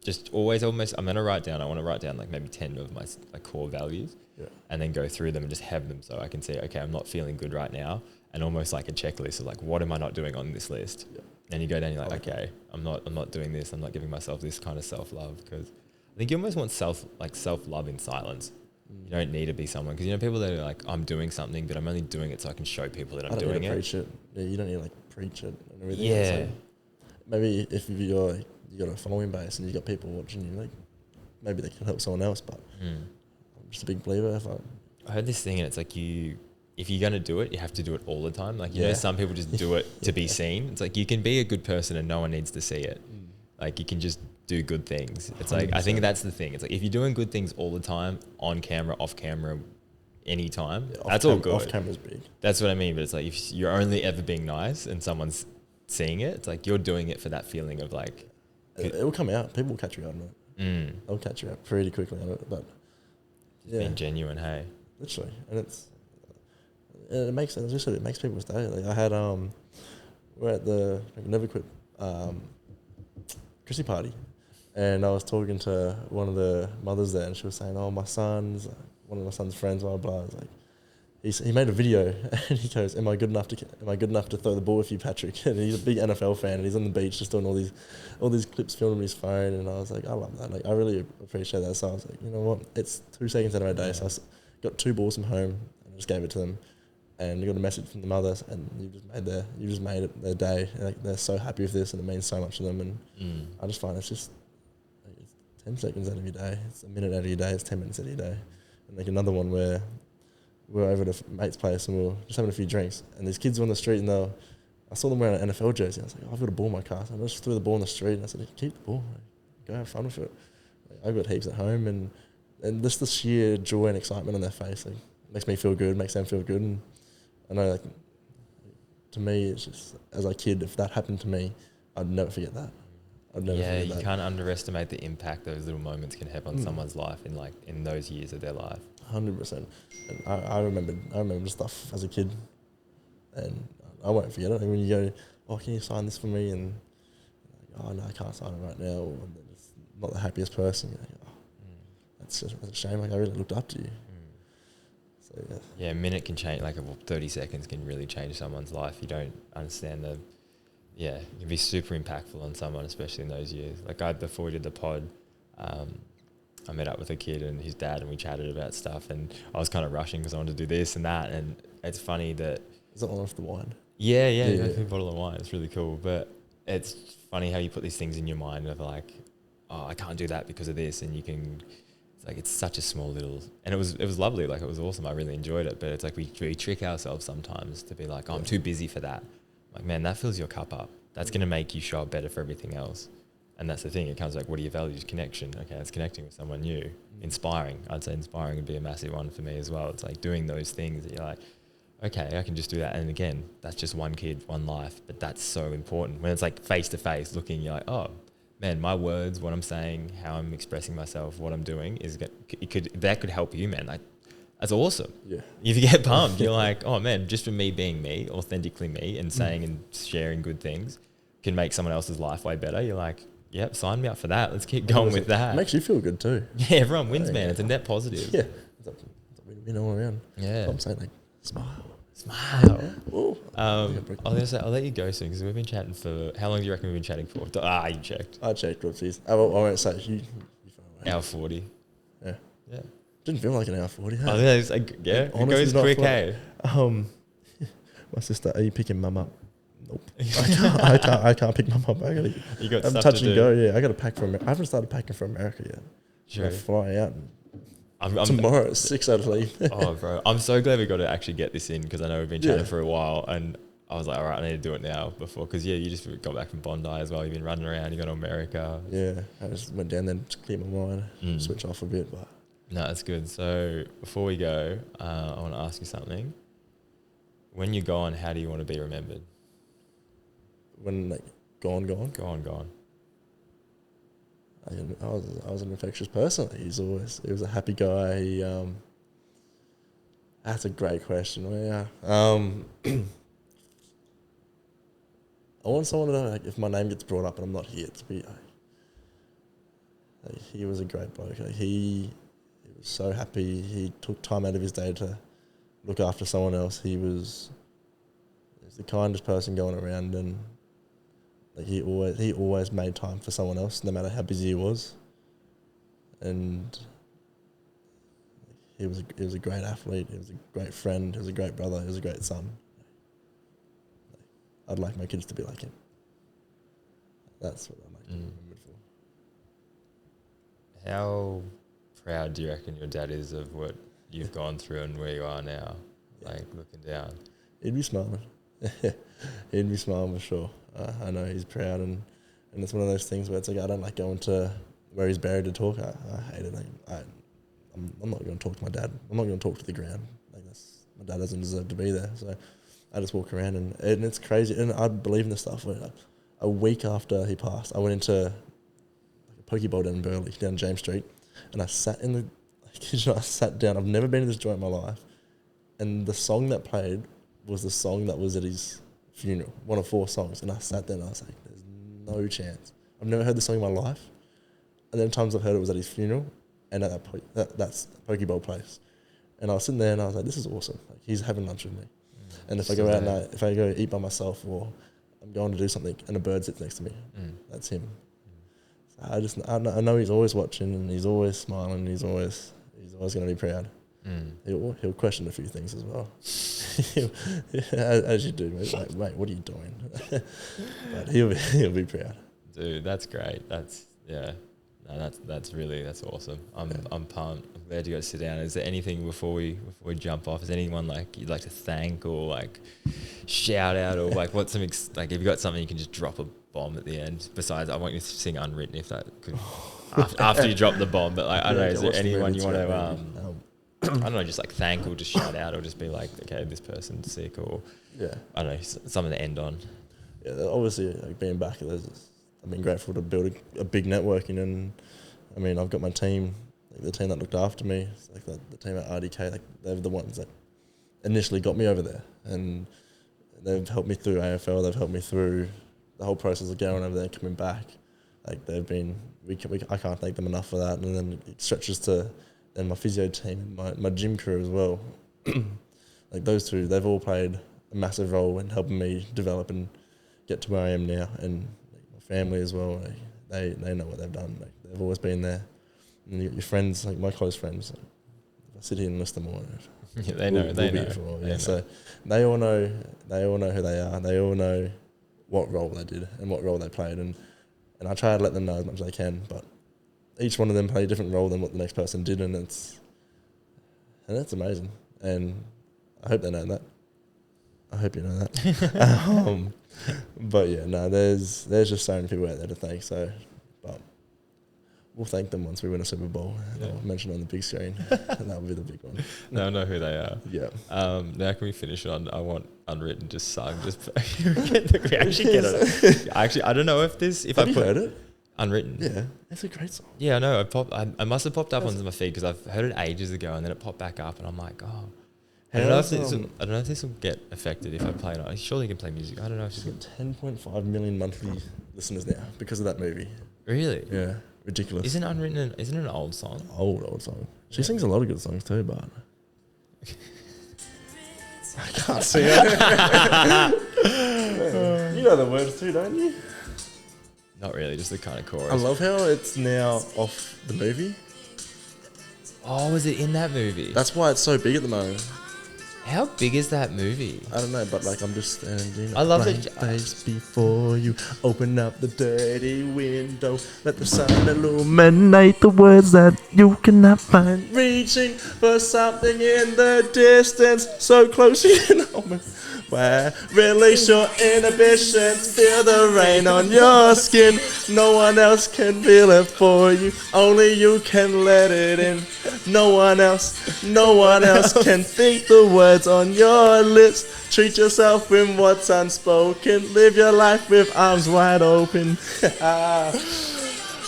just always almost. I want to write down like maybe 10 of my like core values,
Yeah.
and then go through them and just have them so I can see, okay, I'm not feeling good right now, and almost like a checklist of like, what am I not doing on this list?
Yeah.
And you go down, you're like, okay, I'm not doing this. I'm not giving myself this kind of self-love, because I think you almost want self-love in silence. You don't need to be someone, because you know people that are like, I'm doing something, but I'm only doing it so I can show people that I'm doing
need to
it.
preach it. Yeah, you don't need to like preach it and everything.
Yeah.
It's like, maybe if you got a following base and you got people watching you, like maybe they can help someone else. But I'm just a big believer.
I heard this thing, and it's like if you're gonna do it, you have to do it all the time. Like you know, some people just do it to be seen. It's like you can be a good person and no one needs to see it. Like you can just do good things. It's 100%. Like I think that's the thing. It's like if you're doing good things all the time, on camera, off camera, anytime, that's all good.
Off camera's big.
That's what I mean. But it's like if you're only ever being nice and someone's seeing it, it's like you're doing it for that feeling of like
it will come out. People will catch you out on it. They'll catch you out pretty quickly on it. But
being genuine, hey.
Literally, and it makes sense. As you said, it makes people stay. Like I had we're at the Never Quit Chrissy party, and I was talking to one of the mothers there, and she was saying, "Oh, my son's one of my son's friends, blah blah." I was like, he made a video, and he goes, "Am I good enough to throw the ball with you, Patrick?" And he's a big NFL fan, and he's on the beach just doing all these clips filmed on his phone, and I was like, I love that. Like I really appreciate that. So I was like, you know what? It's 2 seconds out of my day, so I got 2 balls from home and I just gave it to them. And you got a message from the mothers, and you just made it their day. Like they're so happy with this, and it means so much to them. And I just find it's 10 seconds out of your day. It's a minute out of your day. It's 10 minutes out of your day. And like another one where we're over at a mate's place and we were just having a few drinks, and these kids were on the street, and I saw them wearing an NFL jersey. I was like, I've got a ball in my car. So I just threw the ball in the street, and I said, keep the ball. Like, go have fun with it. Like, I've got heaps at home, and just the sheer joy and excitement on their face, like, makes me feel good, makes them feel good. And I know, like, to me, it's just, as a kid, if that happened to me, I'd never forget that.
You can't underestimate the impact those little moments can have on someone's life in those years of their life.
100%. And I remember stuff as a kid, and I won't forget it. Like when you go, oh, can you sign this for me? And like, oh no, I can't sign it right now. Or I'm just not the happiest person. You're like, oh, that's a shame. Like I really looked up to you. So
yeah, a minute can change. Like 30 seconds can really change someone's life. You don't understand it can be super impactful on someone, especially in those years. Like before we did the pod, I met up with a kid and his dad, and we chatted about stuff, and I was kind of rushing because I wanted to do this and that. And it's funny that...
Is that one off the wine?
Yeah. A bottle of wine. It's really cool. But it's funny how you put these things in your mind of like, oh, I can't do that because of this. And you can... It's like, it's such a small little... And it was lovely. Like, it was awesome. I really enjoyed it. But it's like we trick ourselves sometimes to be like, oh, I'm too busy for that. Like, man, that fills your cup up. That's going to make you show up better for everything else. And that's the thing. It comes like, what are your values? Connection. Okay, it's connecting with someone new. Inspiring. I'd say inspiring would be a massive one for me as well. It's like doing those things that you're like, okay, I can just do that. And again, that's just one kid, one life. But that's so important. When it's like face to face looking, you're like, oh, man, my words, what I'm saying, how I'm expressing myself, what I'm doing, that could help you, man. Like, that's awesome.
Yeah.
If you get pumped, you're like, oh, man, just for me being me, authentically me, and saying and sharing good things can make someone else's life way better. You're like, yep, sign me up for that. Let's keep going with that.
It makes you feel good too.
Yeah, everyone wins, man. It's a net positive.
Yeah. It's a win-win all around.
Yeah.
So I'm saying, like, smile.
Ooh. I'll let you go soon because we've been chatting for... How long do you reckon we've been chatting for? You checked.
I checked, whoopsies. I won't say you far away.
Hour 40.
Yeah.
Yeah.
Didn't feel like an hour 40. Hey?
Oh, yeah, it's like, it goes quick, hey?
My sister, are you picking mum up? Nope. I can't pick mum up. I'm touch and go. Yeah, I got to pack for America. I haven't started packing for America yet.
Sure.
I fly out
I'm
tomorrow at 6 out of leave.
Oh, bro. I'm so glad we got to actually get this in because I know we've been chatting for a while, and I was like, all right, I need to do it now before. Because, you just got back from Bondi as well. You've been running around. You got to America.
Yeah. I just went down there to clear my mind, switch off a bit. But
no, that's good. So before we go, I want to ask you something. When you're gone, how do you want to be remembered?
When, like, gone?
Gone.
I was an infectious person. He was a happy guy. That's a great question. Yeah. I want someone to know, like, if my name gets brought up and I'm not here, to be like, he was a great bloke. Like, he was so happy. He took time out of his day to look after someone else. He was the kindest person going around, and like, he always made time for someone else, no matter how busy he was. And he was a great athlete. He was a great friend. He was a great brother. He was a great son. I'd like my kids to be like him. That's what I'd like to be remembered for.
How proud do you reckon your dad is of what you've gone through and where you are now? Like, looking down.
He'd be smiling. He'd be smiling for sure. I know he's proud, and it's one of those things where it's like, I don't like going to where he's buried to talk. I hate it. I'm not going to talk to my dad. I'm not going to talk to the ground. Like, my dad doesn't deserve to be there. So I just walk around, and it's crazy. And I believe in this stuff. A week after he passed, I went into like a pokeball down in Burleigh, down James Street, and I sat in the kitchen. I sat down. I've never been to this joint in my life, and the song that played was the song that was at his funeral, one of 4 songs. And I sat there and I was like, there's no chance. I've never heard this song in my life. And then times I've heard it was at his funeral and at that's Pokeball place. And I was sitting there and I was like, this is awesome. Like, he's having lunch with me. And if I go out and if I go eat by myself, or I'm going to do something and a bird sits next to me, that's him. So I know he's always watching, and he's always smiling. He's always going to be proud. He'll question a few things as well, as you do. Like, mate, what are you doing? But he'll be proud.
Dude, that's great. That's awesome. I'm pumped. I'm glad you got to sit down. Is there anything before we jump off? Is anyone like you'd like to thank, or like shout out, or like what's some like if you got something you can just drop a bomb at the end? Besides, I want you to sing Unwritten if that could after you drop the bomb. But like, I don't know, is there anyone you want to I don't know, just like thank, or just shout out, or just be like, okay, this person's sick, or I don't know, something to end on.
Yeah, obviously, like, being back, I've been grateful to build a big networking, and I mean, I've got my team, like the team that looked after me, like the team at RDK, like they're the ones that initially got me over there, and they've helped me through AFL. They've helped me through the whole process of going over there and coming back. Like, they've been, I can't thank them enough for that. And then it stretches to then my physio team and my gym crew as well. Like, those two, they've all played a massive role in helping me develop and get to where I am now. And like, my family as well, like, they know what they've done. Like, they've always been there. And your friends, like my close friends, like, if I sit here and list them all,
they know.
So they all know who they are. They all know what role they did and what role they played, and I try to let them know as much as I can. But each one of them played a different role than what the next person did, and it's amazing. And I hope they know that. I hope you know that. But yeah, no, there's just so many people out there to thank. So, but we'll thank them once we win a Super Bowl. Yeah. I'll mention it on the big screen. And that'll be the big one.
They'll know who they are.
Yeah.
Now can we finish on I Want Unwritten just sung? Just we actually get it. Actually, I don't know if
Have you heard it?
Unwritten.
Yeah, it's a great song.
Yeah, I know. I must have popped up onto my feed because I've heard it ages ago, and then it popped back up, and I'm like, oh. I don't know if this will get affected if I play it. I surely can play music. I don't know if
it's got 10.5 million monthly listeners now because of that movie.
Really?
Yeah, ridiculous.
Isn't Unwritten? Isn't it an old song?
Old song. She sings a lot of good songs too, but I can't sing it. You know the words too, don't you?
Not really, just the kind of chorus.
I love how it's now off the movie.
Oh, was it in that movie?
That's why it's so big at the moment.
How big is that movie?
I don't know, but like I'm just standing.
I love
it. Face before you open up the dirty window. Let the sun illuminate the words that you cannot find. Reaching for something in the distance, so close you know me. Where release your inhibitions, feel the rain on your skin. No one else can feel it for you, only you can let it in. No one else can think the words on your lips. Treat yourself with what's unspoken. Live your life with arms wide open.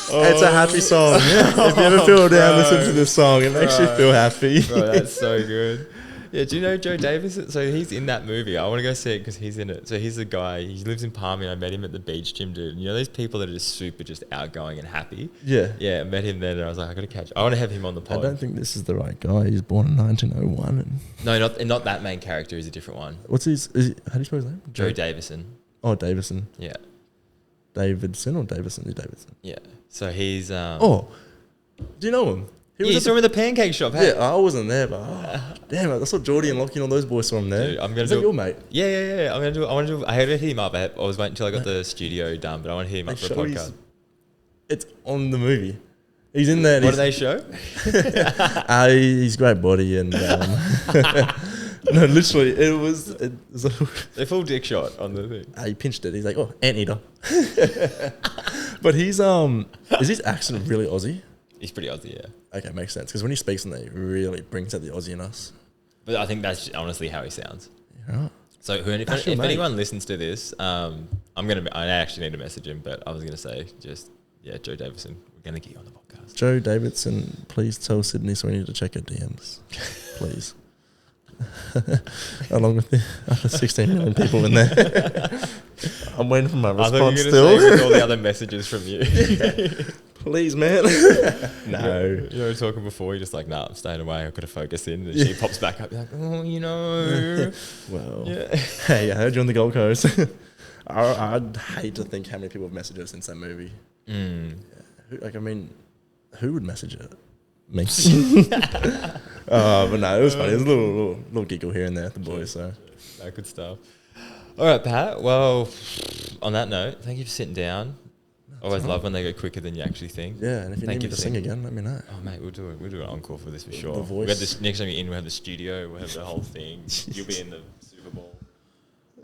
It's a happy song. If you ever feel down, listen to this song. It makes you feel happy.
Bro, that's so good. Yeah, do you know Joe Davison? So he's in that movie. I want to go see it because he's in it. So he's the guy. He lives in Palmy. I met him at the beach gym, dude. You know those people that are just super, just outgoing and happy.
Yeah.
Yeah, I met him then, and I was like, I got to catch. I want to have him on the pod.
I don't think this is the right guy. He's born in 1901. And
No, not that main character. He's a different one.
what's his? How do you spell his name?
Joe Davison.
Oh, Davison.
Yeah,
Davidson or Davison? He's Davidson.
yeah. So he's.
Oh, do you know him?
Yeah, you saw him in the pancake shop. Hey?
Yeah, I wasn't there, but damn it, I saw Geordie and Lockie and all those boys saw him there.
Dude, I'm gonna
Is
do
that your mate?
Yeah. I'm gonna do. I want to do. I had to hit him up. I was waiting until I got the studio done, but I want to hit him up for a podcast.
It's on the movie. He's in there. And
What do they show?
he's great body and no, literally, it was
They full dick shot on the thing.
he pinched it. He's like, oh, anteater. But he's is his accent really Aussie?
He's pretty Aussie, yeah.
Okay, makes sense because when he speaks in there, he really brings out the Aussie in us.
But I think that's honestly how he sounds.
Yeah.
So if anyone listens to this, I actually need to message him, but I was gonna say Joe Davison, we're gonna get you on the podcast.
Joe Davidson, please tell Sydney so we need to check her DMs, please. Along with the other 16 million people in there. I'm waiting for my response still.
Say with all the other messages from you.
Please, man. No.
You know, talking before, you're just like, nah, I'm staying away. I've got to focus in. And she pops back up. You're like, oh, you know.
Well,
yeah.
Hey, I heard you on the Gold Coast. I'd hate to think how many people have messaged us since that movie. Yeah. Who would message it? Me. But no, it was funny. It was a little giggle here and there at the boys. So,
no, good stuff. All right, Pat. Well, on that note, thank you for sitting down. Always love when they go quicker than you actually think.
Yeah, and if you need me to sing again, let me know.
Oh, mate, we'll do it. We'll do an encore for this for sure.
The voice.
We have this, next time you're in, we'll have the studio. We'll have the whole thing. You'll be in the Super Bowl.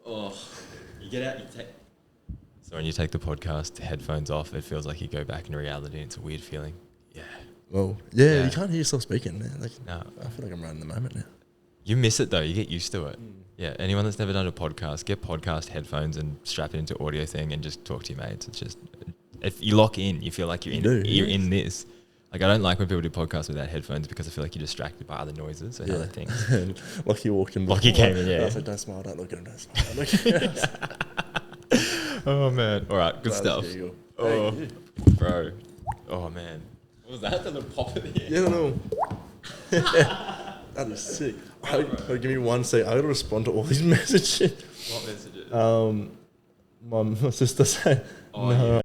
Oh, you get out. So when you take the podcast headphones off, it feels like you go back in reality. It's a weird feeling. Yeah.
Well, yeah, you can't hear yourself speaking, man.
No.
I feel like I'm right in the moment now.
You miss it though. You get used to it. Yeah. Anyone that's never done a podcast, get podcast headphones and strap it into audio thing and just talk to your mates. It's just, if you lock in, you feel like you're in this. Like, I don't like when people do podcasts without headphones because I feel like you're distracted by other noises and other things.
Lockie walked in.
Lockie came in, yeah.
I was like, don't smile, don't look at him, don't smile, don't look at him.
Oh, man. All right, good stuff. Oh, bro. Oh, man. What was that? The little pop at the end?
Yeah, no. That is sick. Give me 1 second. I got to respond to all these messages.
What messages?
My sister said, no.